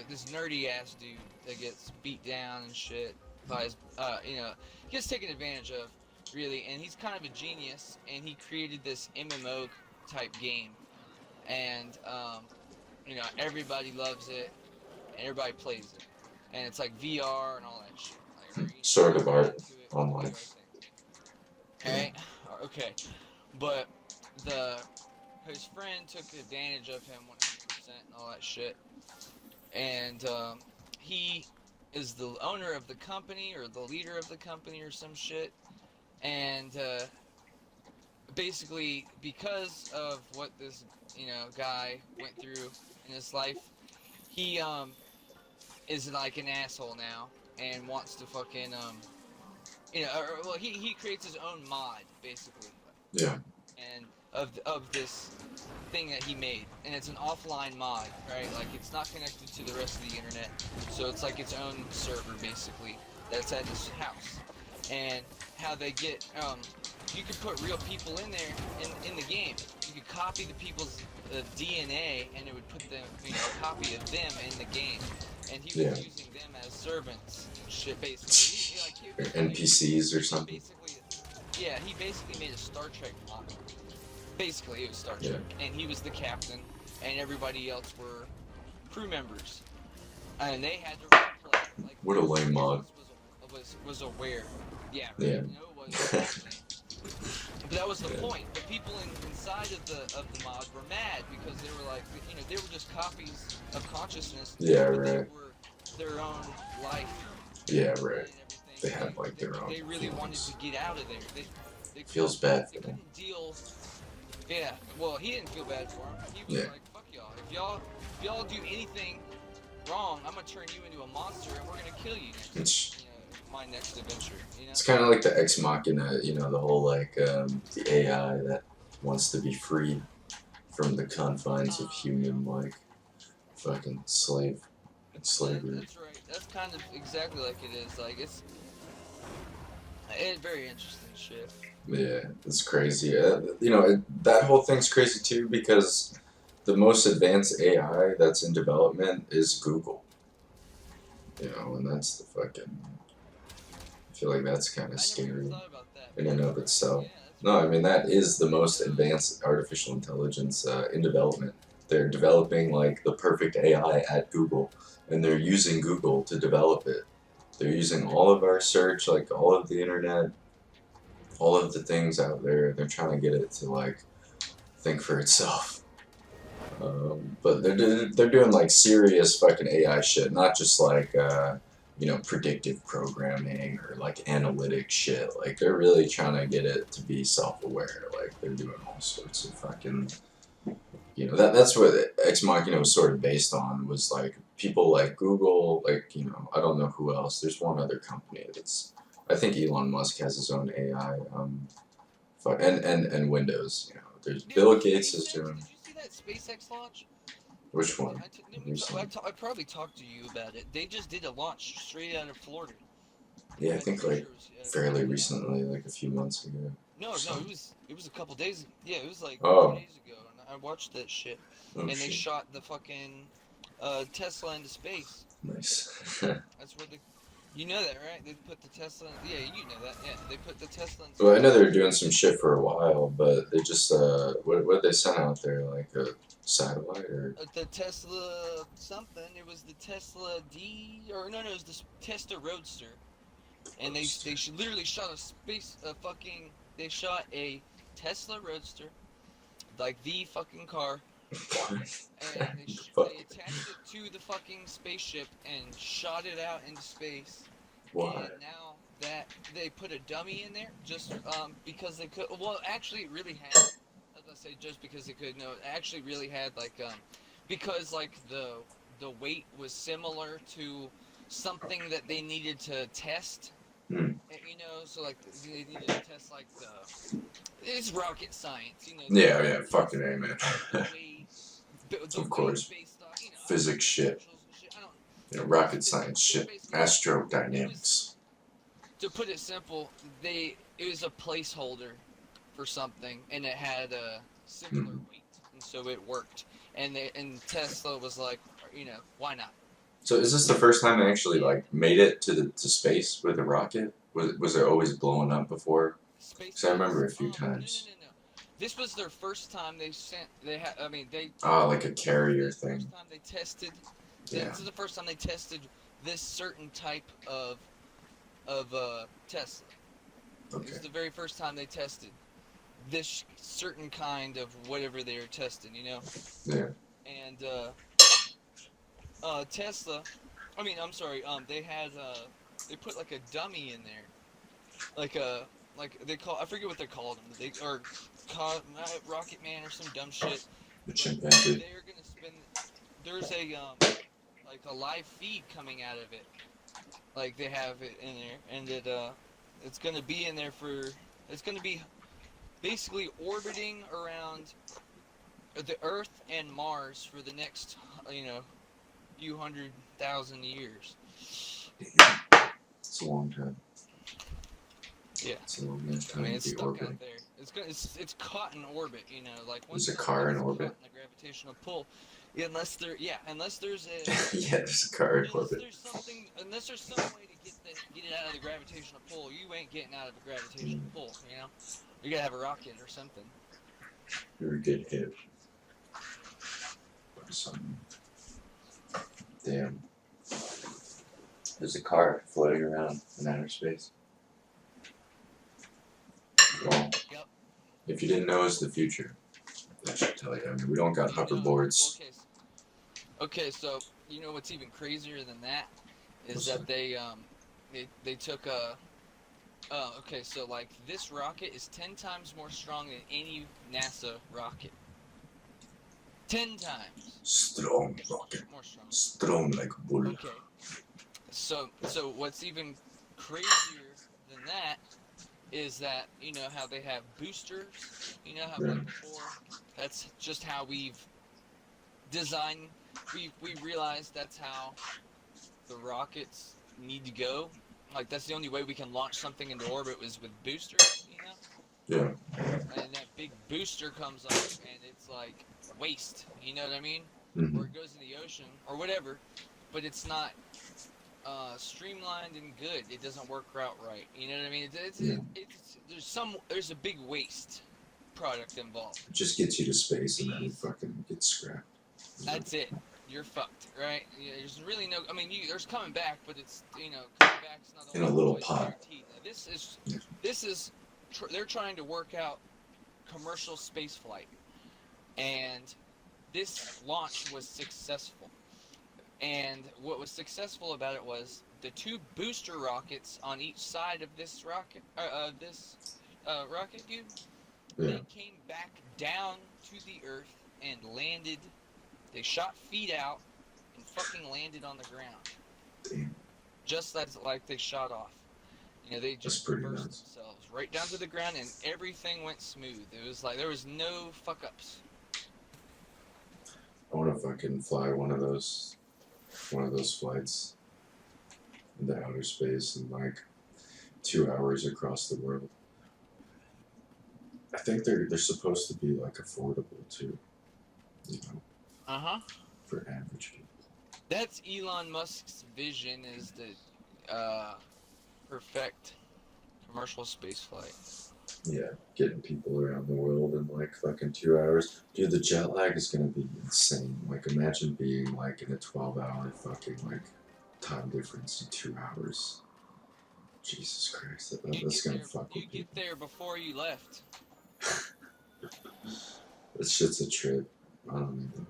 This nerdy ass dude that gets beat down and shit by his, gets taken advantage of, really, and he's kind of a genius, and he created this MMO type game, and everybody loves it, and everybody plays it. and it's like VR and all that shit. Like, or, you know, Sort of get art into it, online. VR thing. Alright? Okay. But his friend took advantage of him 100% and all that shit. And he is the owner of the company or the leader of the company or some shit. And basically, because of what this guy went through in his life, he is like an asshole now and wants to fucking well, he creates his own mod basically. Yeah. And of this thing that he made, and it's an offline mod, right? Like it's not connected to the rest of the internet, so it's like its own server basically that's at his house. And how they get you could put real people in there in the game. You could copy the people's DNA, and it would put them, a copy of them in the game. And he was using them as servants, shit, basically. Or NPCs or something. He basically made a Star Trek model. Basically, it was Star Trek, and he was the captain, and everybody else were crew members, and they had to roleplay. Like, what a lame mod. Was aware. Yeah. Right? Yeah. No, it was. But that was the point. The people inside of the mod were mad because they were like, they were just copies of consciousness. Yeah, but right. They were their own life. Yeah, right. They had like their own. They really wanted to get out of there. They feels bad for them. them. Couldn't deal. Yeah. Well, he didn't feel bad for him. He was like, "Fuck y'all. If y'all do anything wrong, I'm gonna turn you into a monster and we're gonna kill you." My next adventure, It's kind of like the Ex Machina, the whole like the AI that wants to be freed from the confines of human like fucking slavery. That's right. That's kind of exactly like it is. Like it's very interesting shit. Yeah, it's crazy. That whole thing's crazy too because the most advanced AI that's in development is Google. And that's the fucking. I feel like that's kind of scary in and of itself. No, I mean that is the most advanced artificial intelligence in development. They're developing like the perfect AI at Google, and they're using Google to develop it. They're using all of our search, like all of the internet, all of the things out there. They're trying to get it to like think for itself. But they're doing like serious fucking AI shit, not just like. Predictive programming or like analytic shit. Like they're really trying to get it to be self-aware. Like they're doing all sorts of fucking, that's what Ex Machina was sort of based on, was like people like Google, like, I don't know who else. There's one other company that's, I think Elon Musk has his own AI, and Windows, There's Bill Gates is doing. Did you see that SpaceX launch? Which one? I probably talked to you about it. They just did a launch straight out of Florida. Yeah, I think like fairly recently, like a few months ago. No, it was a couple days. Yeah, it was like 2 days ago, and I watched that shit. And they shot the fucking Tesla into space. Nice. That's where you know that, right? They put the Tesla. Yeah, you know that. Yeah, they put the Tesla. Well, I know they were doing some shit for a while, but they just what did they send out there, like a satellite or? The Tesla something. It was the Tesla D, or no, it was the Tesla Roadster, and they literally shot they shot a Tesla Roadster, like the fucking car. And they attached it to the fucking spaceship and shot it out into space. Why? And now that they put a dummy in there, just because they could. Well, actually, it really had. I was gonna say just because they could. No, it actually really had like because like the weight was similar to something that they needed to test. So like they needed to test like it's rocket science, Yeah, fucking A, man. Of course. Physics shit. Rocket science shit. Astrodynamics. To put it simple, it was a placeholder for something, and it had a similar weight, and so it worked. And Tesla was like, why not? So is this the first time they actually like made it to space with a rocket? Was it always blowing up before? Because I remember a few times. No. This was their first time they sent. like a carrier thing. First time they tested. Yeah. This is the first time they tested this certain type of Tesla. It Okay. was the very first time they tested this certain kind of whatever they were testing, you know. Yeah. And Tesla, I'm sorry, they had they put like a dummy in there, like they call, I forget what they called him. They or Rocket Man or some dumb shit. The But chimpanzee. they're gonna spend. There's a like a live feed coming out of it. Like they have it in there, and it's gonna be in there for. It's gonna be basically orbiting around the Earth and Mars for the next, few 100,000 years. It's a long time. Yeah. It's a long time I mean, to it's be stuck orbiting. out there. It's caught in orbit, you know, like There's a the car in Earth's orbit? caught in the gravitational pull. Yeah, unless there's a Yeah, there's a car in orbit. unless there's some way to get it out of the gravitational pull, you ain't getting out of the gravitational pull, you know? You gotta have a rocket or something. You would get hit. Or something. Damn. There's a car floating around in outer space. Well, Yep. if you didn't know it's the future, that should tell you. I mean, we don't got hoverboards. Okay, so you know what's even crazier than that is What's that they took a okay, so like this rocket is 10 times more strong than any NASA rocket. 10 times Strong rocket. more strong. Strong like a bull. Okay. So what's even crazier than that is that, you know how they have boosters, you know how Yeah. like before, that's just how we've designed, we realized that's how the rockets need to go. Like that's the only way we can launch something into orbit was with boosters, you know? Yeah. And that big booster comes up and it's like waste, you know what I mean? Mm-hmm. Or it goes in the ocean or whatever, but it's not streamlined and good. It doesn't work out right. You know what I mean? There's a big waste product involved. It just gets you to space and then it fucking gets scrapped. That's it. You're fucked, right? Yeah, there's really no. I mean, there's coming back, but it's coming back's not In a little always pot. guaranteed. Now, this is they're trying to work out commercial space flight, and this launch was successful. And what was successful about it was the two booster rockets on each side of this rocket, rocket cube. Yeah. They came back down to the Earth and landed. They shot feet out and fucking landed on the ground. Damn. Just like they shot off. You know, they just pretty reversed nuts. themselves right down to the ground and everything went smooth. It was like there was no fuck ups. I want to fucking fly one of those flights into outer space in like 2 hours across the world. I think they're supposed to be like affordable too, you know, for average people. That's Elon Musk's vision, is the perfect commercial space flight. Yeah, getting people around the world in like fucking 2 hours. Dude, the jet lag is gonna be insane. Like, imagine being like in a 12-hour fucking like time difference in 2 hours. Jesus Christ, that's gonna fuck with You people. get there before you left. This shit's a trip. I don't even.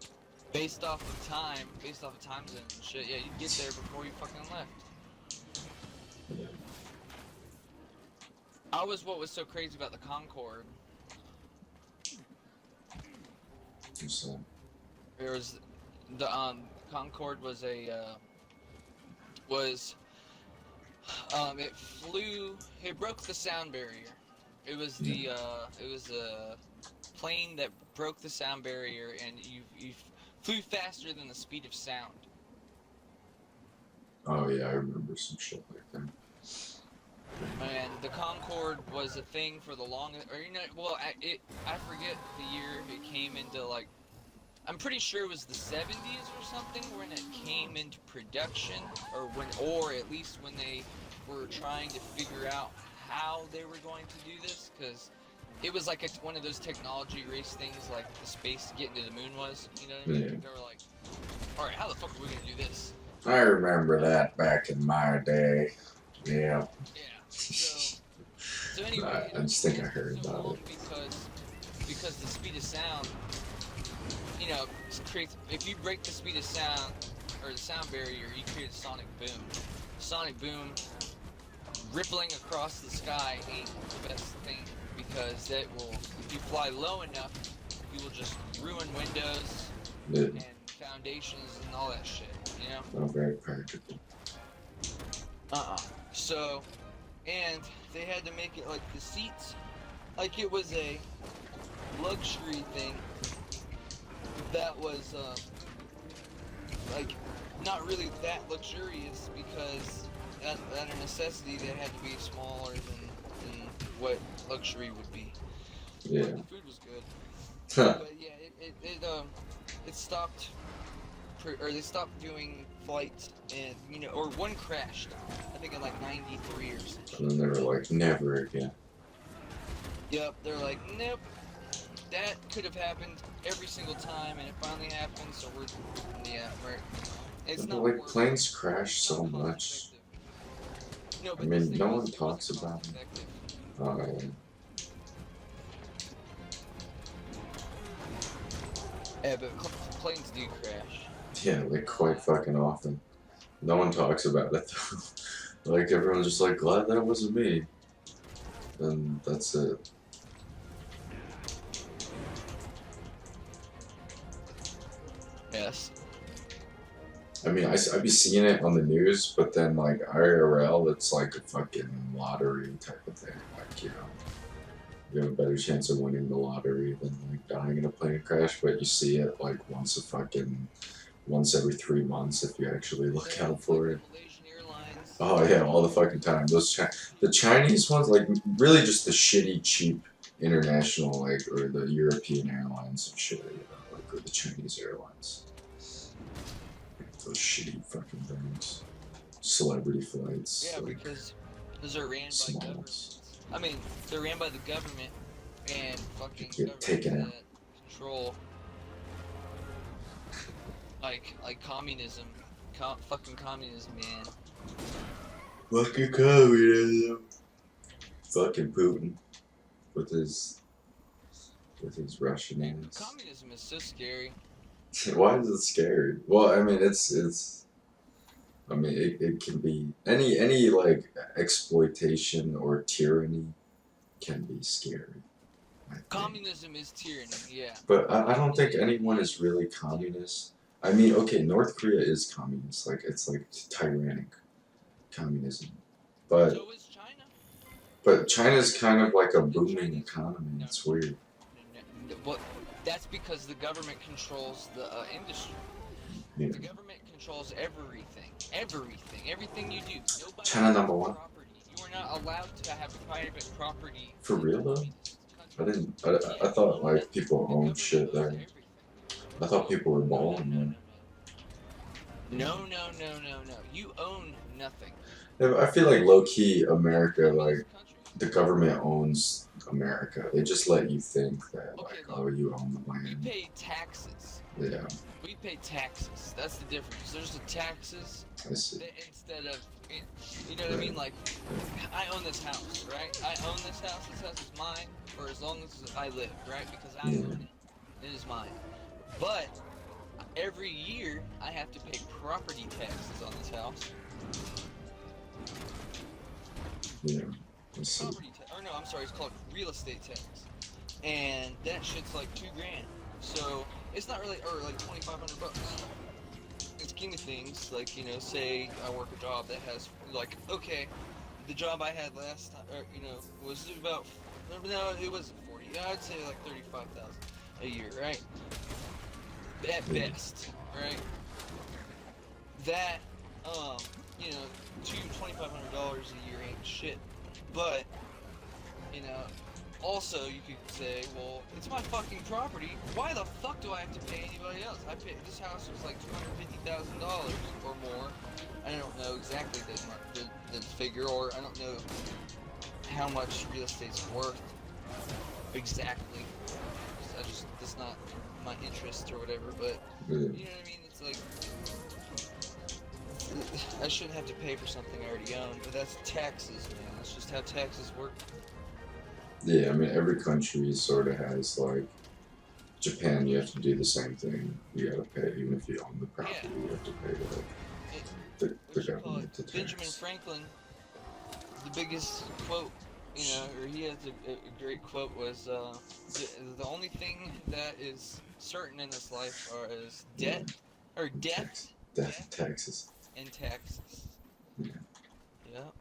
Based off of time zone and shit. Yeah, you get there before you fucking left. Yeah. What was so crazy about the Concorde? So, There was the Concorde was it broke the sound barrier. It was a plane that broke the sound barrier and you flew faster than the speed of sound. oh yeah, I remember some shit like that. And the Concorde was a thing for the longest, or I forget the year it came into, like, I'm pretty sure it was the 70s or something when it came into production, or at least when they were trying to figure out how they were going to do this, because it was like one of those technology race things, like the space getting to the moon was, you know what I mean? Yeah. They were like, all right, how the fuck are we gonna do this? I remember that back in my day. Yeah. Yeah. So anyway, I it just think I lasted heard so about long it. because the speed of sound, you know, creates. If you break the speed of sound or the sound barrier, you create a sonic boom. Sonic boom rippling across the sky ain't the best thing because that will, if you fly low enough, you will just ruin windows Yeah, and foundations and all that shit. You know. not very practical. So, and they had to make it like the seats, like it was a luxury thing that was like not really that luxurious because at a necessity they had to be smaller than what luxury would be. Yeah. But the food was good. But yeah, it stopped, or they stopped doing flights, and you know, or one crashed. I think in like '93 or something. And then they were like, never again. Yep, they're like, nope. That could have happened every single time, and it finally happened. So we're, yeah, right. It's But, not like, worth it. planes crash It's so not cost much. effective. No, I but mean, this thing no was, one wasn't talks cost about it. effective. Yeah, but planes do crash. Yeah, like quite fucking often. No one talks about it though. Like everyone's just like, glad that wasn't me. And that's it. Yes. I mean, I be seeing it on the news, but then like IRL, it's like a fucking lottery type of thing. Like, you know, you have a better chance of winning the lottery than like dying in a plane crash, but you see it like once every 3 months if you actually look Yeah, out for like it. the Malaysian Airlines. Oh yeah, all the fucking time. The Chinese ones, like really just the shitty, cheap international, like or the European airlines and shit, you know, like or the Chinese airlines. Those shitty fucking things. Celebrity flights. Yeah, like, because those are ran by smalls. governments. I mean, they're ran by the government and fucking Get governments taken out. that control, like communism, fucking communism, man. Fucking communism. Fucking Putin with his Russian ass. Communism is so scary. Why is it scary? Well, I mean, it's. I mean, it can be any like exploitation or tyranny can be scary. I think. Communism is tyranny, yeah. But I don't think anyone is really communist. I mean, okay, North Korea is communist. Like it's like tyrannic communism, but So is China. China's kind of like a booming economy. It's weird. But that's because the government controls the industry. Yeah. The government controls everything. Everything you do. Nobody China has number one. property. You are not allowed to have private property. For real though? I didn't. I thought like people owned shit there. I thought people were balling there. No. You own nothing. Yeah, I feel like low key America, like the government owns America. They just let you think that like, oh, you own the We land. pay taxes. Yeah, We pay taxes. That's the difference. There's the taxes I see. that instead of, you know what I mean? Like, I own this house, right? I own this house. This house is mine for as long as I live, right? Because I own it. It is mine. But every year I have to pay property taxes on this house. Yeah, I see. Or no, I'm sorry, it's called real estate tax. And that shit's like $2,000. So it's not really, or like $2,500. In the scheme of things, like, you know, say I work a job that has, like, okay, the job I had last time, or, you know, was about, no, it wasn't 40. I'd say like 35,000 a year, right? At best, right? That, you know, $2,500 a year ain't shit. But, you know, also you could say, well, it's my fucking property. Why the fuck do I have to pay anybody else? I pay, this house was like $250,000 or more. I don't know exactly the figure, or I don't know how much real estate's worth exactly. That's not my interest or whatever, but Yeah. you know what I mean? It's like I shouldn't have to pay for something I already own, but that's taxes, man. That's just how taxes work. Yeah, I mean, every country sort of has, like, Japan, you have to do the same thing. You gotta pay, even if you own the property, Yeah. you have to pay to It, the what you call government to it? Benjamin tax. Franklin, the biggest quote, you know, or he has a great quote was, the only thing that is certain in this life is Yeah, or death, tax, death, taxes. and taxes. Yeah. Yep.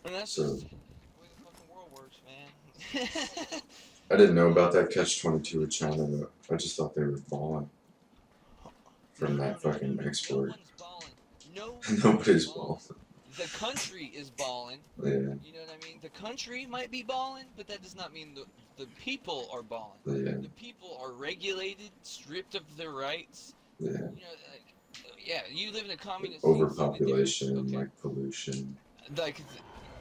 And that's So, just the way the fucking world works, man. I didn't know about that catch-22 with China, but I just thought they were balling from that fucking No export. one's balling. No Nobody's balling. balling. The country is balling. Yeah, You know what I mean? The country might be balling, but that does not mean the people are balling. yeah, The people are regulated, stripped of their rights. yeah. You know, like, yeah, you live in a communist. Overpopulation, Okay. like pollution. Like,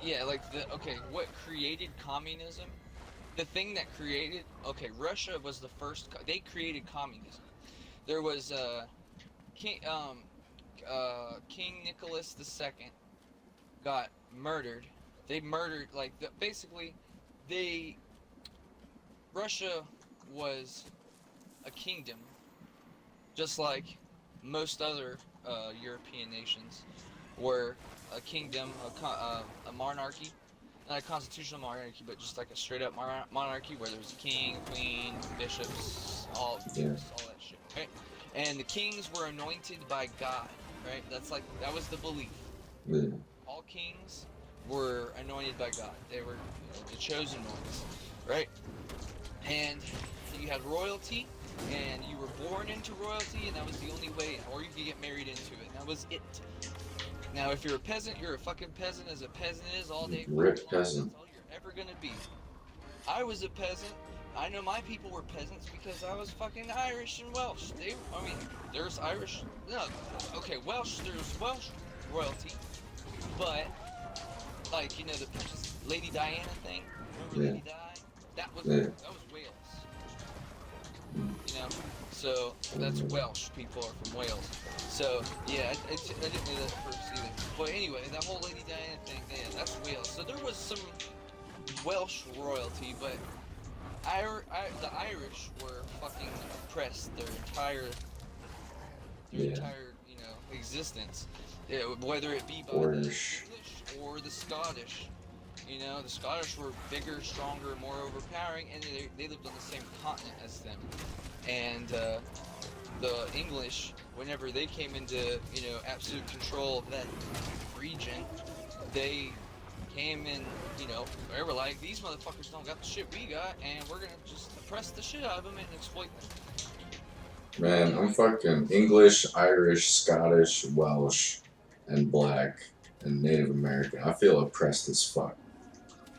yeah, like okay, what created communism? The thing that created, okay, Russia was the first. They created communism. There was King Nicholas II got murdered. They murdered basically, Russia was a kingdom, just like most other European nations were a kingdom, a monarchy, not a constitutional monarchy, but just like a straight up monarchy where there's a king, queen, bishops, all that shit, right? And the kings were anointed by God, right? That was the belief. Yeah, All kings were anointed by God. They were the chosen ones, right? And you had royalty, and you were born into royalty, and that was the only way, or you could get married into it, and that was it. Now, if you're a peasant, you're a fucking peasant as a peasant is all day. Rip peasant. That's all you're ever gonna be. I was a peasant. I know my people were peasants because I was fucking Irish and Welsh. There's Irish. No, okay, Welsh. There's Welsh royalty, but like the Princess Lady Diana thing. Remember Lady Di? That was Wales. So that's Welsh. People are from Wales. So yeah, I didn't know that at first either. But anyway, that whole Lady Diana thing, yeah, that's Wales. So there was some Welsh royalty, but the Irish were fucking oppressed their entire existence, whether it be by the English or the Scottish. The Scottish were bigger, stronger, more overpowering, and they lived on the same continent as them. And the English, whenever they came into absolute control of that region, they came in, they were like, these motherfuckers don't got the shit we got, and we're gonna just oppress the shit out of them and exploit them. man, I'm fucking English, Irish, Scottish, Welsh, and Black, and Native American. I feel oppressed as fuck.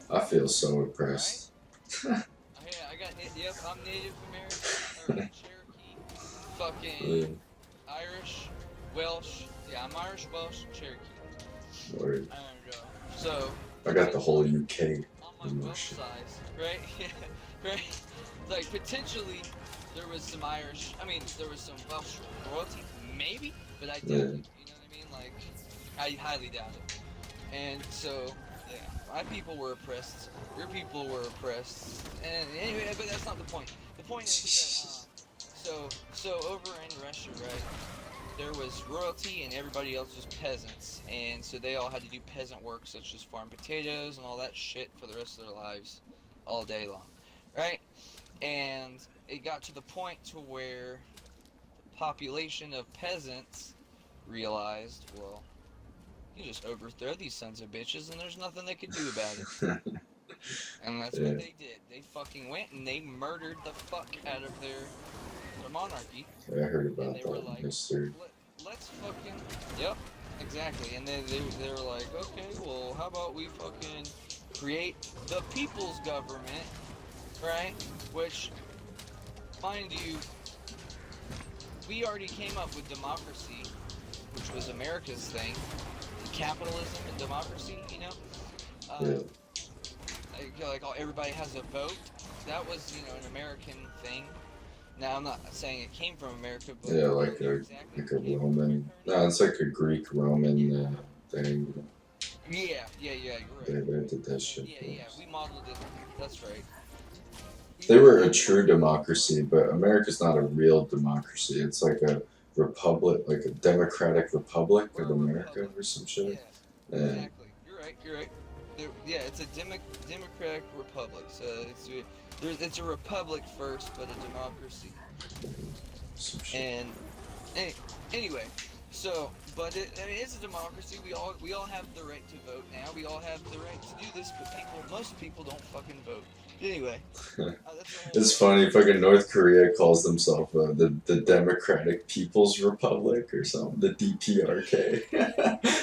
I feel so oppressed. Right? Yep, I'm Native American, Cherokee, fucking Irish, Welsh. Yeah, I'm Irish, Welsh, Cherokee. Word. I don't know. So I got the whole UK. on my Welsh side, right? Right? Like potentially there was some Irish. There was some Welsh royalty, maybe, but I doubt it. You know what I mean? Like, I highly doubt it. And so, yeah, my people were oppressed. Your people were oppressed. And anyway, but that's not the point. The point is that so over in Russia, right? There was royalty and everybody else was peasants, and so they all had to do peasant work such as farm potatoes and all that shit for the rest of their lives, all day long, right? And it got to the point to where the population of peasants realized, well, you just overthrow these sons of bitches and there's nothing they could do about it. And that's what they did. They fucking went and they murdered the fuck out of their monarchy. Yeah, I heard about And they were that like, in history. let's fucking, yep, exactly. And then they were like, okay, well, how about we fucking create the people's government, right? Which, mind you, we already came up with democracy, which was America's thing, capitalism and democracy, like everybody has a vote. That was, an American thing. Now I'm not saying it came from America, but Yeah, like you're a exactly like a it came from Roman. America. No, it's like a Greek Roman thing. Yeah, you're They right. they did that And shit yeah, first. we modeled it. That's right. They were a We true modeled it off of. democracy, but America's not a real democracy. It's like a republic, like a democratic republic We're of a America republic. or some Yeah, shit. And exactly. You're right. Yeah, it's a democratic republic. So it's a republic first, but a democracy. some shit. And any, anyway, so but I mean, it's a democracy. We all have the right to vote now. We all have the right to do this, but most people don't fucking vote. Anyway, that's a whole It's other funny, fucking North Korea calls themselves the Democratic People's Republic or something, the DPRK.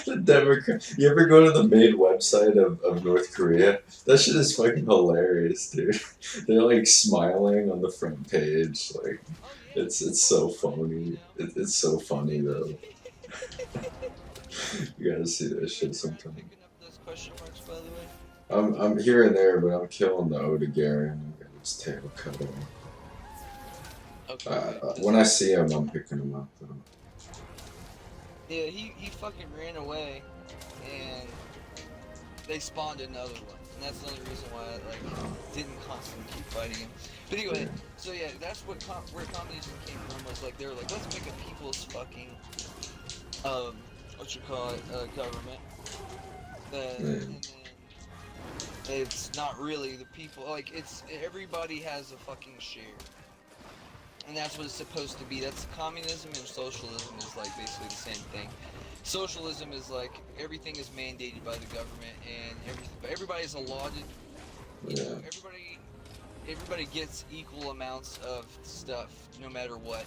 The Democrat. You ever go to the main website of North Korea? That shit is fucking hilarious, dude. They're like smiling on the front page, like Oh yeah, it's well, so it's funny, phony. It's so funny though. You gotta see that You shit ever around sometime. picking up those question marks, by the way? I'm here and there, but I'm killing the Odegaard and I got its tail cut off. Okay, okay. When I see him, I'm picking him up though. Yeah, he fucking ran away, and they spawned another one, and that's another reason why I didn't constantly keep fighting him. But anyway, Yeah. so yeah, that's where communism came from. Was like they were like, let's make a people's fucking what you call it, government. Yeah. And then it's not really the people. Like it's everybody has a fucking share. And that's what it's supposed to be. That's communism and socialism is like basically the same thing. Socialism is like everything is mandated by the government and everybody's allotted. You know, Yeah. everybody gets equal amounts of stuff, no matter what.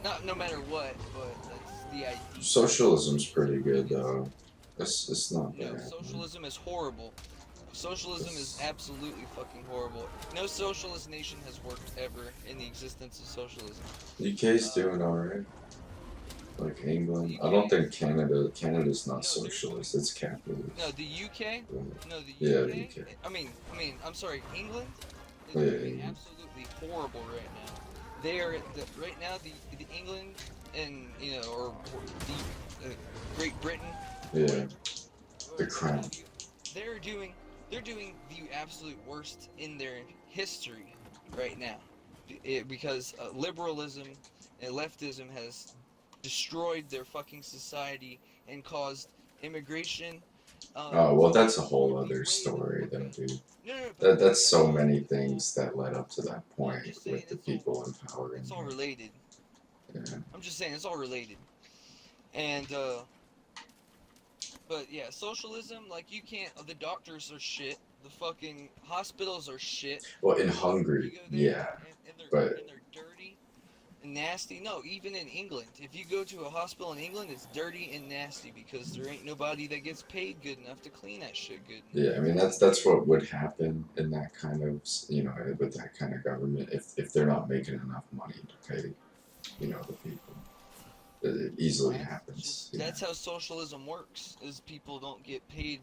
Not no matter what, but that's the idea. Socialism's pretty good though. It's not No, bad. socialism is horrible. Socialism is absolutely fucking horrible. No socialist nation has worked ever in the existence of socialism. UK's doing alright. Like England. I don't think Canada's not socialist, it's capitalist. No, the UK. No, the Yeah, UK. the UK. I'm sorry. England is Yeah, doing England. absolutely horrible right now. They are right now the England and or the Great Britain. Yeah. Or The Crown. they're doing the absolute worst in their history right now, because liberalism and leftism has destroyed their fucking society and caused immigration. Oh well, that's a to whole be other way story though, dude. no, but That's so all many it's all things that led up to that no, I'm point just saying with the people in power. it's all related. Yeah. I'm just saying it's all related. And but yeah, socialism, like you can't. The doctors are shit. The fucking hospitals are shit. Well, in You Hungary, go there yeah, and but they're dirty and nasty. No, even in England, if you go to a hospital in England, it's dirty and nasty because there ain't nobody that gets paid good enough to clean that shit good enough. yeah, I mean that's what would happen in that kind of with that kind of government if they're not making enough money to pay the people. It easily happens. Yeah. That's how socialism works. Is people don't get paid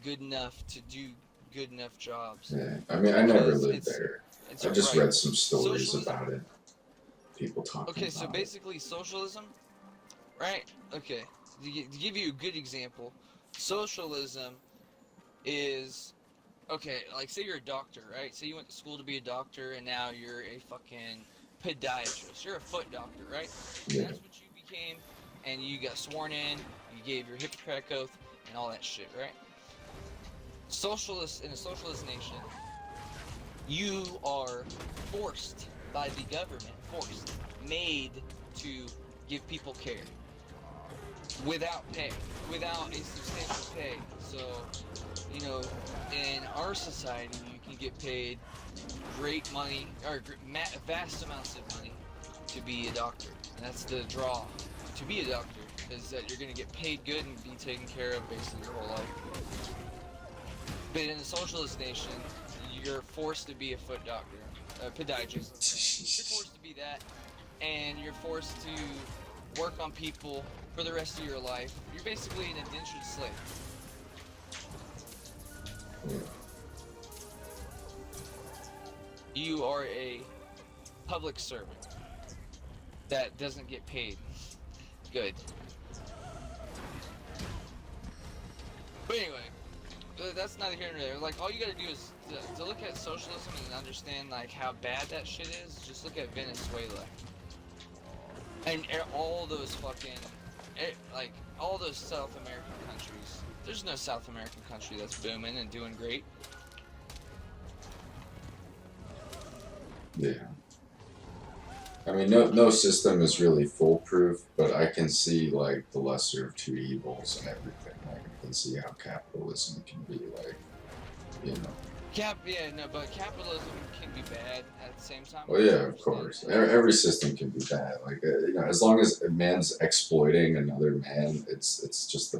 good enough to do good enough jobs. Yeah, I mean I never Because lived there. It's I just right. read some stories Socialism. about it. People talking Okay, so about basically socialism, right? Okay, to give you a good example, socialism is, okay, like say you're a doctor, right? Say you went to school to be a doctor and now you're a fucking podiatrist. You're a foot doctor, right? Yeah. That's what you became, and you got sworn in, you gave your Hippocratic oath, and all that shit, right? In a socialist nation, you are forced by the government, made to give people care without pay, without a substantial pay. So, in our society, you can get paid great money, or vast amounts of money to be a doctor. And that's the draw to be a doctor, is that you're going to get paid good and be taken care of basically your whole life. But in a socialist nation, you're forced to be a foot doctor, a podiatrist. You're forced to be that, and you're forced to work on people for the rest of your life. You're basically an indentured slave. Yeah. You are a public servant that doesn't get paid. Good. But anyway, that's neither here nor there. Like, all you gotta do is to look at socialism and understand like how bad that shit is. Just look at Venezuela and all those fucking like all those South American countries. There's no South American country that's booming and doing great. Yeah. I mean, no system is really foolproof, but I can see like the lesser of two evils and everything. Like, I can see how capitalism can be like, you know. But capitalism can be bad at the same time. Well, yeah, of course. Every system can be bad. Like, you know, as long as a man's exploiting another man, it's just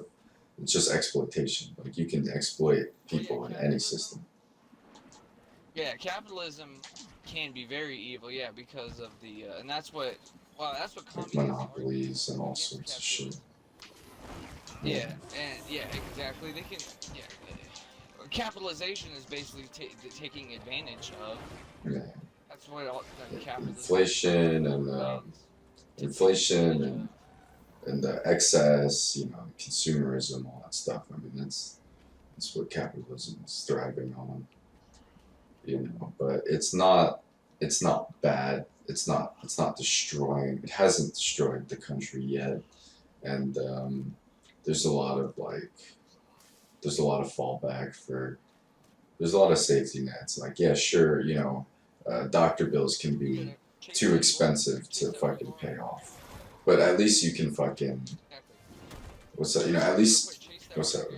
exploitation. Like, you can exploit people in any system. Yeah, capitalism can be very evil. Yeah, because of the and that's what Like communism monopolies and all sorts of shit. Yeah, and yeah, exactly. They can. Yeah, capitalization is basically taking advantage of. Yeah. That's what all capitalism. Inflation and the excess, you know, consumerism, all that stuff. I mean, that's what capitalism is thriving on. You know, but it's not bad. It's not destroying. It hasn't destroyed the country yet, and there's a lot of fallback for. There's a lot of safety nets. Like, yeah, sure, you know, doctor bills can be too expensive to fucking pay off, but at least you can fucking. What's that? You know, at least. What's that?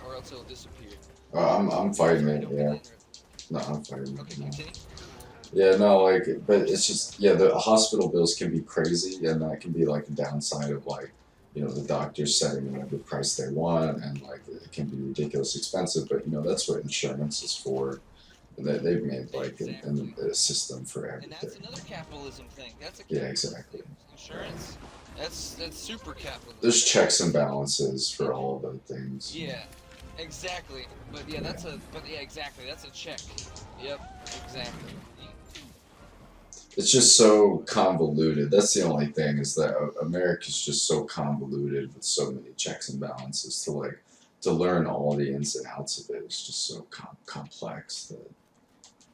Or else it'll disappear. I'm fighting it. Yeah. No, I'm fighting it. No. Yeah, no, like, but it's just, yeah, the hospital bills can be crazy, and that can be like a downside of like, you know, the doctors setting whatever price they want, and like it can be ridiculous expensive. But you know, that's what insurance is for. They've made like a system for everything. And that's another capitalism thing. That's a Yeah, exactly. Insurance. That's super capitalism. There's checks and balances for all of those things. Yeah, exactly. But yeah, exactly. That's a check. Yep, exactly. It's just so convoluted. That's the only thing, is that America's just so convoluted with so many checks and balances to learn all the ins and outs of it. It's just so complex that,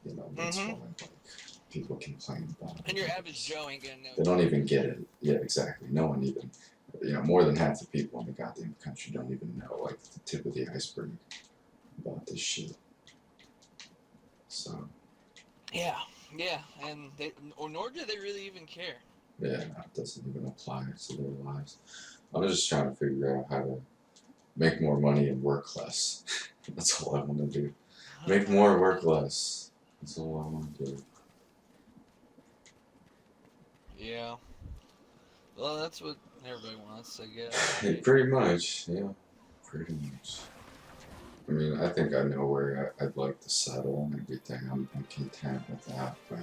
you know, that's why like people complain about it. And your average Joe ain't gonna know. They don't even get it. Yeah, exactly. No one even, you know, more than half the people in the goddamn country don't even know like the tip of the iceberg about this shit. So. Yeah, and nor do they really even care. Yeah, it doesn't even apply to their lives. I'm just trying to figure out how to make more money and work less. That's all I want to do. Make more, work less. That's all I want to do. Yeah. Well, that's what everybody wants, I guess. Pretty much, yeah. Pretty much. I mean, I think I know where I'd like to settle and everything. I'm content with that, but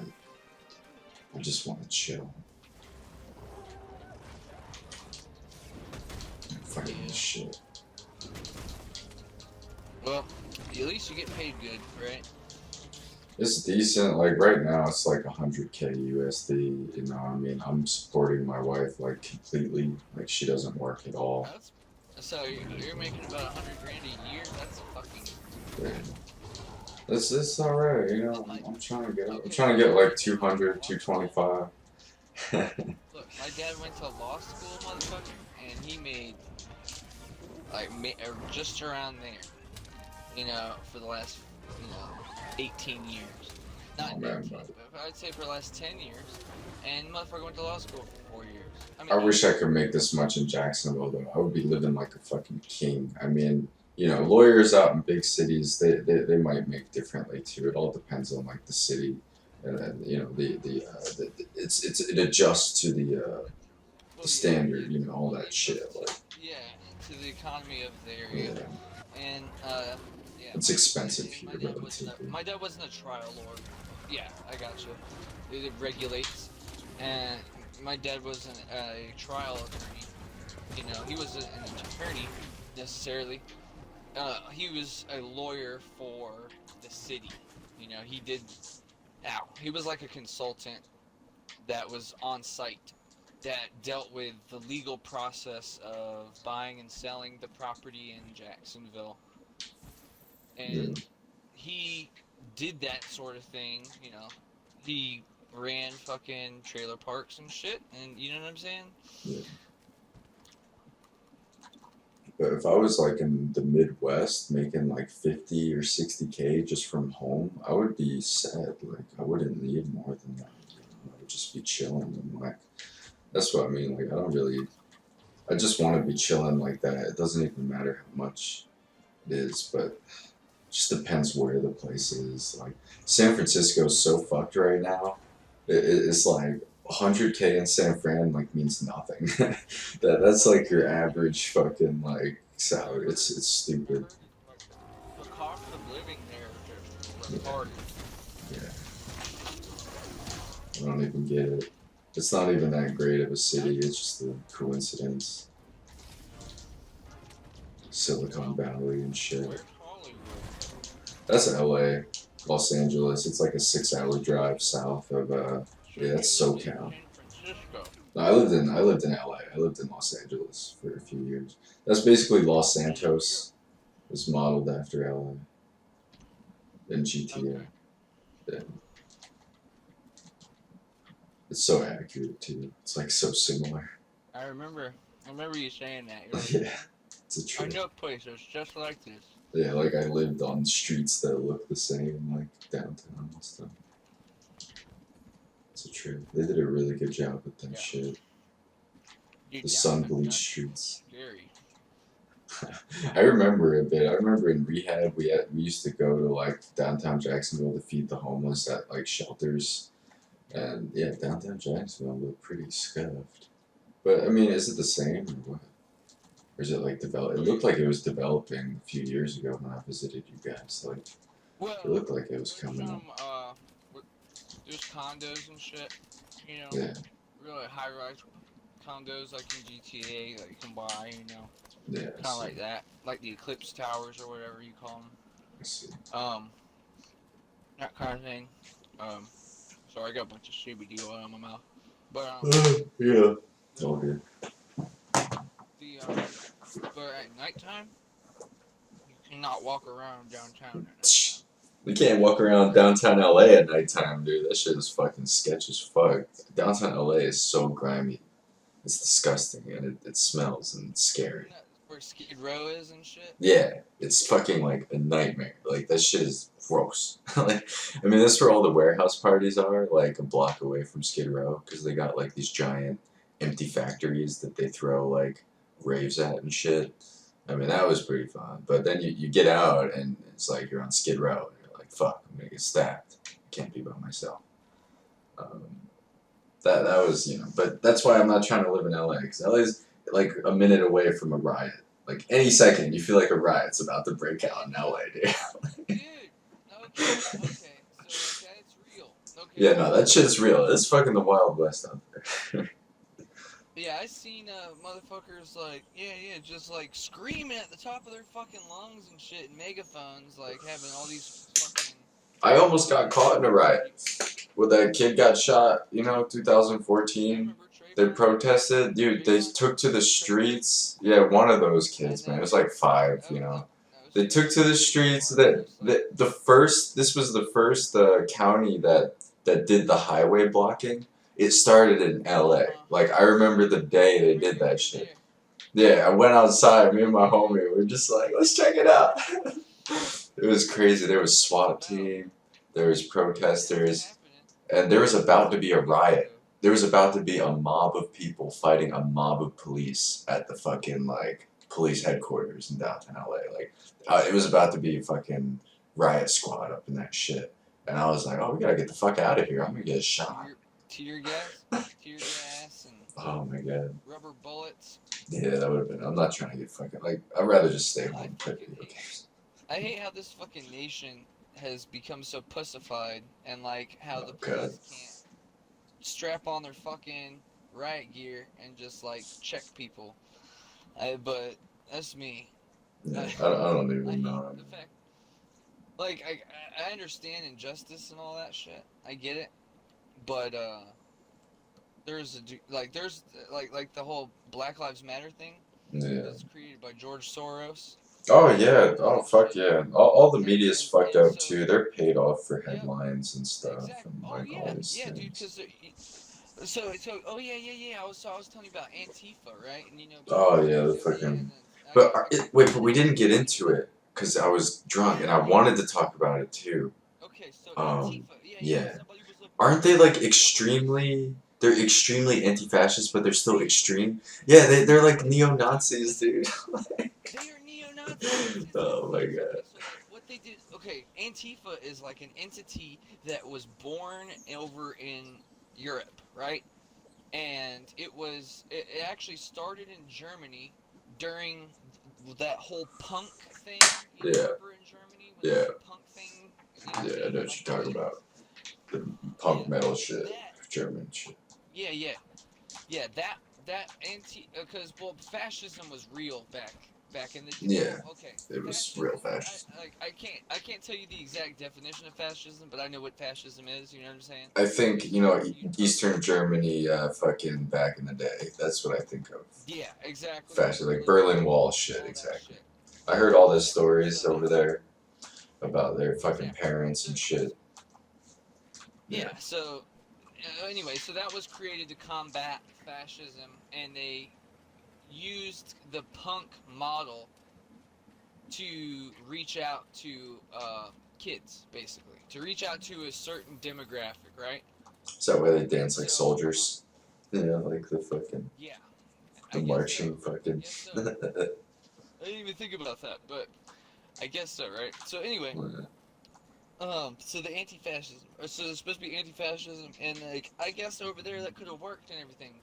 I just want to chill. I'm fighting this shit. Well, at least you get paid good, right? It's decent. Like right now, it's like 100K USD. You know, I mean, I'm supporting my wife like completely. Like she doesn't work at all. So you're making about 100 grand a year. That's fucking. Yeah. It's all right. You know, I'm trying to get. I'm trying to get like 200, 225. Look, my dad went to law school, motherfucker, and he made like just around there. You know, for the last 18 years. Not 18, but I'd say for the last 10 years. And motherfucker went to law school for 4 years. I wish I could make this much in Jacksonville, though. I would be living like a fucking king. I mean, you know, lawyers out in big cities, they might make differently too. It all depends on like the city, and you know it adjusts to the standard, you know, all that shit. Like, yeah, to the economy of the area, and yeah. It's expensive here, relatively. My dad wasn't a trial lawyer. Yeah, I got you. It regulates, and my dad wasn't a trial attorney. You know, he wasn't an attorney necessarily. He was a lawyer for the city. You know, he was like a consultant that was on site that dealt with the legal process of buying and selling the property in Jacksonville. Yeah. And he did that sort of thing, you know. He ran fucking trailer parks and shit, and you know what I'm saying? Yeah. But if I was like in the Midwest making like 50 or 60K just from home, I would be sad. Like I wouldn't need more than that. You know? I would just be chilling and like that's what I mean. Like I just want to be chilling like that. It doesn't even matter how much it is, but it just depends where the place is. Like San Francisco's so fucked right now. It's like 100K in San Fran like means nothing. That's like your average fucking like salary. It's stupid. The cost of living there is Yeah. retarded. Yeah, I don't even get it. It's not even that great of a city. It's just a coincidence. Silicon Valley and shit. Where's Hollywood? That's LA, Los Angeles. It's like a 6-hour drive south of yeah, that's SoCal. San Francisco. No, I lived in LA. I lived in Los Angeles for a few years. That's basically Los Santos. It was modeled after LA in GTA. Okay. Yeah. It's so accurate too. It's like so similar. I remember you saying that. You're like, Yeah, it's a I trip. know a place that's just like this. Yeah, like I lived on streets that look the same, like downtown and stuff. It's a trip. They did a really good job with that Yeah. shit. Dude, The sun downtown bleached Jacksonville's streets. Scary. I remember a bit. I remember in rehab we used to go to like downtown Jacksonville to feed the homeless at like shelters, and yeah, downtown Jacksonville looked pretty scuffed. But I mean, is it the same or what? Or is it like develop? It looked like it was developing a few years ago when I visited you guys. Like Well, it looked like it was there's coming up. there's condos and shit. You know, Yeah, really high-rise condos like in GTA that you can buy. You know, yeah. kind of like that, like the Eclipse Towers or whatever you call I see. them. That kind of thing. Sorry, I got a bunch of CBD oil in my mouth. But Yeah. It's all good. but at nighttime, you cannot walk around downtown. At nighttime. We can't walk around downtown LA at nighttime, dude. That shit is fucking sketch as fuck. Downtown LA is so grimy. It's disgusting and it smells and it's scary. Isn't that where Skid Row is and shit? Yeah, it's fucking like a nightmare. Like that shit is gross. Like, I mean, that's where all the warehouse parties are, like a block away from Skid Row, because they got like these giant empty factories that they throw like raves at and shit. I mean, that was pretty fun. But then you get out and it's like you're on Skid Row. And you're like, fuck, I'm gonna get stabbed. Can't be by myself. That was, you know, but that's why I'm not trying to live in LA, because LA's like a minute away from a riot. Like any second, you feel like a riot's about to break out in LA, dude. Dude, okay, so that's real. Okay. Yeah, no, that shit's real. It's fucking the Wild West out there. Yeah, I seen motherfuckers like, yeah, just like screaming at the top of their fucking lungs and shit, and megaphones, like having all these fucking. I almost got caught in a riot. When that kid got shot, you know, 2014. They protested, dude. They took to the streets. Yeah, one of those kids, man. It was like 5, you know. They took to the streets. This was the first county that did the highway blocking. It started in LA. Like I remember the day they did that shit. Yeah, I went outside. Me and my homie we were just like, let's check it out. It was crazy. There was SWAT team. There was protesters, and there was about to be a riot. There was about to be a mob of people fighting a mob of police at the fucking like police headquarters in downtown LA. Like it was about to be a fucking riot squad up in that shit. And I was like, oh, we gotta get the fuck out of here. I'm gonna get shot. Tear gas, and Oh my god. rubber bullets. Yeah, that would have been. I'm not trying to get fucking like. I'd rather just stay home and play video games. I hate how this fucking nation has become so pussified, and like how the Oh, God. police can't strap on their fucking riot gear and just like check people. But that's me. Yeah, I don't I even hate know. the fact. Like I understand injustice and all that shit. I get it, but there's the whole Black Lives Matter thing Yeah. that's created by George Soros. Oh yeah. Oh fuck yeah. All the media's And, fucked and up so too. They're paid off for yep, headlines and stuff exact. and Oh like all yeah, these yeah, dude. things. Oh yeah. I was telling you about Antifa, right? And you know about Oh the yeah, the Jersey fucking. and then I But guess like wait, but we and didn't get into it because I was drunk and I wanted to talk about it too. okay, so Um, Antifa, yeah. yeah. Aren't they like extremely? They're extremely anti-fascist, but they're still extreme. Yeah, they're like neo-Nazis, dude. They are neo-Nazis. It's Oh my okay, god. so like what they did. Okay, Antifa is like an entity that was born over in Europe, right? And it actually started in Germany during that whole punk thing. You Yeah, remember in Germany when yeah, the whole punk thing? yeah. I know what Like you're talking the about. The yeah punk metal shit, that German shit. yeah yeah yeah that anti because well fascism was real back in the Yeah, okay it was fascism real fascist. I can't tell you the exact definition of fascism, but I know what fascism is. You know what I'm saying? I think You Eastern Germany, fucking back in the day. That's what I think of. yeah exactly Fascist, like Berlin Berlin Wall, Wall shit, all that exactly. shit. I heard all the Exactly. stories So over there about their fucking exactly. parents So and shit. Yeah. yeah. So anyway, so that was created to combat fascism, and they used the punk model to reach out to kids, basically, to reach out to a certain demographic, right? Is that why they dance like So soldiers? Yeah, like the fucking yeah, the I guess so. marching fucking. Guess so. I didn't even think about that, but I guess so, right? So anyway, so the anti-fascism, so there's supposed to be anti-fascism, and like I guess over there that could have worked and everything,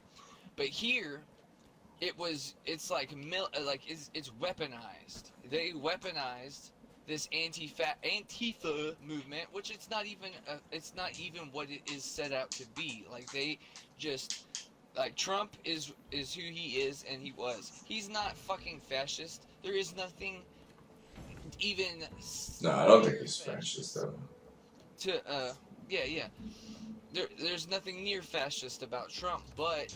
but here it's like it's weaponized. They weaponized this Antifa movement, which it's not even what it is set out to be. Like they just like Trump is who he is, and he was. He's not fucking fascist. There is nothing even No, I don't think near he's fascist fascist though. yeah. There's nothing near fascist about Trump, but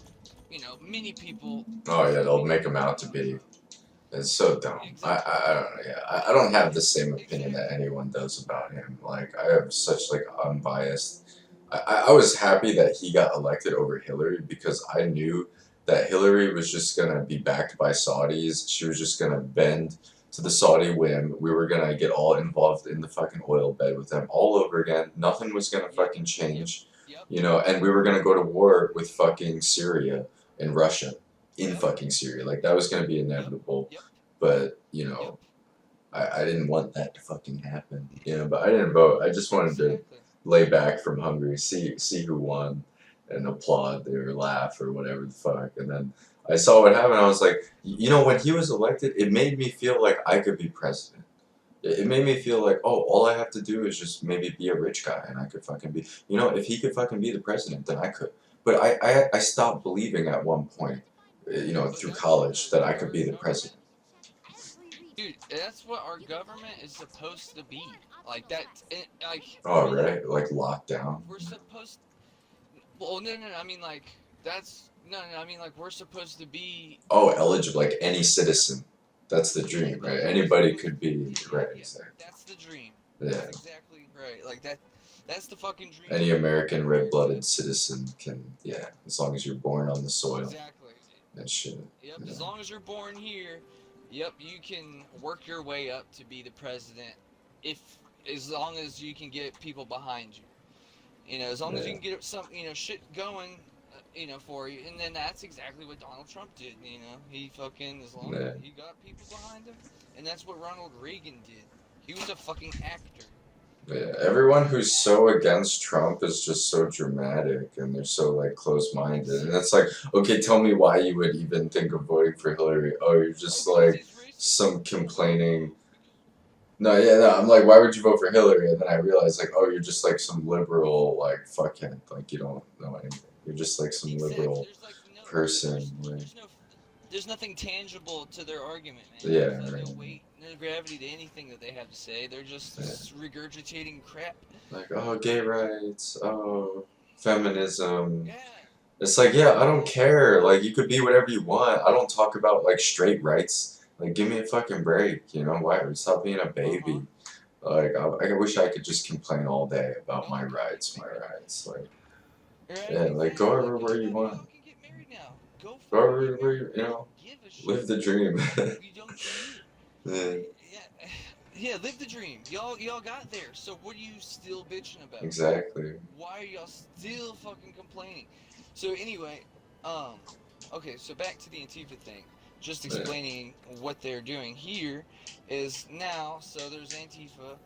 you know, many people Oh yeah, they'll think make him out to about be. Trump. It's so dumb. Exactly. I don't know. Yeah, I don't have the same opinion that Exactly. anyone does about him. Like I have such like unbiased. I was happy that he got elected over Hillary because I knew that Hillary was just gonna be backed by Saudis. She was just gonna bend to the Saudi whim. We were gonna get all involved in the fucking oil bed with them all over again. Nothing was gonna Yep. fucking Yep. change. Yep. You know, and we were gonna go to war with fucking Syria and Russia in Yep. fucking Syria. Like that was gonna be Yep. inevitable. Yep. But you Yep. know, I didn't want that to fucking happen. You know, but I didn't vote. I just wanted to Exactly. lay back from Hungary, see who won, and applaud or laugh or whatever the fuck. And then I saw what happened. I was like, you know, when he was elected, it made me feel like I could be president. It made me feel like, oh, all I have to do is just maybe be a rich guy, and I could fucking be. You know, if he could fucking be the president, then I could. But I stopped believing at one point, you know, But through that's what college that I could our be the government, president. dude. That's what our government is supposed to be. Like that. Like Oh, really, right, like lockdown. we're supposed. Well, no. I mean, like that's no. I mean, like we're supposed to be. Oh, eligible, like any citizen. That's the dream, right? Like we're Anybody supposed to could be. be, Yeah. right, Yeah. exactly. That's the dream. Yeah. That's exactly right. Like that. That's the fucking dream. Any American Compared to red-blooded citizen can, yeah, as long as you're born on the soil exactly. and shit. Yep. Yeah. As long as you're born here, yep, you can work your way up to be the president. If as long as you can get people behind you, you know, as long as you Yeah. can get some, you know, shit going, you know, for you, and then that's exactly what Donald Trump did. You know, he fucking as long Yeah. as he got people behind him, and that's what Ronald Reagan did. He was a fucking actor. Yeah, everyone who's so against Trump is just so dramatic and they're so like close-minded. And it's like, okay, tell me why you would even think of voting for Hillary. Oh, you're just like some complaining. No, yeah, no, I'm like, why would you vote for Hillary? And then I realized like, oh, you're just like some liberal like fuckhead. Like you don't know anything. You're just like some liberal There's like person. Like, there's nothing tangible to their argument, man. yeah, There's like right. no weight, no gravity to anything that they have to say. They're just regurgitating crap. Like, oh, gay rights, oh, feminism, Yeah. It's like, yeah, I don't care. Like, you could be whatever you want. I don't talk about like straight rights. Like, give me a fucking break. You know why? Stop being a Uh-huh. baby. Like, I wish I could just complain all day about No, my bro. rights, my rights. Like, Right? yeah, like go Exactly. Like everywhere you want. y'all can get married now. Go Go fucking get everywhere married. you We don't know, give a shit. live the dream. We don't care. Yeah, Yeah, yeah. Live the dream. Y'all got there. So what are you still bitching about? exactly. Why are y'all still fucking complaining? So anyway, um, okay. So back to the Antifa thing. Just Yeah. explaining what they're doing here is now. So there's Antifa,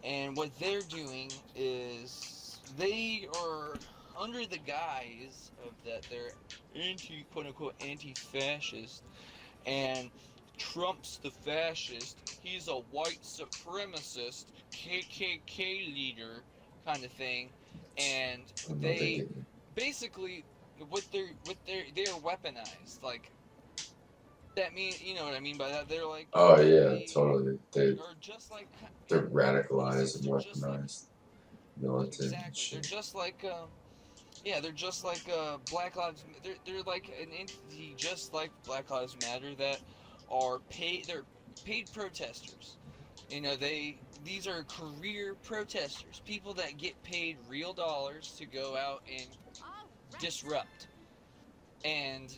and what they're doing is they are under the guise of that they're quote unquote anti-fascist, and Trump's the fascist. He's a white supremacist KKK leader kind of thing, and I know they they get you. basically they're weaponized. Like that mean you know what I mean by that? They're like Oh yeah, they totally. are just like They're radicalized and they're just like weaponized, militant and exactly. They're shit. just like yeah, they're just like Black Lives. They're like an entity just like Black Lives Matter that are paid. They're paid protesters. You know, these are career protesters, people that get paid real dollars to go out and disrupt. And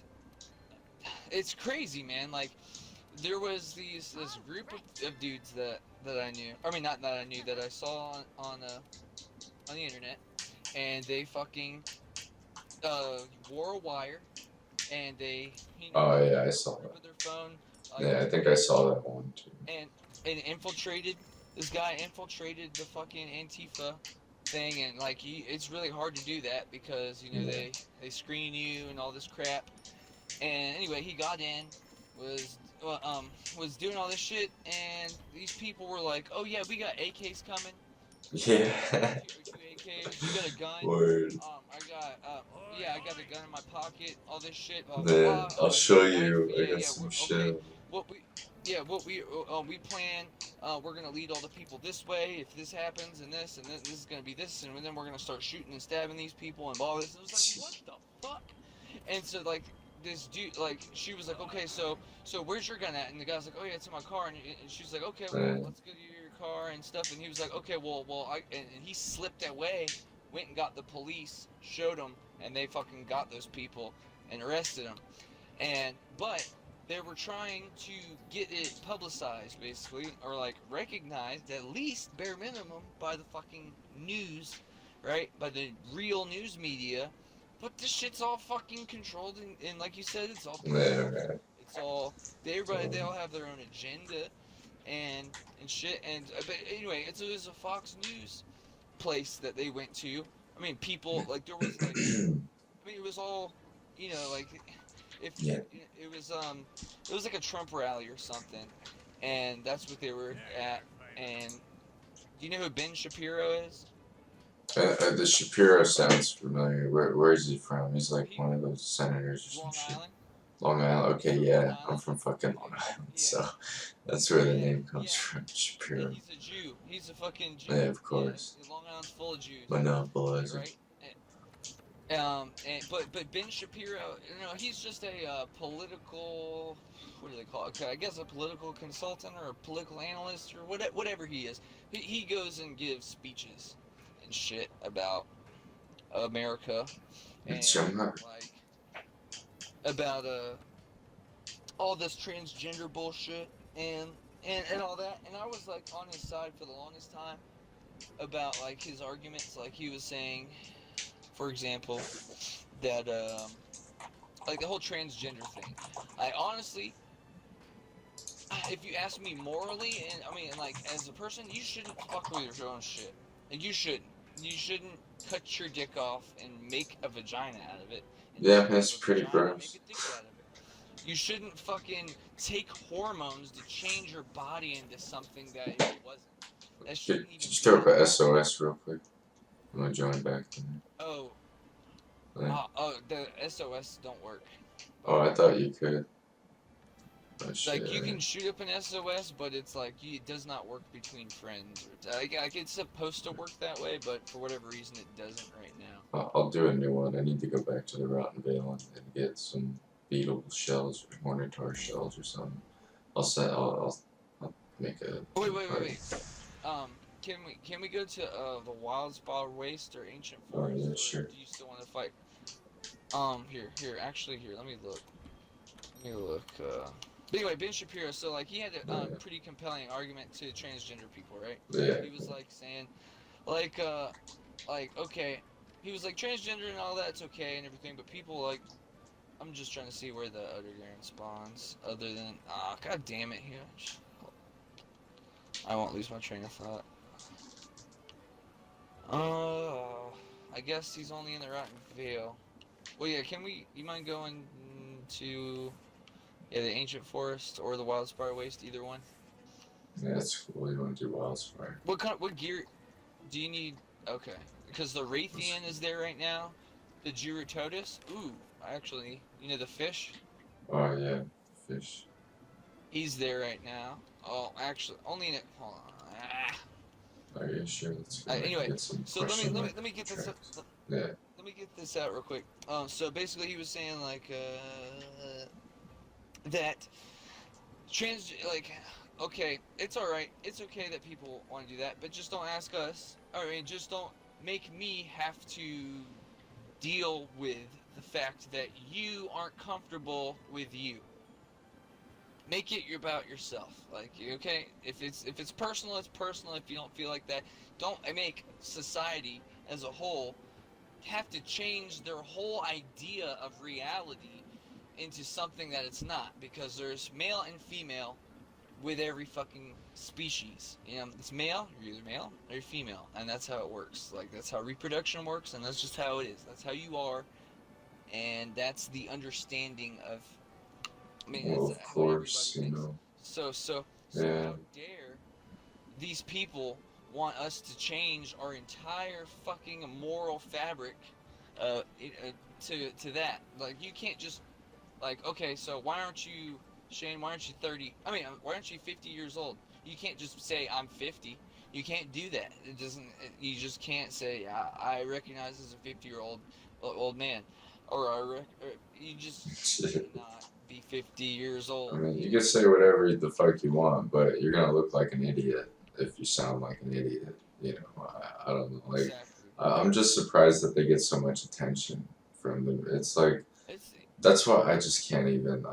it's crazy, man. Like there was this group of dudes that I knew. I mean, not that I knew that I saw on the internet, and they fucking wore a wire and they, you know, Oh like yeah, I took a saw clip that. of their phone, like Yeah, I think I and saw that one too. and infiltrated. This guy infiltrated the fucking Antifa thing, and like it's really hard to do that because you know Yeah. they screen you and all this crap. And anyway, he got in, was was doing all this shit, and these people were like, "Oh yeah, we got AKs coming. Yeah. Two AKs. You got a gun? Word. I got yeah, I got a gun in my pocket. All this shit, blah blah Man, blah. I'll Oh, you got show a knife? you. I Yeah, got yeah. some Okay. shit. What we yeah, what we plan. We're gonna lead all the people this way. If this happens and this is gonna be this, and then we're gonna start shooting and stabbing these people and all this. It was like, what the fuck? And so like this dude, like she was like, okay, so where's your gun at? And the guy's like, oh yeah, it's in my car. And she's like, okay, well Man. let's go to your car and stuff. And he was like, okay, well and he slipped away, went and got the police, showed them, and they fucking got those people and arrested them. And but they were trying to get it publicized basically, or like recognized at least bare minimum by the fucking news, right? By the real news media. But this shit's all fucking controlled, and like you said, it's all Yeah, political. man. It's all they all have their own agenda, and shit. And but anyway, it was a Fox News place that they went to. I mean, people like there was like I mean, it was all, you know, like if Yeah. it was like a Trump rally or something, and that's what they were at. And do you know who Ben Shapiro is? The Shapiro sounds familiar. Where is he from? He's like He one of those senators or some Long shit. Island. Long Island. He's Okay, from Long yeah. I'm Island. from fucking Long Island, Yeah, so that's where the yeah, name comes yeah. from. And Shapiro. he's a Jew. He's a fucking Jew. Yeah, of course. Yeah, Long Island's full of Jews, Monopolizing. right? And but Ben Shapiro, you know, he's just a political, what do they call it? Okay, I guess a political consultant or a political analyst or whatever he is. He goes and gives speeches and shit about America and It's young. like about all this transgender bullshit and all that. And I was like on his side for the longest time about like his arguments. Like he was saying, for example, that like the whole transgender thing. I honestly, if you ask me morally, and I mean like as a person, you shouldn't fuck with your own shit. Like you shouldn't. You shouldn't cut your dick off and make a vagina out of it. And Yeah, take that's a pretty vagina and gross. make a dick out of it. You shouldn't fucking take hormones to change your body into something that it wasn't. That shouldn't even Just be throw up a a thing. SOS real quick. I'm gonna join back. Oh, Yeah. the SOS don't work. Oh, I thought you could. Oh Like you shit. can shoot up an SOS, but it's like it does not work between friends. Like it's supposed to work that way, but for whatever reason, it doesn't right now. I'll do a new one. I need to go back to the Rotten Vale and get some beetle shells or hornitar shells or something. I'll make a. Wait. Can we go to the Wildspire Waste or Ancient Oh, Forest? yeah, or sure. do you still want to fight? Here. Let me look. But anyway, Ben Shapiro. So like he had a Yeah. pretty compelling argument to transgender people, right? Yeah. He was like saying, like okay, he was like transgender and all that's okay and everything, but people like, I'm just trying to see where the Underground spawns, other than god damn it, here. I won't lose my train of thought. I guess he's only in the Rotten Vale. Well, yeah, you mind going to, the Ancient Forest or the Wildspire Waste, either one? Yeah, that's cool. You want to do Wildspire? What gear do you need? Okay, because the Raytheon is there right now. The Girototus, actually, the fish? Oh, yeah. Fish. He's there right now. Oh, actually, only in it. Hold on. Oh, yeah, sure. Let's go. Anyway, Get some so let question me mark get this. tracks. Yeah. Let me get this out real quick. So basically, he was saying like that okay, it's all right. It's okay that people want to do that, but just don't ask us. I mean, just don't make me have to deal with the fact that you aren't comfortable with you. Make it about yourself. Like, okay, if it's personal, it's personal. If you don't feel like that, don't make society as a whole have to change their whole idea of reality into something that it's not, because there's male and female with every fucking species. It's male, you're either male or you're female, and that's how it works. Like, that's how reproduction works, and that's just how it is. That's how you are, and that's the understanding of. I mean, Well, it's of what course, everybody you thinks. know. So Yeah. how dare these people want us to change our entire fucking moral fabric to that? Like, you can't just, like, okay, so why aren't you, Shane, why aren't you 30? I mean, why aren't you 50 years old? You can't just say, I'm 50. You can't do that. You just can't say, I recognize as a 50-year-old old man. Or you just cannot be 50 years old. I mean, you can say whatever the fuck you want, but you're gonna look like an idiot if you sound like an idiot. I don't know. Like, Exactly. I'm just surprised that they get so much attention from them. It's like, that's why I just can't even.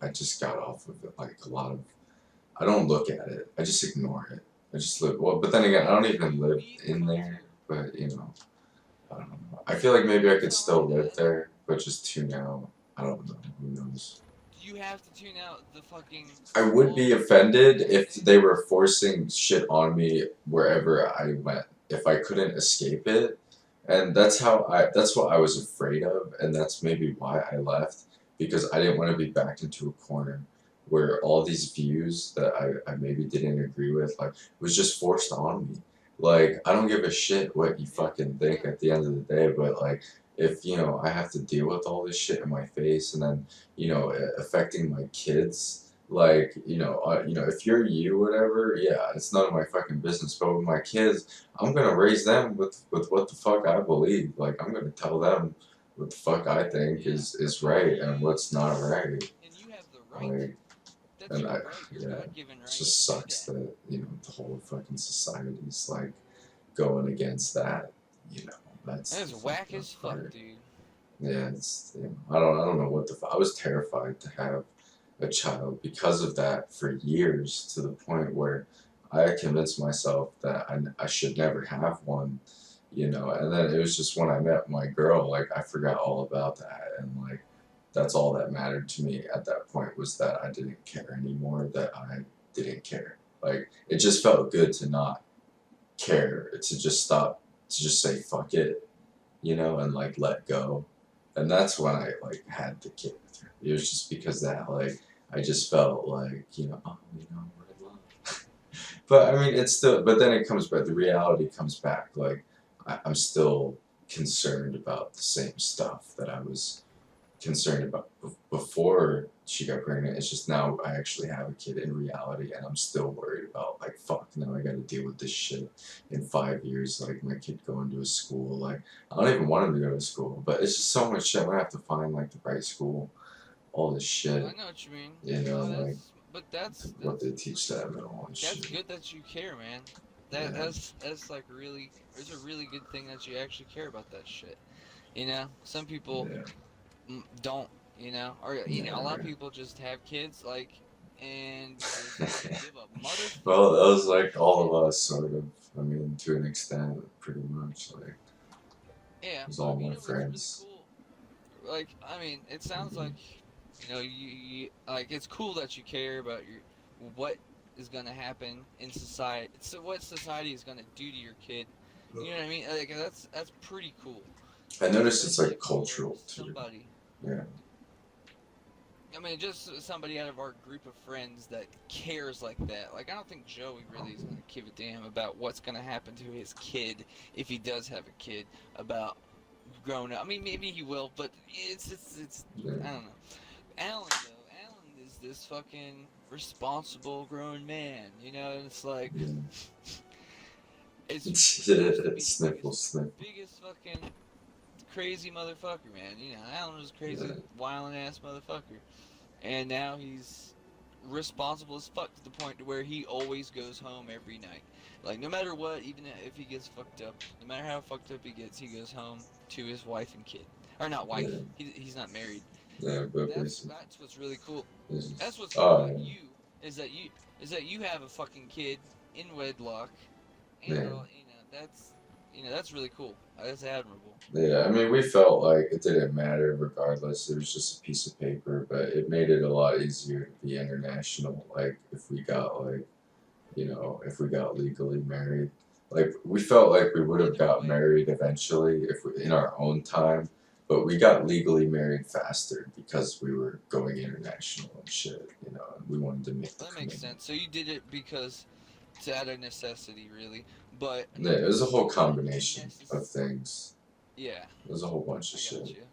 I just got off of it. Like, a lot of, I don't look at it. I just ignore it. I just live. Well, but then again, I don't even live in there. But I don't know. I feel like maybe I could still live there, but just tune out. I don't know. Who knows? You have to tune out the fucking. I would be offended if they were forcing shit on me wherever I went. If I couldn't escape it, and that's what I was afraid of, and that's maybe why I left, because I didn't want to be backed into a corner where all these views that I maybe didn't agree with, like, was just forced on me. Like, I don't give a shit what you fucking think at the end of the day, but like, if I have to deal with all this shit in my face, and then affecting my kids, like, if you're you, whatever, yeah, it's none of my fucking business. But with my kids, I'm gonna raise them with what the fuck I believe. Like, I'm gonna tell them what the fuck I think is right and what's not right. And you have the right. Like, That's and your I, right. Your yeah, God-given right it just to do sucks that. that the whole fucking society's like going against that. That's That is the whack fucked up as fuck, part. dude. Yeah, it's I don't know what I was terrified to have a child because of that for years, to the point where I convinced myself that I should never have one, and then it was just when I met my girl, like, I forgot all about that, and like, that's all that mattered to me at that point, was that I didn't care anymore, that I didn't care. Like, it just felt good to not care, to just stop, to just say fuck it, and like let go. And that's when I like had the kid with her. It was just because that, like, I just felt like, we're in love. But I mean, it's still, but then it comes back, the reality comes back. Like, I'm still concerned about the same stuff that I was concerned about before she got pregnant. It's just now I actually have a kid in reality, and I'm still worried about like fuck. Now I got to deal with this shit in 5 years. Like my kid going to a school. Like I don't even want him to go to school, but it's just so much shit. I'm gonna have to find like the right school. All this shit. I know what you mean. You know, No, like but that's what they teach that and all and that's shit. good that you care, man. Yeah. That's like really, it's a really good thing that you actually care about that shit. You know, some people Yeah. don't. You know, or you know, a lot of Yeah. people just have kids like, and they give a mother. Well, that was like all of us, sort of. I mean, to an extent, pretty much. Like, Yeah, it was all you my know what's really friends. cool? Like, I mean, it sounds like, you know, you like it's cool that you care about your what is gonna happen in society. So what society is gonna do to your kid. You know what I mean? Like that's pretty cool. I noticed it's Especially like for cultural too. somebody. Yeah. I mean, just somebody out of our group of friends that cares like that. Like, I don't think Joey really is going to give a damn about what's going to happen to his kid if he does have a kid about growing up. I mean, maybe he will, but it's Yeah. I don't know. Alan, though, Alan is this fucking responsible grown man, you know? And it's like, Yeah. it's supposed to be the Sniffle. biggest fucking crazy motherfucker, man. You know, Alan was a crazy, Yeah. wildin' ass motherfucker. And now he's responsible as fuck to the point to where he always goes home every night. Like, no matter what, even if he gets fucked up, no matter how fucked up he gets, he goes home to his wife and kid. Or not wife, Yeah. he's not married. Yeah, but That's what's really cool. it's That's what's oh, cool about yeah. you, is that you have a fucking kid in wedlock. And, Yeah. that's really cool. That's admirable. Yeah, I mean, we felt like it didn't matter regardless. It was just a piece of paper, but it made it a lot easier to be international. Like, if we got, like, if we got legally married. Like, we felt like we would have got married eventually if we, in our own time, but we got legally married faster because we were going international and shit, and we wanted to make the That makes commitment. sense. So you did it because it's out of necessity, really. But Yeah, it was a whole combination of things. yeah, It was a whole bunch I of got shit. you.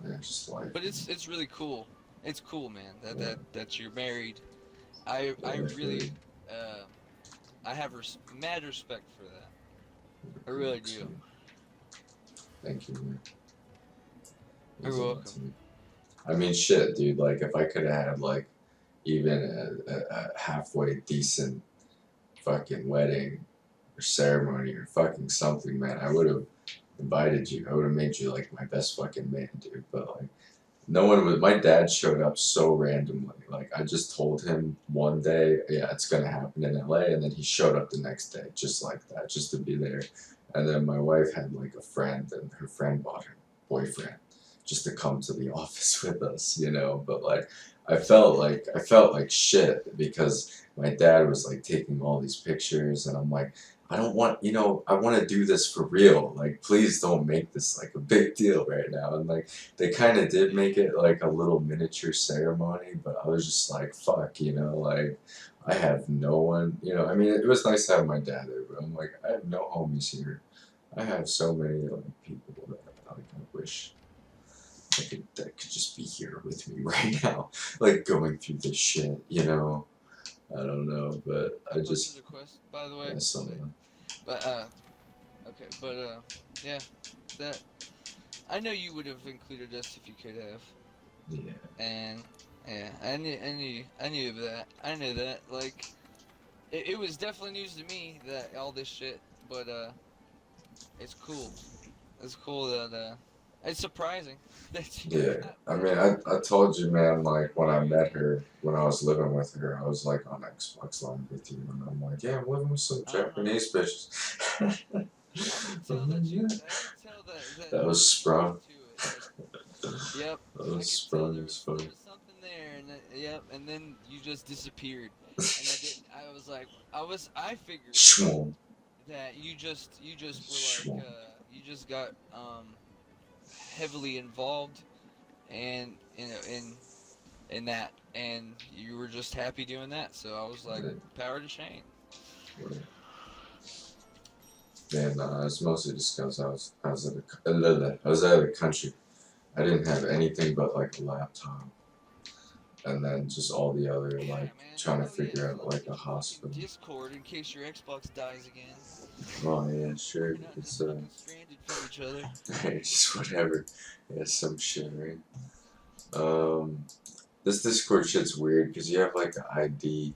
Yeah, just like. But it's really cool. It's cool, man. Yeah. That you're married. I really I have mad respect for that. I really do. Thank you, man. You're Means a lot welcome. to me. I mean, shit, dude. Like, if I could have had like even a halfway decent fucking wedding or ceremony or fucking something, man, I would have invited you. I would have made you like my best fucking man, dude. But like, no one was. My dad showed up so randomly. Like, I just told him one day, yeah, it's gonna happen in LA, and then he showed up the next day, just like that, just to be there. And then my wife had like a friend, and her friend bought her boyfriend just to come to the office with us, But like, I felt like shit because my dad was like taking all these pictures, and I'm like, I don't want, I want to do this for real. Like, please don't make this like a big deal right now. And like, they kind of did make it like a little miniature ceremony, but I was just like, fuck, like, I have no one, I mean, it was nice to have my dad there, but I'm like, I have no homies here. I have so many like people that like, I wish that could just be here with me right now, like going through this shit, I don't know, but I just. The request, by the way. Yeah, something. But okay, but yeah, that I know you would have included us if you could have. Yeah. And yeah, I knew that. I knew that. Like, it was definitely news to me that all this shit. But it's cool. It's cool that it's surprising that you. Yeah, I mean, I told you, man, like, when I met her, when I was living with her, I was, like, on Xbox Live with you, and I'm like, yeah, I'm living with some Japanese bitches. That was sprung. Yep. That was sprung as fuck. There was something there, and yep, and then you just disappeared. And I figured Schwung. that you just were like, you just got heavily involved and in that, and you were just happy doing that. So I was like, power to Shane. Yeah, no, it's mostly just because I was out of the country. I didn't have anything but like a laptop, and then just all the other Yeah, like man. trying to Hell yeah, figure out fuck, like get a your fucking hospital. Discord in case your Xbox dies again. Oh yeah, sure. You're not It's just fucking stranded from each other. it's whatever. Yeah, some shit, right? This Discord shit's weird because you have like the ID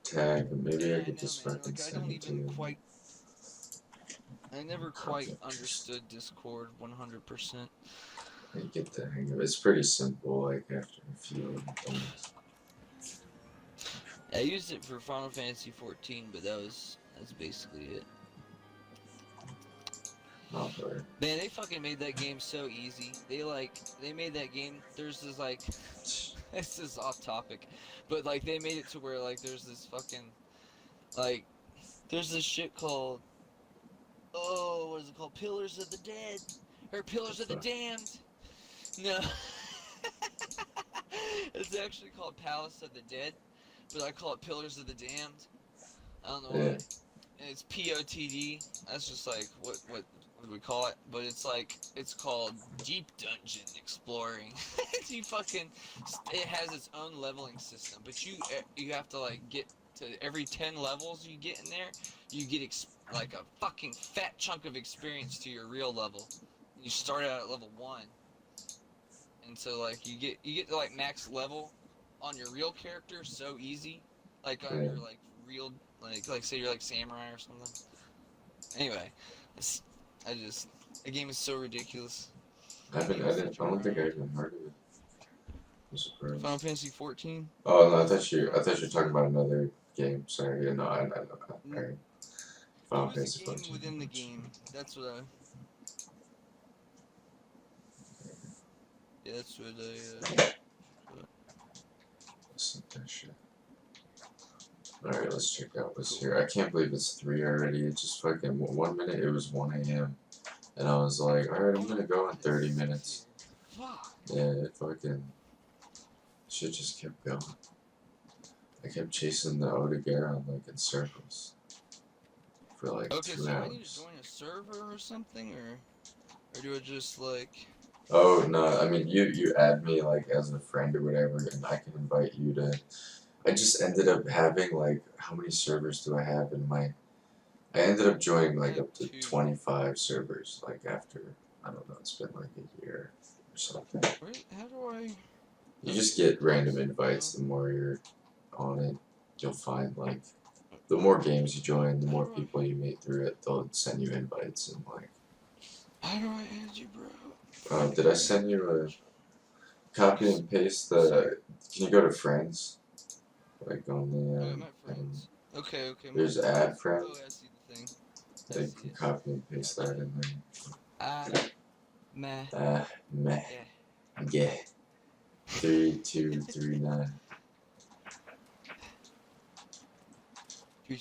tag, but maybe I Yeah, I could know, just man. fucking Like, I send don't it to even you. quite. I never quite Contact. understood Discord 100%. You get the hang of it. It's pretty simple, like after a few things. I used it for Final Fantasy 14, but that's basically it. Not bad. Man, they fucking made that game so easy. They made that game. There's this like, this is off topic, but like they made it to where like there's this fucking, like, there's this shit called, oh, what is it called? Pillars of the Dead, or Pillars of the Damned. No, it's actually called Palace of the Dead, but I call it Pillars of the Damned. I don't know why. Yeah. And it's POTD. That's just like what do we call it? But it's like it's called Deep Dungeon Exploring. You fucking, it has its own leveling system, but you have to like get to every 10 levels you get in there, you get like a fucking fat chunk of experience to your real level. You start out at level 1, and so like you get to like max level on your real character so easy, like on your like real like say you're like samurai or something. Anyway, the game is so ridiculous. I don't think I even heard of it. I'm surprised. Final Fantasy 14. Oh no, I thought you were talking about another game. Sorry, yeah, no, I know. Alright. Final It was Fantasy a game 14. within the game. That's what I. Yeah, that's what I. Listen to that shit. Alright, let's check out what's here. I can't believe it's 3 already. It just fucking 1 minute it was 1 a.m. and I was like, alright, I'm gonna go in 30 minutes. Fuck. Yeah, it fucking shit just kept going. I kept chasing the Odegaron like in circles for like Okay, 2 so hours. I need to join a server or something, or do I just like? Oh no, I mean you add me like as a friend or whatever, and I can invite you to. I just ended up having like how many servers do I have in my? I ended up joining like up to 25 servers like after I don't know, it's been like a year or something. Wait, how do I? You just get random invites the more you're on it. You'll find like the more games you join, the more people you meet through it. They'll send you invites and like. How do I add you, bro? Did I send you a copy and paste the? Can you go to friends? Like on the. My friends. Okay. There's add friends. Oh, I see the thing. They can copy and paste that in there. Meh. Meh. Yeah. 3239.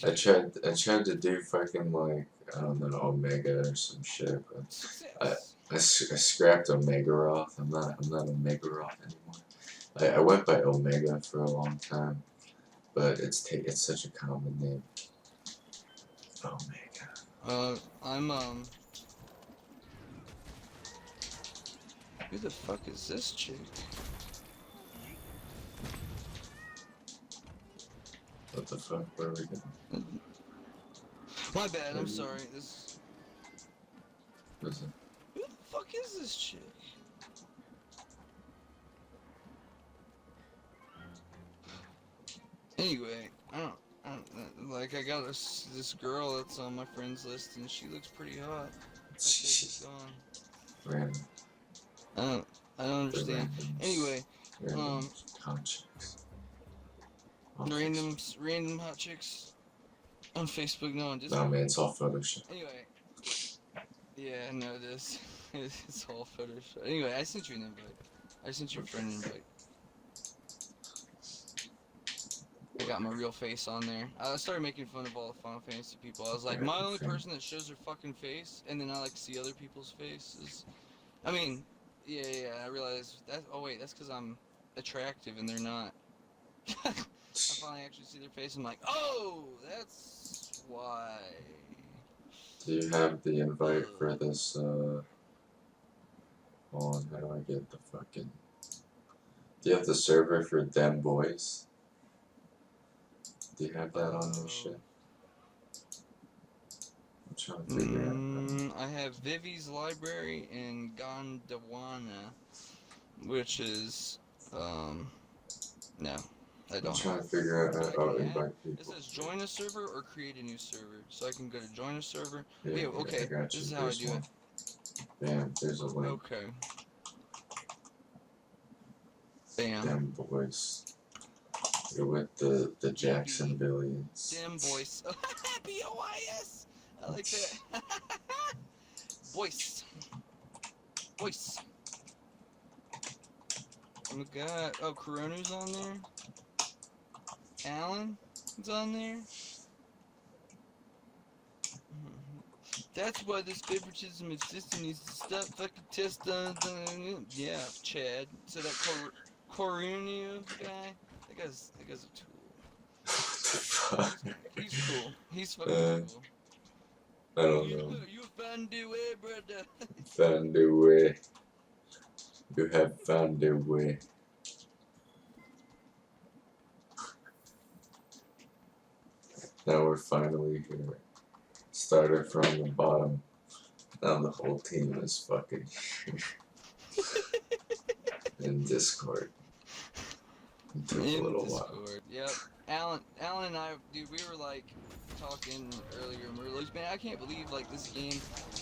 I tried to do fucking like I don't know Omega or some shit, but I scrapped Omegaroth. I'm not Omegaroth anymore. I went by Omega for a long time, but it's such a common name. Omega. I'm Who the fuck is this chick? What the fuck? Where are we going? My bad. I'm sorry. This. Listen. Who the fuck is this chick? Anyway, I don't like. I got this girl that's on my friends list, and she looks pretty hot. She's on. random. I don't understand. Anyway, hot chicks. Random hot chicks on Facebook. No, on Discord. No man, it's all Photoshop. Anyway, yeah, I know this. It's all Photoshop. Anyway, I sent you an invite. I sent you a friend invite. I got my real face on there. I started making fun of all the Final Fantasy people. I was like, my only person that shows their fucking face, and then I like to see other people's faces. I mean, yeah, I realized that. Oh wait, that's because I'm attractive and they're not. I finally actually see their face. I'm like, oh, that's why. Do you have the invite for this Hold on, how do I get the fucking... Do you have the server for them boys? Do you have that on your shit? I'm trying to figure out. I have Vivi's Library and Gondwana, which is, no, I I'm don't. trying to figure out how to invite It people. says join a server or create a new server. So I can go to join a server. Yeah, Yeah, okay, I got you. this is how I There's do one. Bam, there's a link. Okay. Bam. Them boys. You're with the Jacksonvillians. Damn boys. B-O-I-S. I like that. Voice. Voice. Oh my god. Oh, Corona's on there. Alan is on there. That's why this favoritism system needs to stop fucking test yeah, Chad. So that Corunio guy, that guy's a tool. He's cool. He's fucking cool. I don't know. You found the way, brother. Found a way. You have found a way. Now we're finally here. Started from the bottom. Now the whole team is fucking in Discord. It took a little while. Yep. Alan and I, dude, we were like talking earlier, and we were like, man, I can't believe like this game.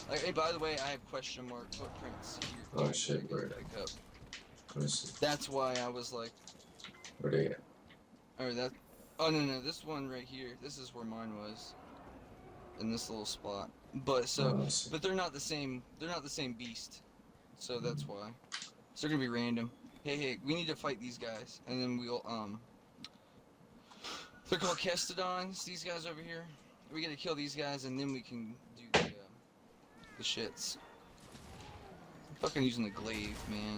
Like, hey, by the way, I have question mark footprints here. Oh shit, where? Back up. Let me see. That's why I was like, Where they at? or that. Oh no, this one right here. This is where mine was. In this little spot. But so, Oh, I see. but they're not the same. They're not the same beast. So that's why. So they're gonna be random. Hey, we need to fight these guys, and then we'll They're called Kestodons. These guys over here. We gotta kill these guys, and then we can do the shits. I'm fucking using the glaive, man.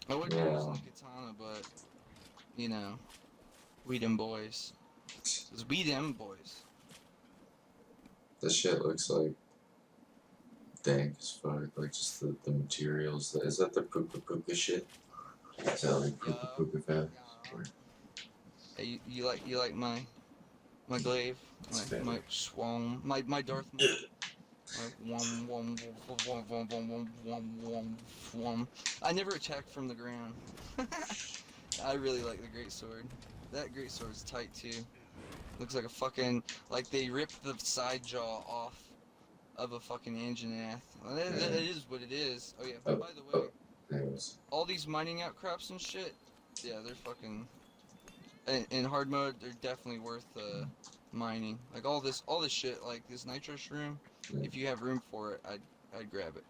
I would be using the katana, but you know, we them boys. Cause we them boys. This shit looks like dank as fuck. Like just the materials. Is that the puka puka shit? Is that like puka puka fat? Hey, you like my glaive, my swan, my Darth Maul. I never attack from the ground. I really like the greatsword. That greatsword's tight too. Looks like a fucking, like they ripped the side jaw off of a fucking Anjanath. Well, that is what it is. Oh yeah, but by the way, Anyways. all these mining outcrops and shit, yeah, they're fucking, in hard mode, they're definitely worth mining. Like all this shit, like this nitro shroom, if you have room for it, I'd grab it.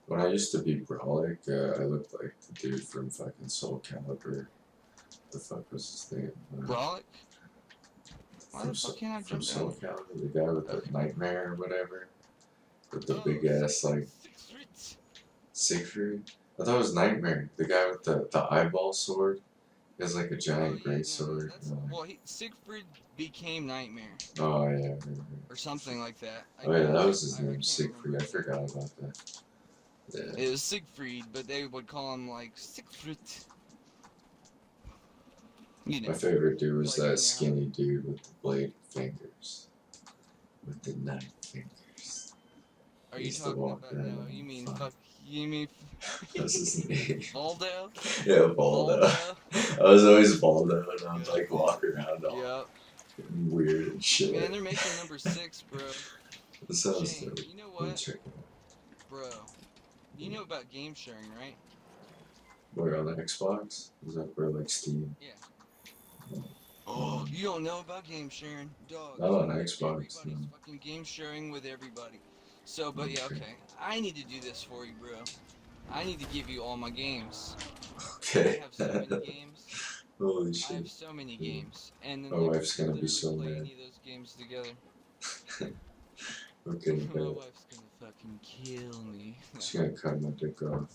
When I used to be Brolic, I looked like the dude from fucking Soul Calibur. The fuck was his name? Brolic? Why the fuck can't I From jump Soul down? Calibur, the guy with the nightmare or whatever. With the Oh, big ass, like, Siegfried? I thought it was Nightmare. The guy with the eyeball sword. He has like a giant great sword. Well, Siegfried became Nightmare. Oh, yeah. Or something like that. Oh, yeah, that was his I name, can't Siegfried. remember. I forgot about that. Yeah. It was Siegfried, but they would call him like Siegfried. You know. My favorite dude was Like, that skinny dude with the blade fingers. With the knife fingers. Are you Used to talking walk about around no? on You mean fire. fuck? You mean That's his name. Baldo? Yeah, Baldo. I was always Baldo, and I would like walk around all Yep. weird and shit. Man, they're making number 6, bro. That sounds Shane, dope. you know Let me what, check it out. bro? You know about game sharing, right? Where on the Xbox? Is that where like Steam? Yeah. Oh, you don't know about game sharing, dog? Not on Xbox, Everybody's no. fucking game sharing with everybody. So, but yeah, okay. I need to do this for you, bro. I need to give you all my games. I Okay. have so many games. Holy I shit. have so many games, and then My like, wife's gonna be so play mad. any of those games together. Okay, My bad. wife's gonna fucking kill me. She's gonna cut my dick off.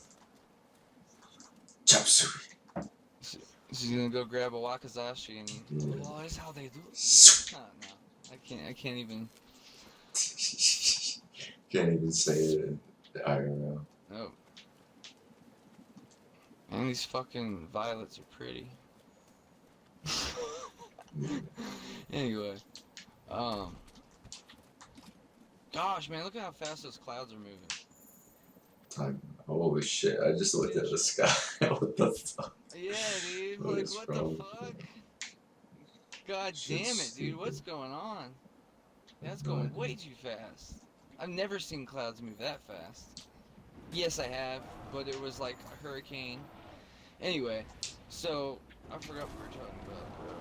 Chop suey. She's gonna go grab a wakizashi and Yeah. oh, that's how they do it. No, I can't even. Can't even say it I don't know. Oh. And these fucking violets are pretty. Anyway, um, gosh, man, look at how fast those clouds are moving. Time. Holy shit! I just looked at the sky. What the fuck? Yeah, dude. What Like, is what the wrong with fuck? you? God Shit's damn it, dude. What's stupid. going on? That's No going idea. way too fast. I've never seen clouds move that fast. Yes, I have, but it was like a hurricane. Anyway, so I forgot what we were talking about, bro.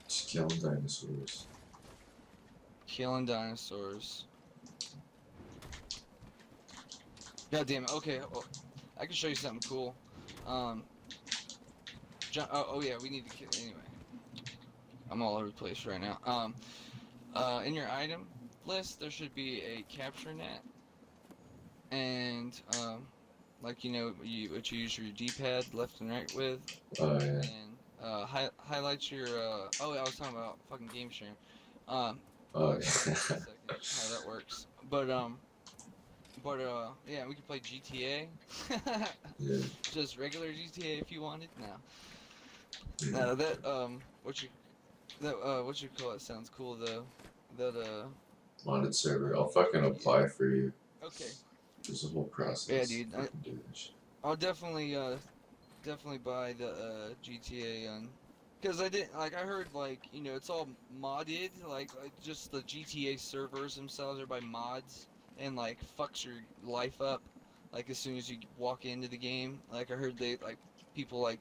Just killing dinosaurs. Killing dinosaurs. God damn it. Okay, well, I can show you something cool. Oh yeah, we need to kill anyway. I'm all over the place right now. In your item list, there should be a capture net, and like what you use your D-pad left and right with, Oh yeah. and highlight your. Oh, I was talking about fucking game sharing. Oh I'll yeah. explain in a second how that works. But yeah, we could play GTA. Yeah. Just regular GTA if you wanted. No. Yeah. What you call it sounds cool though. That Modded server. I'll fucking apply for you. Okay. There's a whole process. Yeah, dude, to fucking do this shit. I'll definitely buy the GTA on, cause I didn't like I heard it's all modded like just the GTA servers themselves are by mods and like fucks your life up like as soon as you walk into the game. Like I heard they like people like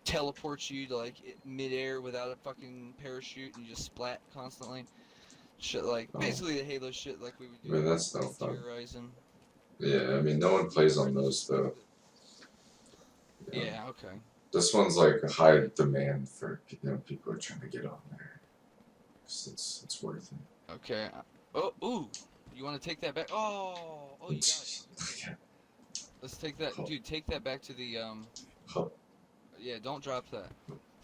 teleport you to like midair without a fucking parachute and you just splat constantly. Shit like Oh. basically the Halo shit like we would I do. mean, that's no fun. Terrorize them. Yeah, I mean, no one plays on those though. Yeah, okay. This one's like a high demand for people are trying to get on there. 'Cause it's worth it. Okay. Oh, ooh. You want to take that back? Oh, you got it. Yeah. Let's take that, Oh. dude. Take that back to the Oh. Yeah, don't drop that.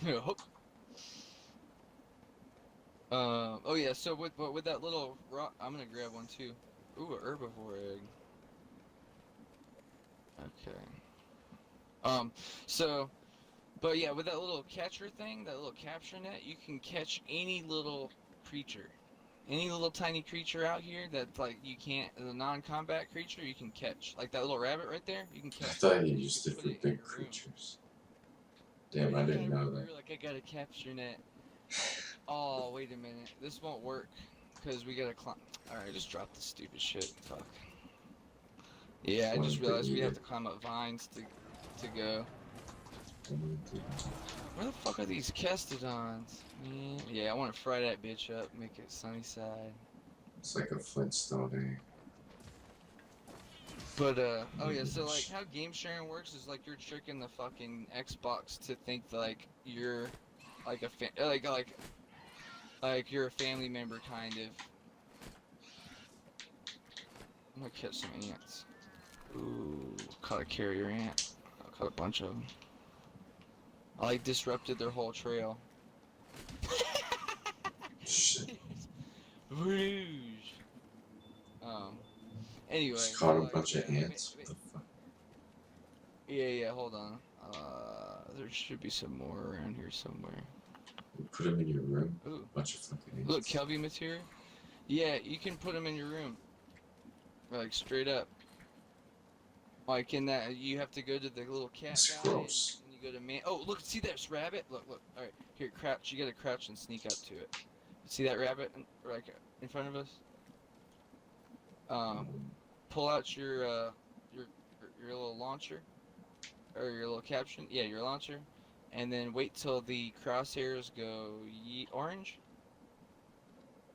Hook. Oh yeah. So with that little rock, I'm gonna grab one too. Ooh, a herbivore egg. Okay. So, but yeah, with that little catcher thing, that little capture net, you can catch any little creature. Any little tiny creature out here that like you can't, the non-combat creature you can catch. Like that little rabbit right there, you can I catch. thought you and used can it put for in big your room. creatures. Damn, I didn't know that. Like I got a capture net. Oh, wait a minute. This won't work because we gotta climb. Alright, just drop this stupid shit. Fuck. Yeah, I just realized we have to climb up vines to go. Where the fuck are these Kestodons? Man, yeah, I want to fry that bitch up, make it sunny side. It's like a Flintstone egg. But oh yeah, so like how game sharing works is like you're tricking the fucking Xbox to think like you're like like you're a family member kind of. I'm gonna catch some ants. Ooh, caught a carrier ant. I caught a bunch of them. I like disrupted their whole trail. Shit. Rouge. Anyway. Just caught a like, bunch of yeah, ants. What the fuck? Yeah, hold on. There should be some more around here somewhere. You put them in your room. Ooh. Bunch of fucking ants. Look, Kelby material. Yeah, you can put them in your room. Like straight up. Like in that, you have to go to the little cat It's guy gross. and you go to man. Oh, look, see that rabbit? Look. All right, here, crouch. You gotta crouch and sneak up to it. See that rabbit like in front of us? Pull out your little launcher or your little caption. Yeah, your launcher, and then wait till the crosshairs go orange.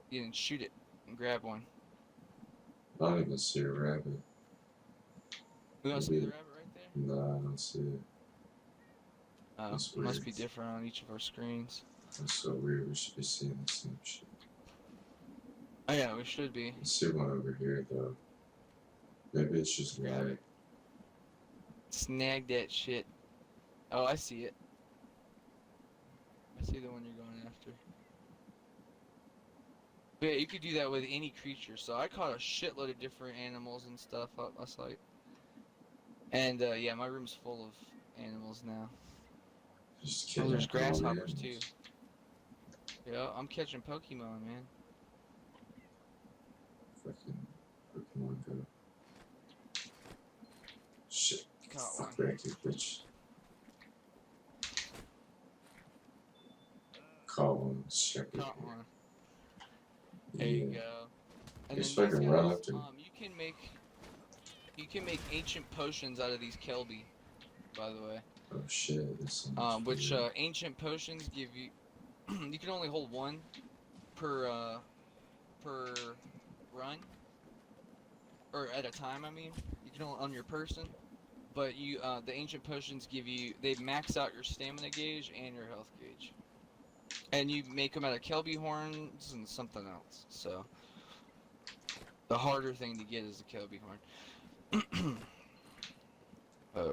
You can shoot it and grab one. I don't even see a rabbit. You don't see the rabbit right there? No, I don't see it. That's It must be weird. different on each of our screens. That's so weird. We should be seeing the same shit. Oh yeah, we should be. I see one over here though. Maybe it's just Grab light. it. Snag that shit. Oh, I see it. I see the one you're going after. But yeah, you could do that with any creature. So I caught a shitload of different animals and stuff up last night. And yeah, my room's full of animals now. Just Oh, there's kidnapping all the grasshoppers too. animals. Yeah, I'm catching Pokemon, man. Fucking Pokemon Go. Shit. Caught Fuck one. back, you bitch. Caught one. Shepherd. Caught one. There you Yeah. go. And Just then these fucking run guys, up to him. you can make ancient potions out of these Kelby, by the way. Oh shit. This sounds Which weird. ancient potions give you you can only hold one per run, or at a time. I mean, you can only on your person. But you the ancient potions give you, they max out your stamina gauge and your health gauge, and you make them out of Kelby horns and something else. So the harder thing to get is the Kelby horn.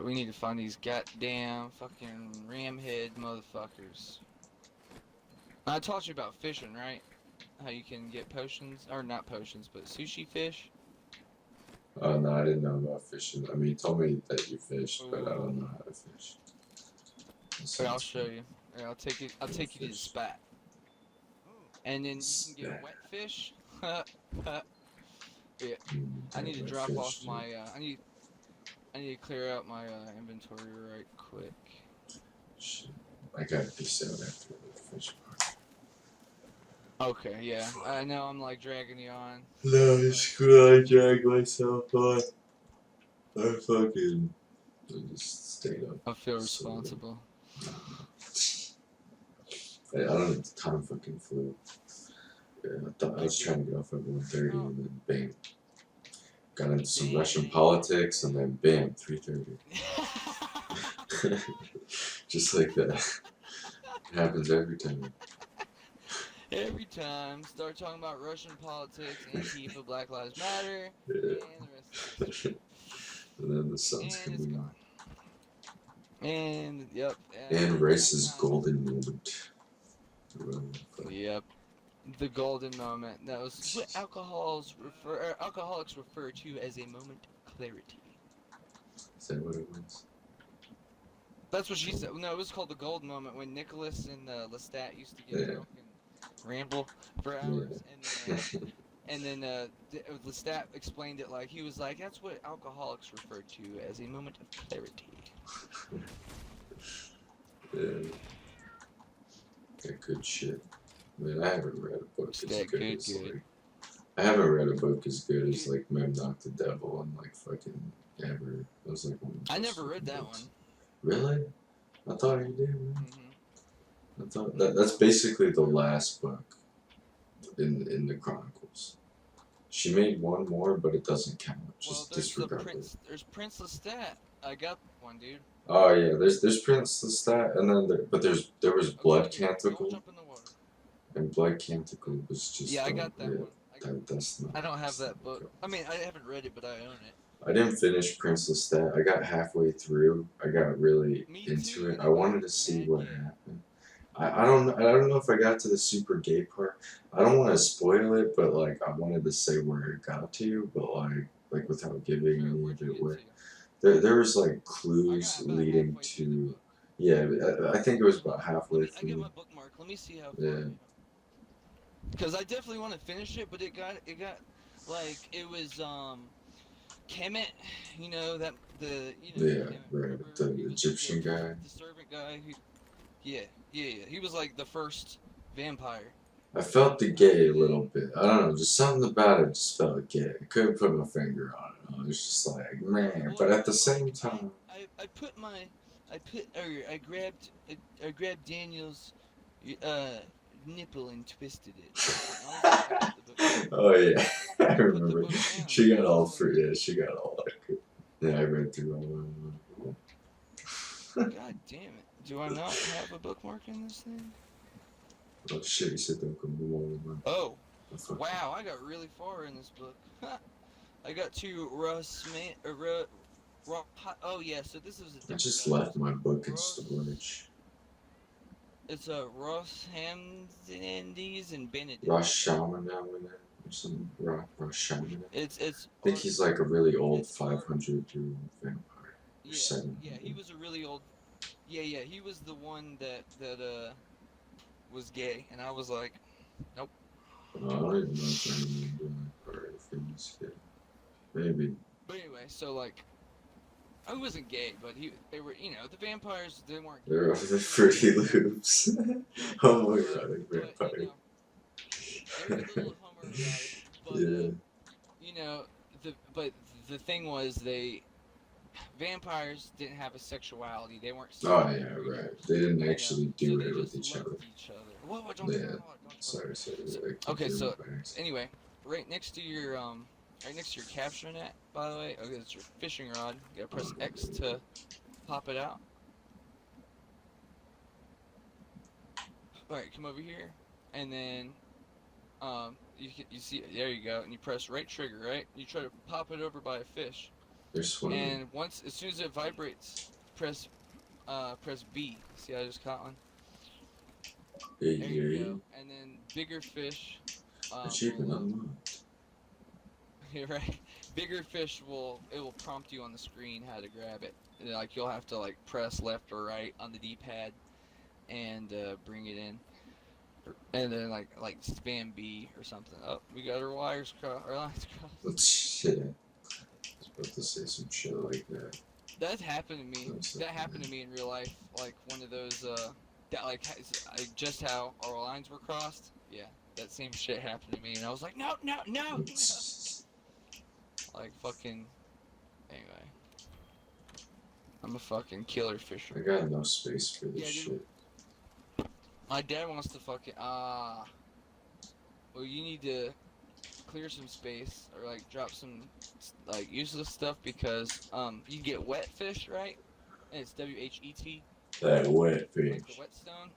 We need to find these goddamn fucking ramhead motherfuckers. I taught you about fishing, right? How you can get potions, or not potions, but sushi fish. Oh no, I didn't know about fishing. I mean, you told me that you fished, but I don't know how to fish. But I'll show you. Yeah, I'll take you. I'll Go take you to the fish. spot. And then you can Spat. get wet fish. Mm, I need to wet drop fish, off dude. my. I need to clear out my inventory right quick. Shit. I gotta peace out after the fish part. Okay, yeah. I know I'm like dragging you on. No, it's cool. I drag myself on. I just stayed up. I feel So- responsible. I don't know, the time fucking flew. Yeah, I thought I was trying to get off at 1:30 and then bam. Got into some Russian politics and then bam, 3:30. Just like that. It happens every time. Every time, start talking about Russian politics, Antifa, Black Lives Matter, Yeah. and the rest of it. And then the sun's And it's coming gone. up. And yep. And Rice's nighttime. golden moment. Yep. The golden moment. That was what alcoholics refer to as a moment of clarity. Is that what it was? That's what she said. No, it was called the golden moment when Nicholas and Lestat used to get Yeah. drunk and ramble for hours, and then Lestat explained it like he was like, that's what alcoholics refer to as a moment of clarity. Yeah. That good shit. I mean, I haven't read a book as That good good, as good. like. I haven't read a book as good as like Memnoch the Devil and like fucking ever. That was like one of the I best never read fucking that books. one. Really? I thought you did, man. Hmm. I thought that's basically the last book in the Chronicles. She made one more, but it doesn't count. Well, Just there's disregard it. There's Prince Lestat. I got one, dude. Oh yeah, there's Prince Lestat, and then there was Blood Okay, don't Canticle, jump in the water. and Blood Canticle was just Yeah, I got that one. that's not. I don't have that's that not book. good. I mean, I haven't read it, but I own it. I didn't finish Prince Lestat. I got halfway through. I got really Me into too, it. and I I wanted got to see mad what gay. happened. I don't know if I got to the super gay part. I don't want to spoil it, but like I wanted to say where it got to, but like without giving Sure, any where'd of you it get away. to? There was like I clues got about leading halfway through the to. book. Yeah, I think it was about halfway I get through. my bookmark. Let me see how far. Yeah. Because I definitely want to finish it, but it got like it was Kemet, you know that the Yeah, Kemet, right. remember? The He was Egyptian guy. the servant guy who, yeah. He was like the first vampire. I felt the gay a little bit. I don't know, just something about it just felt gay. I couldn't put my finger on it. I was just like, man. Well, But at the like, same time, I grabbed Daniel's nipple and twisted it. I put the book down. oh yeah, I Put the remember. book down. She got all free. Yeah, she got all like. Yeah, I read through all God damn it. Do I not have a bookmark in this thing? that. Oh shit! You said don't come along. Oh, wow, I got really far in this book. I got to oh yeah, so this is a I different just guy. left my book in storage. It's a Ross Hamzandes and Benedict. Rashomon or something. Rashomon. It's I think he's like a really old it's art. 500-year-old vampire. Or Yeah, yeah. He 700. was a really old. Yeah, yeah. He was the one that was gay, and I was like, nope. I don't even know if anyone doing part of things yet. Maybe. But anyway, so like, I wasn't gay, but they were, the vampires, they weren't gay. They're Fruity Loops. Oh my god, But, vampire. there's a little humor about it. But, Yeah. but the thing was, vampires didn't have a sexuality. They weren't. Oh yeah, right. They didn't actually do so it they with just each other. loved each other. What? Don't Yeah. don't Sorry. Okay, so anyway, right next to your capture net, by the way, okay, it's your fishing rod. You gotta press X to pop it out. Alright, come over here, and then you see, there you go, and you press right trigger, right? You try to pop it over by a fish, They're swimming. and as soon as it vibrates, press B. See, I just caught one. There you go, and then bigger fish. Achievement unlocked. You're right. Bigger fish will prompt you on the screen how to grab it. Like you'll have to like press left or right on the D-pad and bring it in, and then like spam B or something. Oh, we got our lines crossed. Shit. I was about to say some shit like that. That happened to me. That's That happened to me in real life. Like one of those that like just how our lines were crossed. Yeah, that same shit happened to me, and I was like, no. Like fucking. Anyway, I'm a fucking killer I fisherman. got no space for this shit. My dad wants to fucking well, you need to clear some space or like drop some like useless stuff because you get wet fish, right? And it's WHET. That wet fish. Like the whetstone.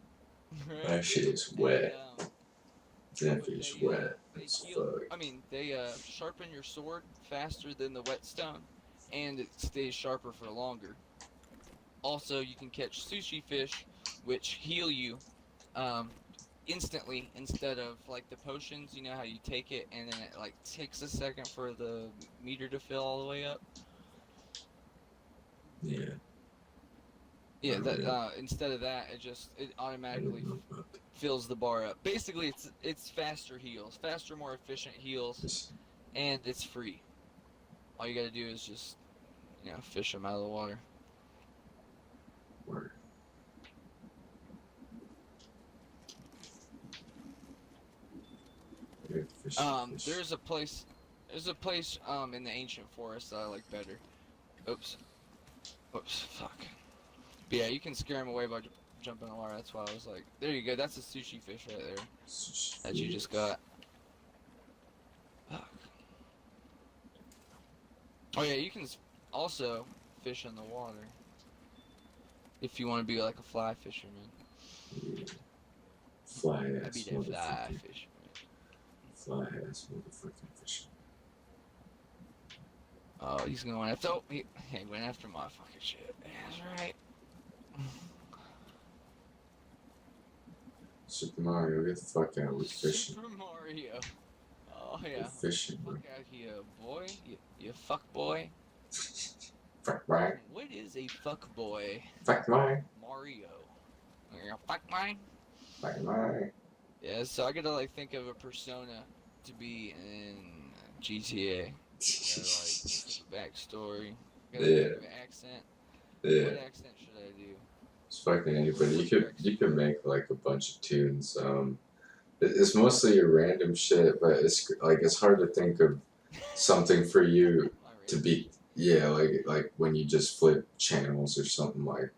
Right? That shit is wet. And, That fish wet. As fuck. I mean, they sharpen your sword faster than the whetstone, and it stays sharper for longer. Also, you can catch sushi fish, which heal you instantly instead of like the potions. You know how you take it and then it like takes a second for the meter to fill all the way up. Yeah. Yeah, instead of that, it automatically fills the bar up. Basically, it's faster heals, faster, more efficient heals, and it's free. All you gotta do is just, fish them out of the water. Word. There's a place in the ancient forest that I like better. Oops, fuck. But yeah, you can scare them away by jumping in the water. That's why I was like, there you go. That's a sushi fish right there that you just got. Fuck. Oh yeah, you can also fish in the water if you want to be like a fly fisherman. Yeah. Fly I'd ass be the fly motherfucker. fisherman. Fly ass motherfucking fish. Oh, he's going after. Oh, he went after my fucking shit. Yeah, that's right. Super Mario, get the fuck out with fishing. Super Mario. Oh yeah. With fishing, bro. Fuck out here, boy. You fuck boy. Fuck boy. What is a fuck boy? Fuck boy. Mario. You fuck mine. Fuck boy. Yeah, so I gotta like think of a persona to be in GTA. Backstory. Gotta think of an accent. Yeah. What accent should I do? It's fucking anybody. You could make like a bunch of tunes. It's mostly your random shit, but it's hard to think of something for you to be. Yeah, like when you just flip channels or something like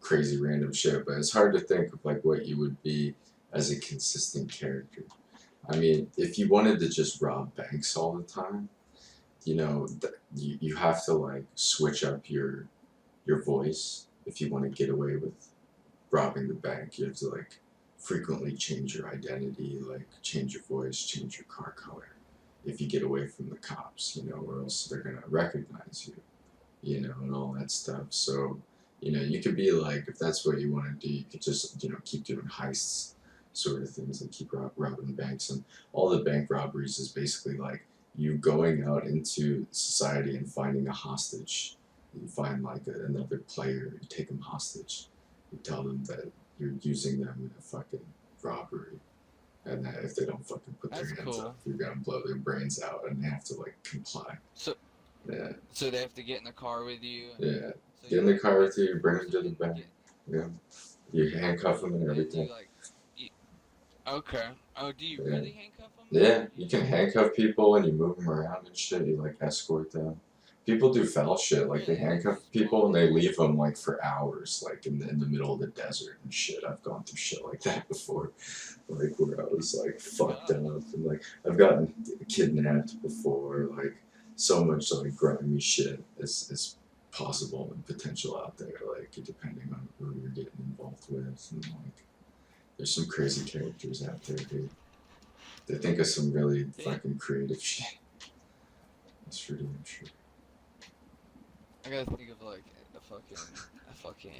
crazy random shit. But it's hard to think of like what you would be as a consistent character. I mean, if you wanted to just rob banks all the time, you have to like switch up your voice if you want to get away with robbing the bank. You have to like frequently change your identity, like change your voice, change your car color if you get away from the cops, or else they're gonna recognize you, and all that stuff. So, You know, you could be like, if that's what you want to do, you could just, you know, keep doing heists sort of things and keep robbing banks. And all the bank robberies is basically like you going out into society and finding a hostage. You find like another player, you take them hostage. You tell them that you're using them in a fucking robbery. And that if they don't fucking put their That's hands cool. up, you're gonna blow their brains out, and they have to like comply. So Yeah, so they have to get in the car with you. And, yeah. so Get in the car with you, bring them to the bank. get- Yeah, you handcuff them and and do everything. you, like, okay. Oh, do you Yeah. really handcuff them? Yeah, you can handcuff people and you move them around and shit. You like escort them. People do foul shit, like they Really? handcuff people and they leave them like for hours, like in the middle of the desert and shit. I've gone through shit like that before, like where I was like fucked up and like I've gotten kidnapped before. Like so much like grimy shit is possible and potential out there, like depending on who you're getting involved with, and like there's some crazy characters out there, dude. They think of some really fucking creative shit. That's for damn sure. I gotta think of like a fucking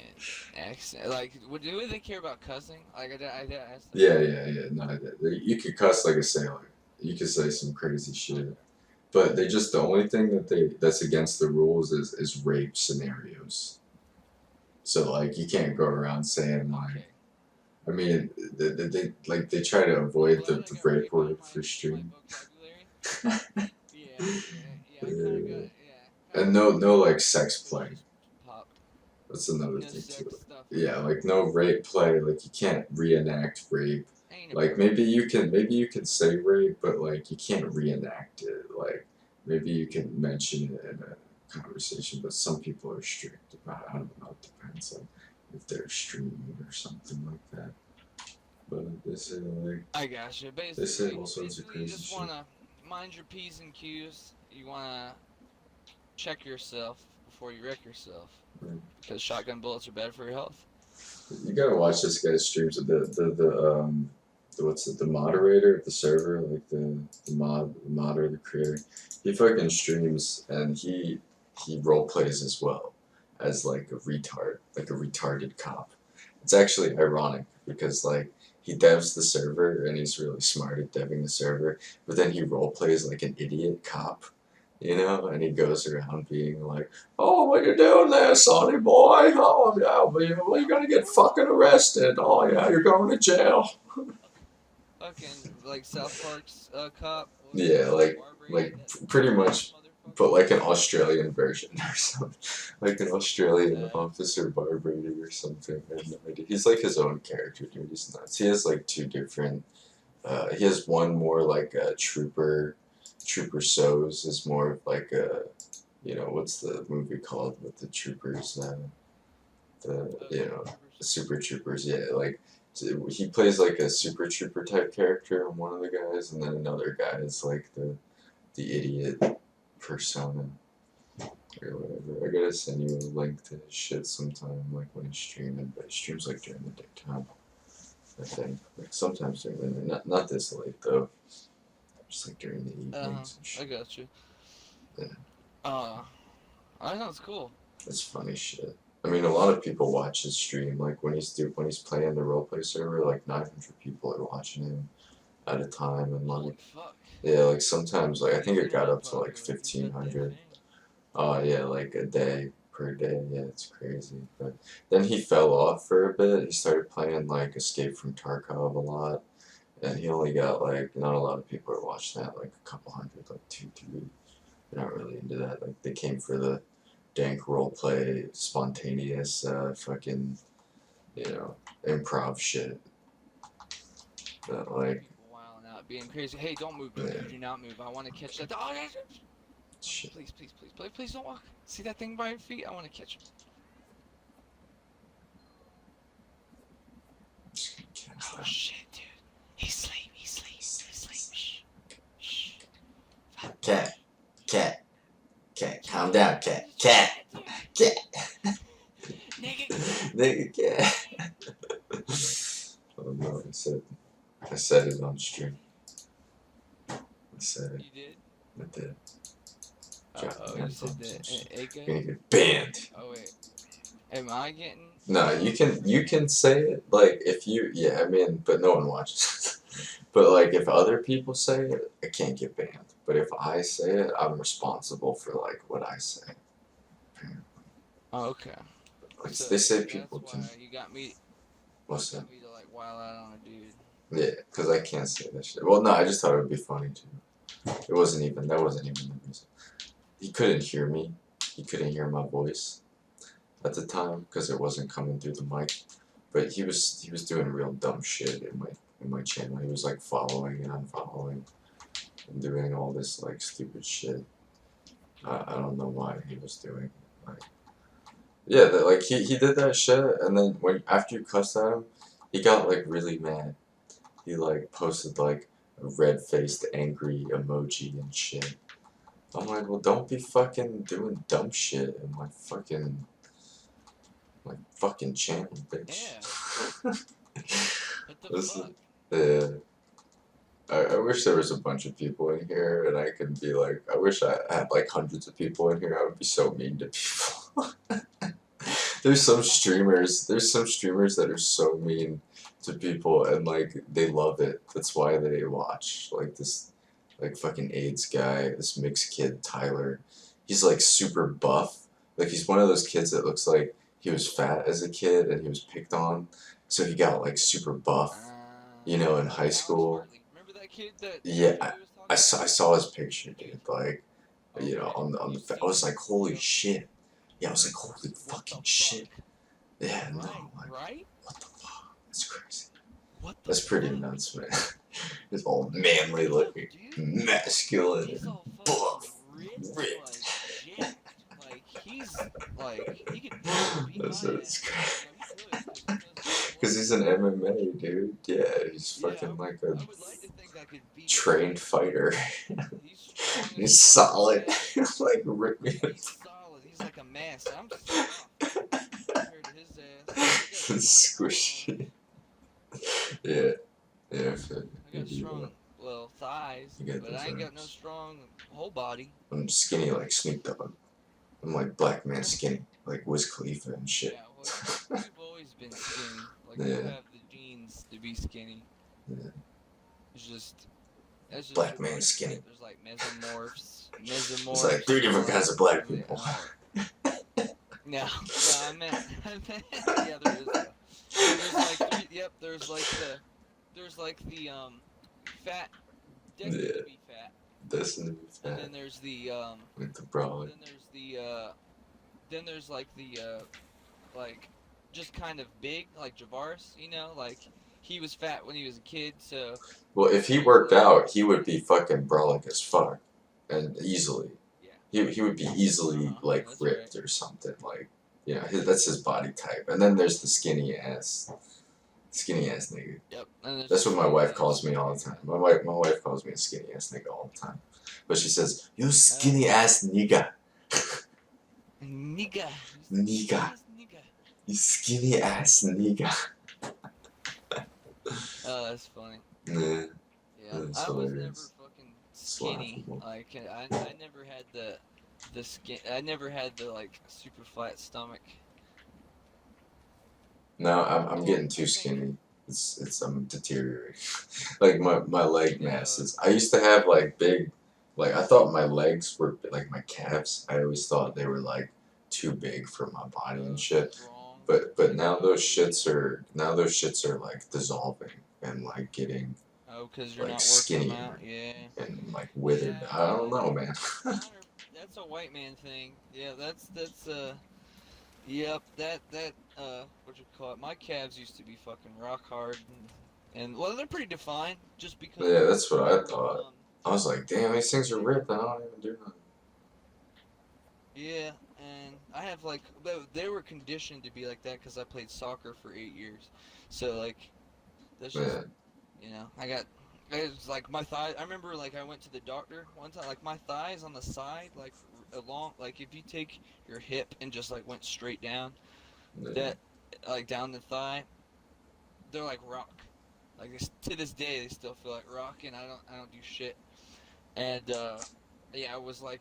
accent. Like, do they care about cussing? Like, I asked them. Yeah. No, you could cuss like a sailor. You could say some crazy shit. But they just the only thing that's against the rules is rape scenarios. So like you can't go around saying like Okay. I mean they try to avoid Glad I the got rape on word my- for stream. vocabulary. Yeah, I kinda got, And no like sex play. Pop. That's another No thing sex too. stuff. Yeah, like no rape play. Like you can't reenact rape. Ain't Like maybe you can say rape, but like you can't reenact it. Like maybe you can mention it in a conversation, but some people are strict about it. I don't know. It depends on if they're streaming or something like that. But they say like I gotcha. Basically, they say all sorts of you crazy just shit. wanna mind your P's and Q's. You wanna check yourself before you wreck yourself. Right. Because shotgun bullets are bad for your health. You gotta watch this guy's streams. The moderator of the server, like the modder, the creator. He fucking streams and he role plays as well as like a retard, like a retarded cop. It's actually ironic because like he devs the server and he's really smart at deving the server, but then he role plays like an idiot cop. You know, and he goes around being like, "Oh, what you doing there, sonny boy? Oh, yeah, well, you're gonna get fucking arrested. Oh, yeah, you're going to jail." Fucking like South Park's cop. Yeah, pretty much, but like an Australian version or something, like an Australian officer Bar Brady or something. I have no idea. He's like his own character, dude. He's nuts. He has like two different. He has one more like a trooper. Trooper So's is more of like a, you know, what's the movie called with the troopers? The Super Troopers. Yeah, like he plays like a Super Trooper type character on one of the guys, and then another guy is like the idiot persona or whatever. I gotta send you a link to his shit sometime, like when he's streaming, but he streams like during the daytime. I think like sometimes during the night, not this late though. Just like during the evenings and shit. I got you. Yeah. That sounds cool. It's funny shit. I mean, a lot of people watch his stream. Like when he's playing the roleplay server, like 900 people are watching him at a time, and Holy like fuck. yeah, like sometimes like I think it got up to like 1,500. Oh yeah, like a day per day. Yeah, it's crazy. But then he fell off for a bit. He started playing like Escape from Tarkov a lot. And he only got like not a lot of people are watching that, like a couple hundred, like 2, 3. They're not really into that. Like they came for the dank roleplay, spontaneous, fucking, you know, improv shit. But like, Wilding out, being crazy. Hey, don't move. Yeah. Do not move. I want to catch that. Oh, yeah. shit. Please don't walk. See that thing by your feet? I want to catch him. Oh shit, dude. He's asleep. Shh. Cat, calm down, cat, nigga, cat. Oh no, I said it on stream. I said it. You did? I did. You said that. Gonna get banned. Oh wait. Am I getting? No, you can say it like if you yeah, I mean, but no one watches. But like if other people say it, I can't get banned. But if I say it, I'm responsible for like what I say. Oh, okay. Like So they say that's people why can you got me. what's that? Got me to like wild out on a dude. Yeah, because I can't say that shit. Well, no, I just thought it would be funny too. That wasn't even the reason. He couldn't hear me. He couldn't hear my voice at the time because it wasn't coming through the mic. But he was doing real dumb shit in my channel. He was like following and unfollowing and doing all this like stupid shit. I don't know why he was doing like yeah like he did that shit and then when after you cussed at him, he got like really mad. He like posted like a red faced angry emoji and shit. I'm like, well, don't be fucking doing dumb shit in my fucking channel, bitch. Yeah. What the This is, fuck? yeah. I wish there was a bunch of people in here and I could be like, I wish I had like hundreds of people in here. I would be so mean to people. There's some streamers that are so mean to people and like they love it. That's why they watch. Like this like fucking AIDS guy, this mixed kid, Tyler. He's like super buff. Like he's one of those kids that looks like he was fat as a kid and he was picked on. So he got like super buff, in high Alex school. Hartley. Remember that kid that Yeah, Joey was I talking saw, I about? saw his picture, dude. Like, Okay. on You I seen was it? like, holy Yep. shit. Yeah, I was like, holy What the fucking shit. fuck? Yeah, no, Right. like, Right. what the fuck? That's crazy. What the That's pretty fuck? nuts, man. He's all manly Look, looking, dude. masculine, He's and all fucking buff, ripped, ripped. like jacked. Like he's like he could probably beat my That's ass. crazy. No, he could, cause he knows how to Because play. he's an MMA dude. Yeah, he's Yeah, fucking like a I would like to think I could beat his trained ass, but fighter. he's strong as He's fuck, solid. man. Like, rip me. He's solid. He's like a mass. I'm soft compared to his ass. I got a strong forearm. Squishy. Yeah. Yeah, I feel I got you. strong, well, thighs, You got but those I ain't got no arms. strong whole body. I'm skinny like Snoop Dogg. I'm like black man skinny, like Wiz Khalifa and shit. Yeah, well, you've always been skinny. Like you Yeah. have the genes to be skinny. Yeah. It's just that's just Black who man we're- skinny. There's like mesomorphs. Mesomorphs. It's like 3 different kinds of black and, people. No, I meant yeah, there is. There's like there's like the fat, destined Yeah. to be fat, Destined to be and fat. then there's the Like the brolic. then there's like the like just kind of big, like Javaris, like he was fat when he was a kid, so Well, if he worked out, he would be fucking brolic as fuck. And easily. yeah. He would be easily, Uh-huh, like, that's ripped or something. Like, that's his body type. And then there's the skinny ass nigga. Yep. And there's That's the what my skinny wife ass calls me all the nigga. time. My wife calls me a skinny ass nigga all the time. But she says, you skinny ass nigga. Nigga. Nigga. Nigga. You skinny ass nigga. Oh, that's funny. Yeah. Yeah, That's I was never hilarious. fucking skinny. laughable. Like I never had the skin. I never had the like super flat stomach. No, I'm getting too skinny. I'm deteriorating. Like my leg mass is. I used to have like big, like I thought my legs were like my calves. I always thought they were like too big for my body and shit. Strong. But now those shits are like dissolving and like getting Oh, because you're like not working skinnier. them out. Yeah. and like withered. Yeah, I don't know, man. That's a white man thing. Yeah, that's yep, that what you call it? My calves used to be fucking rock hard, and well, they're pretty defined just because. Yeah, that's what I thought. I was like, damn, these things are ripped. I don't even do nothing. Yeah, and I have like they were conditioned to be like that because I played soccer for 8 years, so like that's just Yeah. it's like my thigh. I remember like I went to the doctor one time. Like my thighs on the side, like along, like if you take your hip and just like went straight down, Yeah. that like down the thigh, they're like rock. Like to this day, they still feel like rock, and I don't do shit. And yeah, I was like,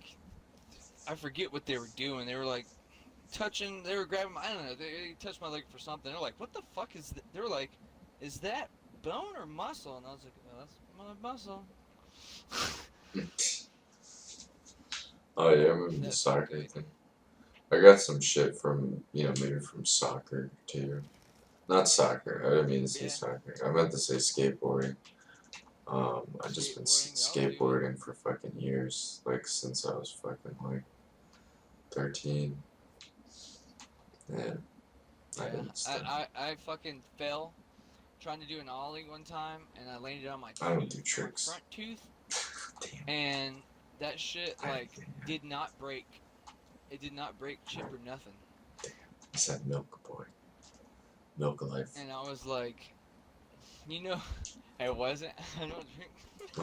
I forget what they were doing. They were like touching. They were grabbing. I don't know. They touched my leg for something. They're like, "What the fuck is?" They were like, "Is that bone or muscle?" And I was like, "Oh, that's my muscle." Oh yeah, I remember the That's soccer great. thing. I got some shit from, maybe from soccer too. Not soccer. I didn't mean to say Yeah. soccer. I meant to say skateboarding. I just been Skateboarding, that'll do it. skateboarding for fucking years, like since I was fucking like 13. Yeah, I Yeah, didn't stop. I fucking fell trying to do an ollie one time, and I landed on my I don't do tooth, my tricks. front tooth, Damn. and that shit I- like did not break. It did not break, chip or nothing. I said milk, boy. Milk of life. And I was like, it wasn't. I don't drink.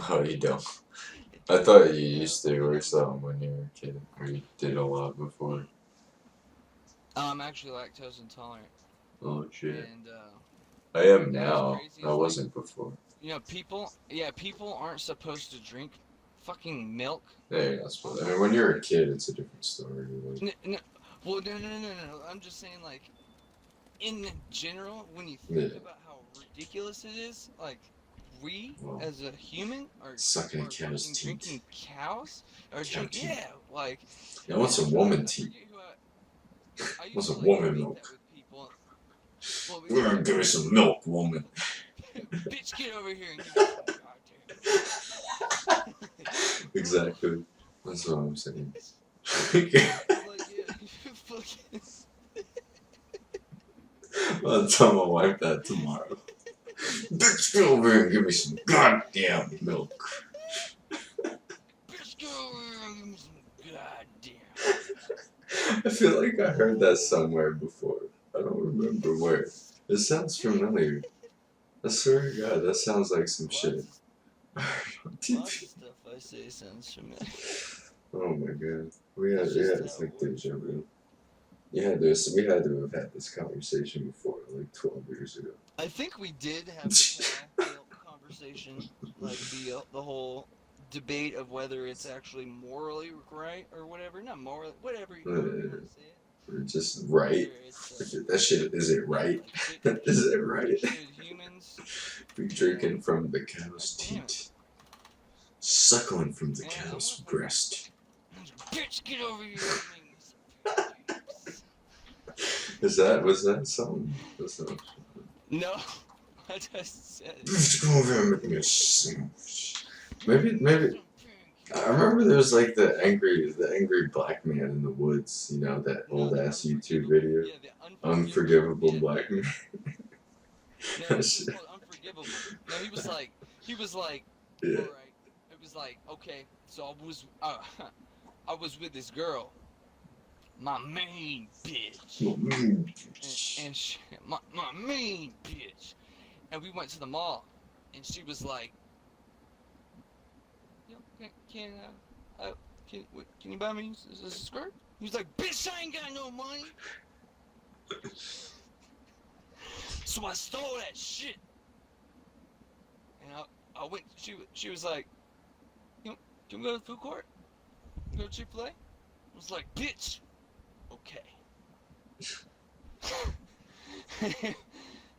Oh, you don't. I thought you No, used to or something when you were a kid, or you did a lot before. I'm actually lactose intolerant, Oh shit. and I am that now. was crazy. I wasn't before. People aren't supposed to drink fucking milk. Yeah, you're not supposed. I mean, when you're a kid, it's a different story. Like, No. I'm just saying, like, in general, when you Yeah. think about how ridiculous it is, like, we Well, as a human are sucking a are cow's fucking teeth. drinking cows or Cow drink, teeth. yeah, like. I want some woman teeth. I used Want to some like woman debate milk. that with people. Well, We're gonna give me some milk, woman. bitch, get over here and give me some goddamn. Exactly. That's what I'm saying. Like, yeah, fucking. I'll tell my wife that tomorrow. Bitch, get over here and give me some goddamn milk. Bitch, get over here and give me some goddamn. I feel like I heard that somewhere before. I don't remember where. It sounds familiar. I swear to God, that sounds like some shit. Lots of stuff I say sounds familiar. Oh my God. We had It's just this how like it works. deja vu. We had to have had this conversation before, like 12 years ago. I think we did have the conversation, like the whole debate of whether it's actually morally right or whatever. Not morally, whatever you want to say it. Or just right. Whether it's, That shit, is it right? like, Is it right? should humans Be drinking from the cow's God damn it. teat. Suckling from the Man, cow's I'm- breast. Bitch, get over here and make me some Was that something? Was that No, I just said. Bitch, come over here and make me a sandwich. Maybe. I remember there was like the angry black man in the woods, that old ass YouTube video. Yeah, the Unforgivable yeah. black man. No, it was called Unforgivable. No, he was like, Yeah. all right. It was like, okay, so I was with this girl, my main bitch, and she, my main bitch, and we went to the mall, and she was like, can you buy me a skirt? He was like, bitch, I ain't got no money. So I stole that shit. And I went, she was like, can we go to the food court? Go to Chick-fil-A? I was like, bitch, okay.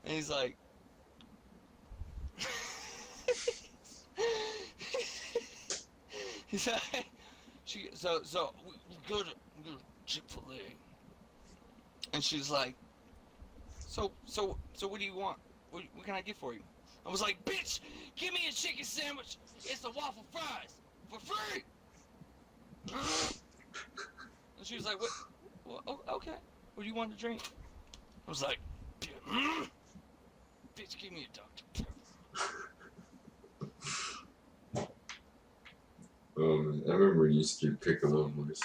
And he's like, he's like, so we go to Chick-fil-A. And she's like, so what do you want? What can I get for you? I was like, bitch, give me a chicken sandwich. It's the waffle fries for free. And she was like, what? Oh, okay. What do you want to drink? I was like, bitch, give me a Dr. Pepper. I remember when you used to do Piccolo voice.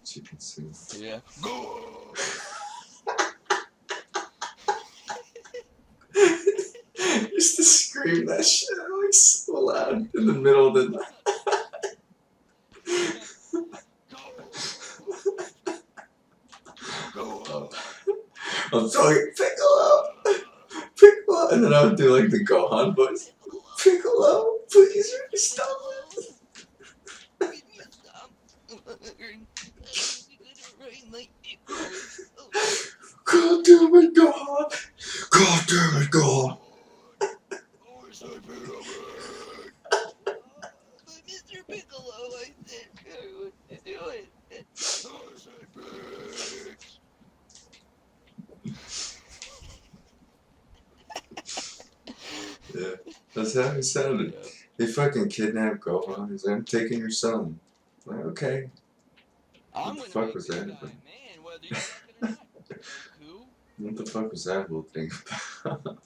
Chicken sandwich. Yeah. Used to scream that shit like so loud in the middle of the night. I'm talking Piccolo, and then I would do like the Gohan voice. Piccolo, please stop it. God damn it, God! God damn it, God! Mr. Piccolo, I said, what you doing? Yeah, that's how he sounded. They fucking kidnapped Gohan. He's like, I'm taking your son. I'm like, okay. I'm What the gonna fuck make was this that guy about? man, whether you like it or not. Goku. What the fuck was that whole thing about?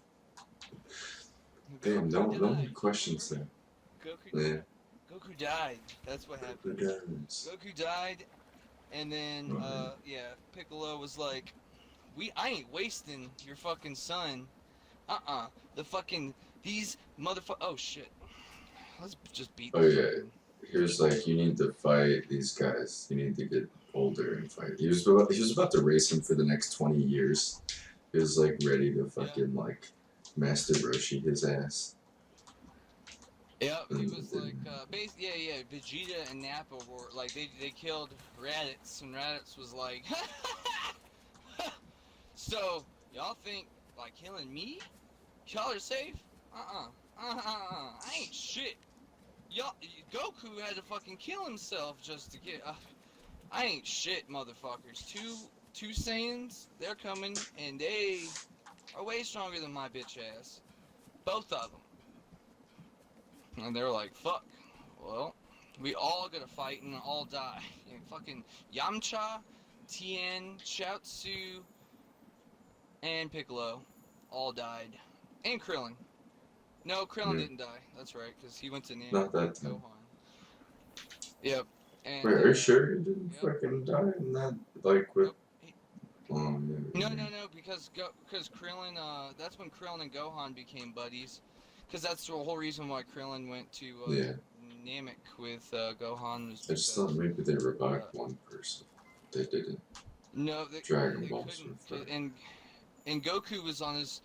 Damn, Goku no died. one questions Remember? that. Goku. Yeah, Goku died. That's what who happened. does? Goku died, and then Right. yeah, Piccolo was like, I ain't wasting your fucking son. The fucking these motherfucker. Oh shit. Let's just beat Oh this yeah, fucking. he was like, you need to fight these guys. You need to get older and fight. He was about to race him for the next 20 years. He was like ready to fucking like Master Roshi his ass. Yep, he And was like, then, yeah. Vegeta and Nappa were like, they killed Raditz, and Raditz was like, so y'all think like killing me? Y'all are safe? I ain't shit. Y'all, Goku had to fucking kill himself just to get. I ain't shit, motherfuckers. Two Saiyans, they're coming, and they are way stronger than my bitch ass. Both of them. And they're like, fuck. Well, we all gonna fight and all die. And fucking Yamcha, Tien, Chiaotzu, and Piccolo all died. And Krillin. No, Krillin yeah, didn't die. That's right, because he went to Namek not that with time. Gohan. Yep. Wait, And, are you sure he didn't yep. fucking die in that? Like with. Nope. Yeah. No, because Krillin, that's when Krillin and Gohan became buddies. Because that's the whole reason why Krillin went to Yeah. Namek with Gohan was I just because thought maybe they revived one person. They didn't. no, Dragon they Ball couldn't. Super. And Goku was on his.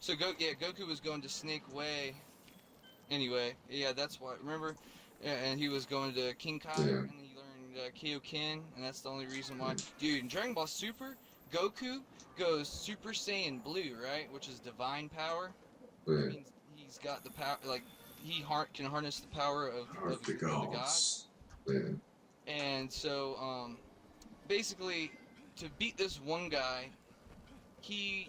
So Goku was going to Snake Way. Anyway, yeah, that's why. Remember, yeah, and he was going to King Kai, Yeah. and he learned Kaioken, and that's the only reason why. Dude, in Dragon Ball Super, Goku goes Super Saiyan Blue, right, which is divine power. Yeah. That means he's got the power, like he can harness the power of The the gods. Yeah. And so, basically, to beat this one guy, he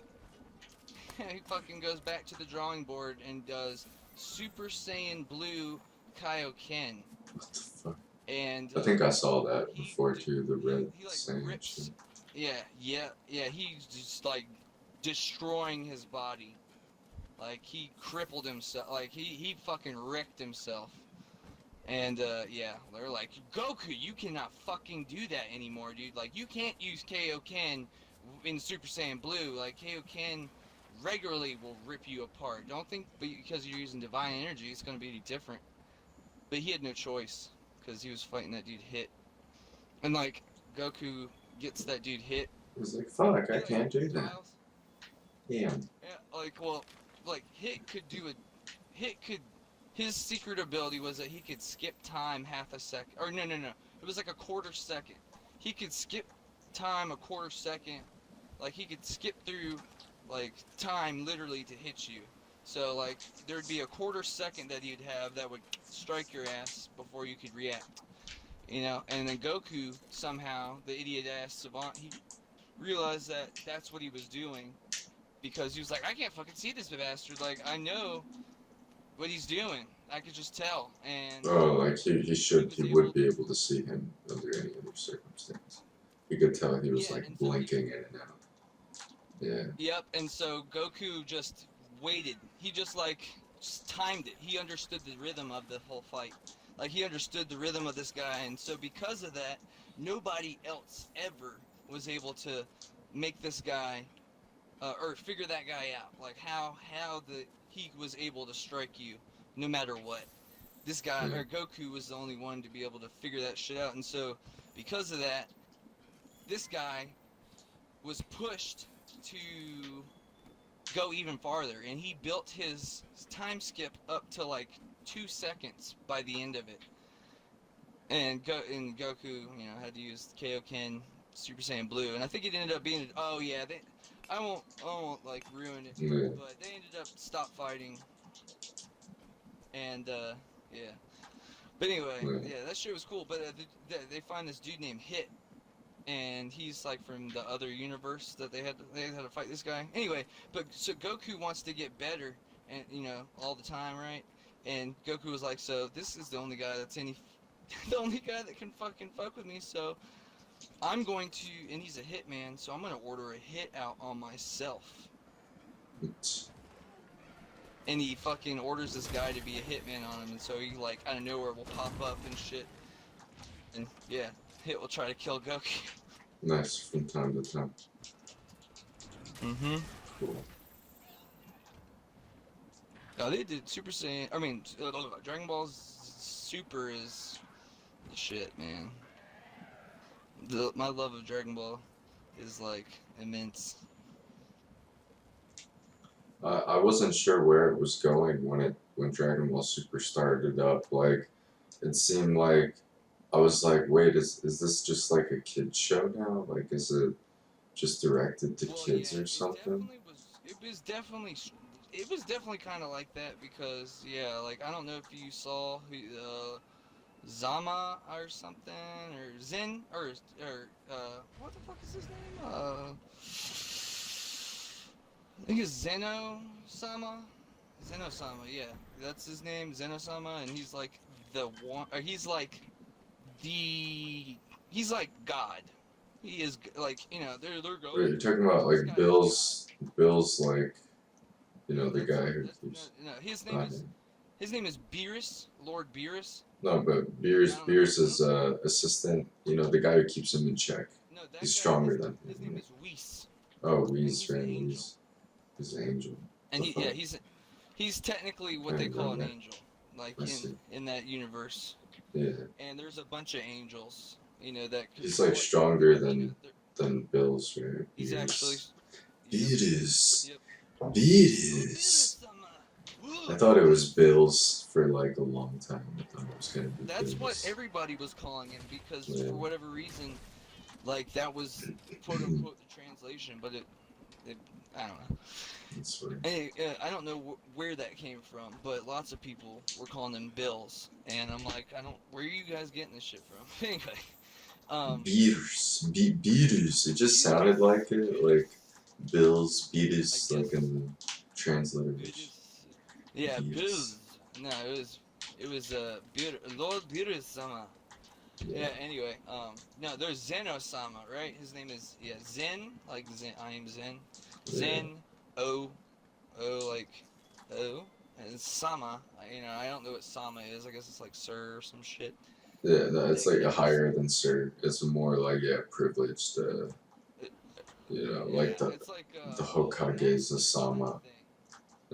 he fucking goes back to the drawing board and does Super Saiyan Blue Kaioken. What the fuck? And I think I saw that before too. The red he like Saiyan rips. shit. Yeah. He's just like destroying his body. Like he crippled himself. Like he fucking wrecked himself. And yeah, they're like, Goku, you cannot fucking do that anymore, dude. Like you can't use Kaioken in Super Saiyan Blue. Like Kaioken regularly will rip you apart. Don't think because you're using divine energy it's gonna be any different. But he had no choice because he was fighting that dude Hit. And like Goku gets that dude Hit. It was like, fuck, I He, can't do that. smiles. Yeah. Yeah, Hit could do his secret ability was that he could skip time half a second. Or no. It was like a quarter second. He could skip time a quarter second. Like he could skip through like time literally to hit you. So like there'd be a quarter second that he'd have that would strike your ass before you could react. You know, and then Goku somehow, the idiot ass savant, he realized that that's what he was doing because he was like, I can't fucking see this bastard. Like I know what he's doing. I could just tell. And Oh, like he would be to- able to see him under any other circumstance. You could tell he was Yeah, like and so blinking in and out. Yeah. Yep, and so Goku just waited. He just timed it. He understood the rhythm of the whole fight. Like he understood the rhythm of this guy, and so because of that, nobody else ever was able to make this guy or figure that guy out. Like how he was able to strike you no matter what. This guy or Goku was the only one to be able to figure that shit out, and so because of that, this guy was pushed to go even farther, and he built his time skip up to like 2 seconds by the end of it. And Goku, had to use Kaioken Super Saiyan Blue, and I think it ended up being I won't like ruin it. Yeah. But they ended up stop fighting, and yeah. But anyway, Yeah. yeah, that shit was cool. But they find this dude named Hit, and he's like from the other universe that they had to fight this guy. Anyway, but so Goku wants to get better, and all the time, right? And Goku was like, so this is the only guy the only guy that can fucking fuck with me. So I'm going to, and he's a hitman, so I'm gonna order a hit out on myself. And he fucking orders this guy to be a hitman on him, and so he like out of nowhere will pop up and shit. And yeah, Hit will try to kill Goku. Nice from time to time. Mm-hmm. Cool. No, they did Super Saiyan. I mean, Dragon Ball Super is the shit, man. My love of Dragon Ball is like immense. I wasn't sure where it was going when Dragon Ball Super started up. Like, it seemed like I was like, wait, is this just like a kids show now? Like, is it just directed to kids yeah, or something? It was definitely kind of like that because yeah, like I don't know if you saw Zama or something or Zen or what the fuck is his name? I think it's Zeno-sama. Zeno-sama, yeah, that's his name, Zeno-sama, and he's like the one. Or he's like God. He is like they're going. Wait, you're talking about This like guy Bill's like, No, the guy who that's, keeps. no, Not his name is Beerus, Lord Beerus. No, but Beerus is assistant. The guy who keeps him in check. No, that He's guy, stronger than his him. name is Whis. Oh, He's Whis, an right? angel. He's an angel. And The fuck? he's technically what they call an angel, like I see. in that universe. Yeah, And there's a bunch of angels, that. he's like stronger than Bill's, right? He's actually. Beerus. Yep. Beerus. I thought it was Bill's for like a long time. I thought it was gonna be That's Bill's. what everybody was calling him because Yeah. for whatever reason, like that was quote unquote the translation, but it I don't know. That's funny. I don't know where that came from, but lots of people were calling them Bills, and I'm like, where are you guys getting this shit from? Anyway, Beerus. Beerus. It just sounded like it, like Bill's Beerus, like in the translation. Yeah, Beerus. Bills. No, it was Lord Beerus-sama. Yeah. Anyway, no, there's Zeno-sama, right? His name is Zen, like Zen. I am Zen. Zen, like O, and Sama. I don't know what Sama is. I guess it's like Sir or some shit. Yeah, no, it's like a higher than Sir. It's a more like privileged. Like it's like, the Hokage is a Sama.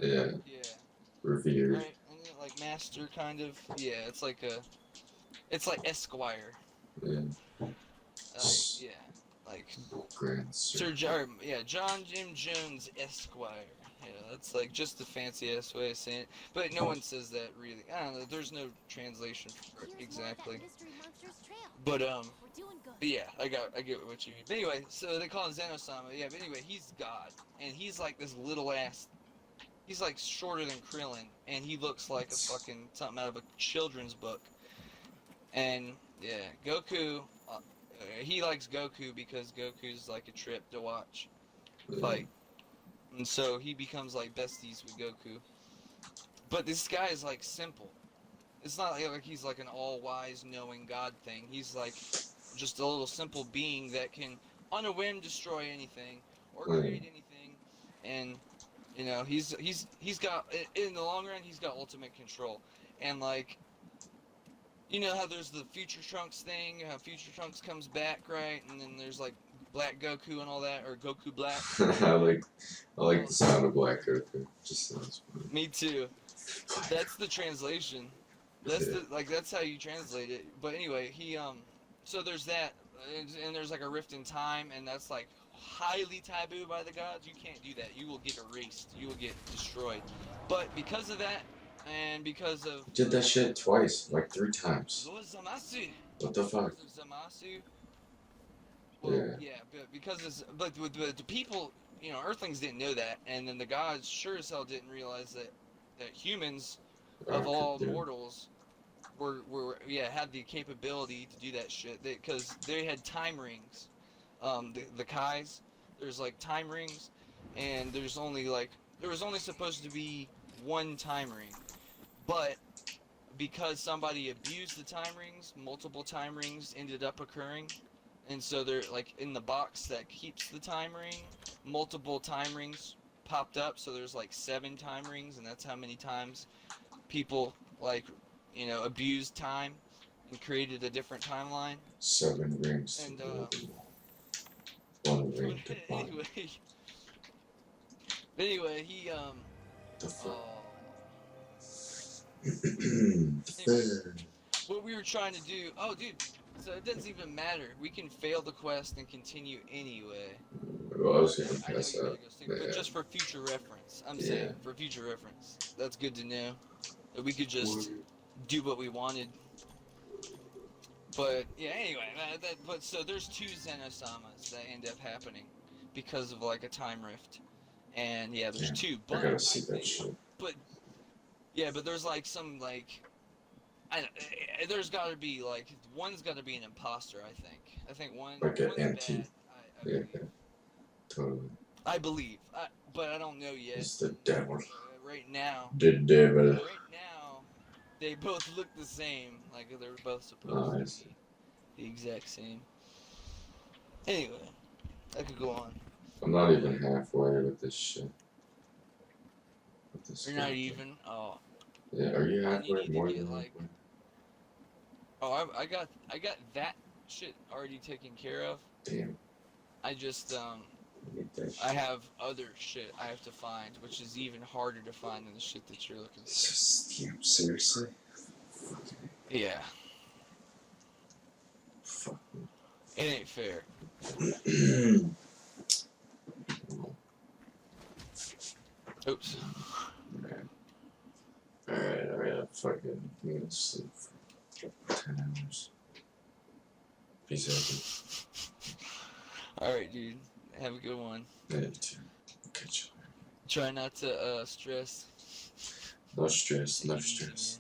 Yeah, Yeah. revered. Right, and then, like master kind of. Yeah, it's like Esquire. Yeah, Yeah, like Grand Sir. John Jim Jones Esquire. Yeah, that's like just the fancy ass way of saying it. But no one says that really. I don't know. There's no translation for it exactly. But yeah, I get what you mean. But anyway, so they call him Zeno-sama. Yeah, but anyway, he's God, and he's like this little ass. He's like shorter than Krillin, and he looks like a fucking something out of a children's book. And yeah, Goku, he likes Goku because Goku's like a trip to watch fight. And so he becomes like besties with Goku. But this guy is like simple. It's not like he's like an all-wise, knowing God thing. He's like just a little simple being that can, on a whim, destroy anything or create anything. And he's got, in the long run, he's got ultimate control. And like, you know how there's the Future Trunks thing, how Future Trunks comes back, right? And then there's like Black Goku and all that, or Goku Black. I like the sound of Black Goku. Just sounds funny. Me too. That's the translation. That's how you translate it. But anyway, he so there's that, and there's like a rift in time, and that's like highly taboo by the gods. You can't do that. You will get erased. You will get destroyed. But because of that, and because of He did that shit twice, like 3 times. Lord Zamasu. What the fuck? Zamasu. Well, Yeah. but because but the people Earthlings didn't know that, and then the gods sure as hell didn't realize that humans I of could all do it. mortals had the capability to do that shit because they had time rings. The Kais, there's like time rings, and there was only supposed to be one time ring, but because somebody abused the time rings, multiple time rings ended up occurring, and so they're like in the box that keeps the time ring, multiple time rings popped up, so there's like 7 time rings, and that's how many times people abused time and created a different timeline. 7 rings. And one ring to buy. anyway, he The fuck? Anyways, what we were trying to do. Oh, dude. So it doesn't even matter. We can fail the quest and continue anyway. Well, I was I gonna know pass you gotta up. go sleep, but just for future reference. I'm saying for future reference. That's good to know. That we could just do what we wanted. But yeah, anyway, but so there's 2 Xenosamas that end up happening because of like a time rift, and yeah, there's 2. But I gotta see that shit. But yeah, but there's like some like, there's got to be like one's got to be an imposter. I think one Like an one's anti. bad. I Yeah, believe. totally. I believe, but I don't know yet. It's the devil. Right now. The devil. Right now, they both look the same. Like they're both supposed to be the exact same. Anyway, I could go on. I'm not even halfway with this shit. With this You're not fucking- even. Oh. Yeah, are you Well, you halfway? need to More get, than like- halfway? Oh, I got that shit already taken care of. Damn. I just I need that shit. I have other shit I have to find, which is even harder to find than the shit that you're looking for. Yeah, seriously? Yeah, Fuck. it ain't fair. Oops. Alright, I'm fucking gonna sleep for 10 hours. Peace out, Alright, dude. Have a good one. dude. Yeah, you too. Catch you later. Try not to stress. No stress, Take no it easy, stress.